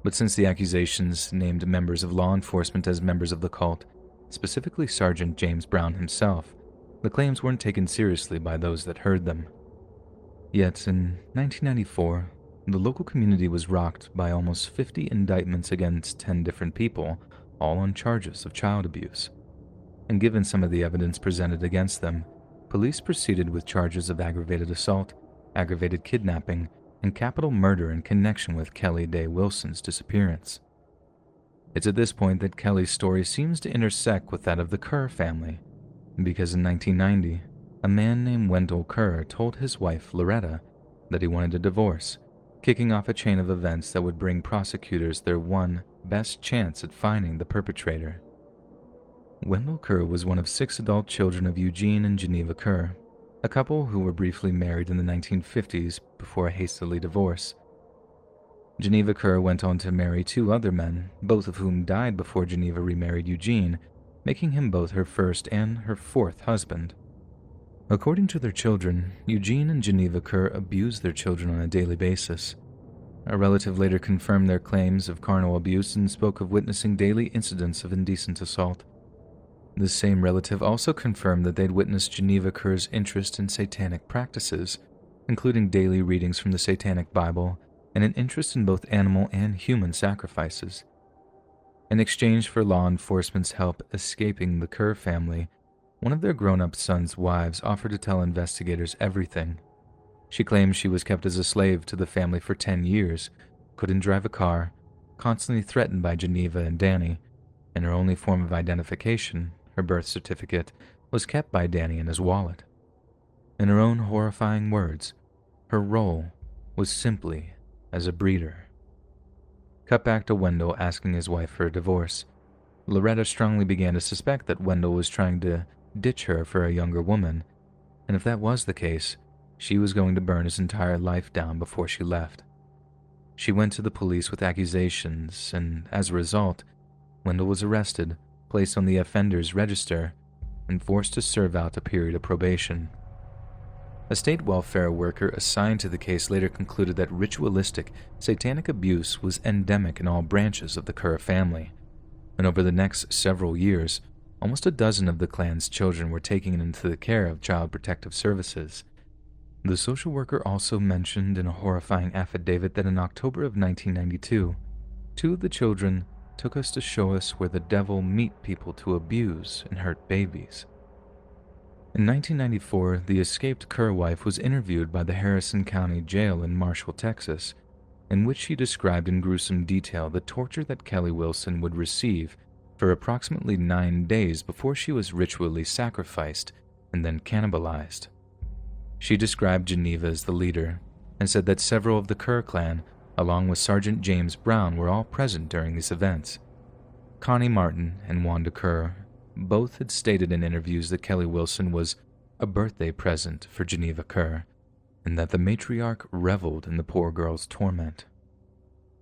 But since the accusations named members of law enforcement as members of the cult, specifically Sergeant James Brown himself, the claims weren't taken seriously by those that heard them. Yet, in 1994, the local community was rocked by almost 50 indictments against 10 different people, all on charges of child abuse. And given some of the evidence presented against them, police proceeded with charges of aggravated assault, aggravated kidnapping, and capital murder in connection with Kelly Day Wilson's disappearance. It's at this point that Kelly's story seems to intersect with that of the Kerr family, because in 1990, a man named Wendell Kerr told his wife, Loretta, that he wanted a divorce, kicking off a chain of events that would bring prosecutors their one best chance at finding the perpetrator. Wendell Kerr was one of 6 adult children of Eugene and Geneva Kerr, a couple who were briefly married in the 1950s before a hastily divorce. Geneva Kerr went on to marry 2 other men, both of whom died before Geneva remarried Eugene, making him both her first and her 4th husband. According to their children, Eugene and Geneva Kerr abused their children on a daily basis. A relative later confirmed their claims of carnal abuse and spoke of witnessing daily incidents of indecent assault. This same relative also confirmed that they'd witnessed Geneva Kerr's interest in satanic practices, including daily readings from the Satanic Bible and an interest in both animal and human sacrifices. In exchange for law enforcement's help escaping the Kerr family, one of their grown-up son's wives offered to tell investigators everything. She claimed she was kept as a slave to the family for 10 years, couldn't drive a car, constantly threatened by Geneva and Danny, and her only form of identification, her birth certificate, was kept by Danny in his wallet. In her own horrifying words, her role was simply as a breeder. Cut back to Wendell asking his wife for a divorce. Loretta strongly began to suspect that Wendell was trying to ditch her for a younger woman, and if that was the case, she was going to burn his entire life down before she left. She went to the police with accusations, and as a result, Wendell was arrested, placed on the offenders register, and forced to serve out a period of probation. A state welfare worker assigned to the case later concluded that ritualistic, satanic abuse was endemic in all branches of the Kerr family, and over the next several years, almost a dozen of the clan's children were taken into the care of Child Protective Services. The social worker also mentioned in a horrifying affidavit that in October of 1992, two of the children took us to show us where the devil meet people to abuse and hurt babies. In 1994, the escaped Kerr wife was interviewed by the Harrison County Jail in Marshall, Texas, in which she described in gruesome detail the torture that Kelly Wilson would receive for approximately 9 days before she was ritually sacrificed and then cannibalized. She described Geneva as the leader and said that several of the Kerr clan, along with Sergeant James Brown, were all present during these events. Connie Martin and Wanda Kerr both had stated in interviews that Kelly Wilson was a birthday present for Geneva Kerr, and that the matriarch reveled in the poor girl's torment.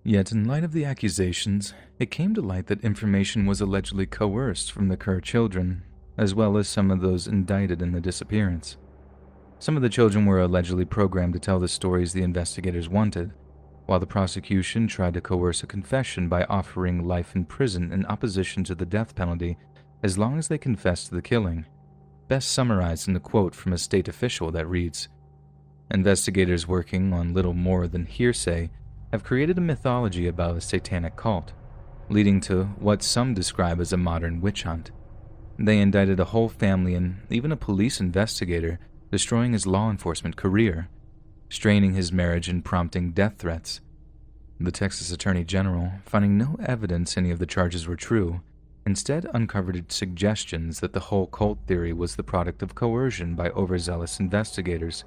Yet, in light of the accusations, it came to light that information was allegedly coerced from the Kerr children, as well as some of those indicted in the disappearance. Some of the children were allegedly programmed to tell the stories the investigators wanted, while the prosecution tried to coerce a confession by offering life in prison in opposition to the death penalty as long as they confessed to the killing, best summarized in a quote from a state official that reads, "Investigators working on little more than hearsay have created a mythology about a satanic cult, leading to what some describe as a modern witch hunt. They indicted a whole family and even a police investigator, destroying his law enforcement career, straining his marriage and prompting death threats. The Texas Attorney General, finding no evidence any of the charges were true, instead uncovered suggestions that the whole cult theory was the product of coercion by overzealous investigators,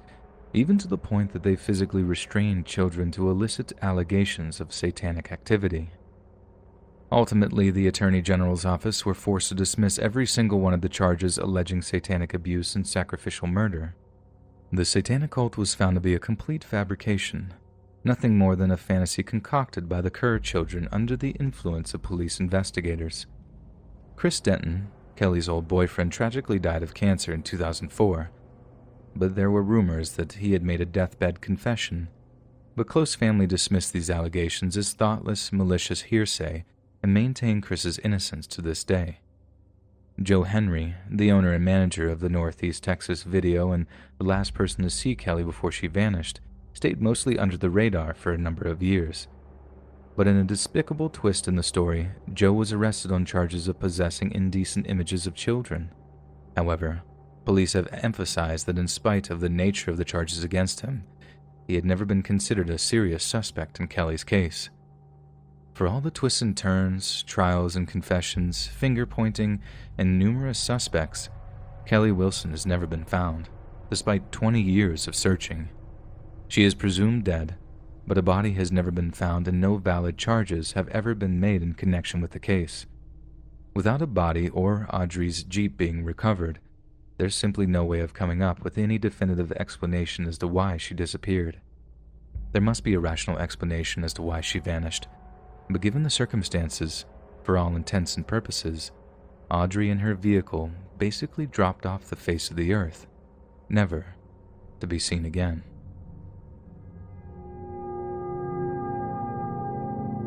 even to the point that they physically restrained children to elicit allegations of satanic activity. Ultimately, the Attorney General's office were forced to dismiss every single one of the charges alleging satanic abuse and sacrificial murder. The satanic cult was found to be a complete fabrication, nothing more than a fantasy concocted by the Kerr children under the influence of police investigators. Chris Denton, Kelly's old boyfriend, tragically died of cancer in 2004, but there were rumors that he had made a deathbed confession. But close family dismissed these allegations as thoughtless, malicious hearsay and maintain Chris's innocence to this day. Joe Henry, the owner and manager of the Northeast Texas Video and the last person to see Kelly before she vanished, stayed mostly under the radar for a number of years. But in a despicable twist in the story, Joe was arrested on charges of possessing indecent images of children. However, police have emphasized that in spite of the nature of the charges against him, he had never been considered a serious suspect in Kelly's case. For all the twists and turns, trials and confessions, finger-pointing, and numerous suspects, Kelly Wilson has never been found, despite 20 years of searching. She is presumed dead, but a body has never been found and no valid charges have ever been made in connection with the case. Without a body or Audrey's Jeep being recovered, there's simply no way of coming up with any definitive explanation as to why she disappeared. There must be a rational explanation as to why she vanished, but given the circumstances, for all intents and purposes, Audrey and her vehicle basically dropped off the face of the earth, never to be seen again.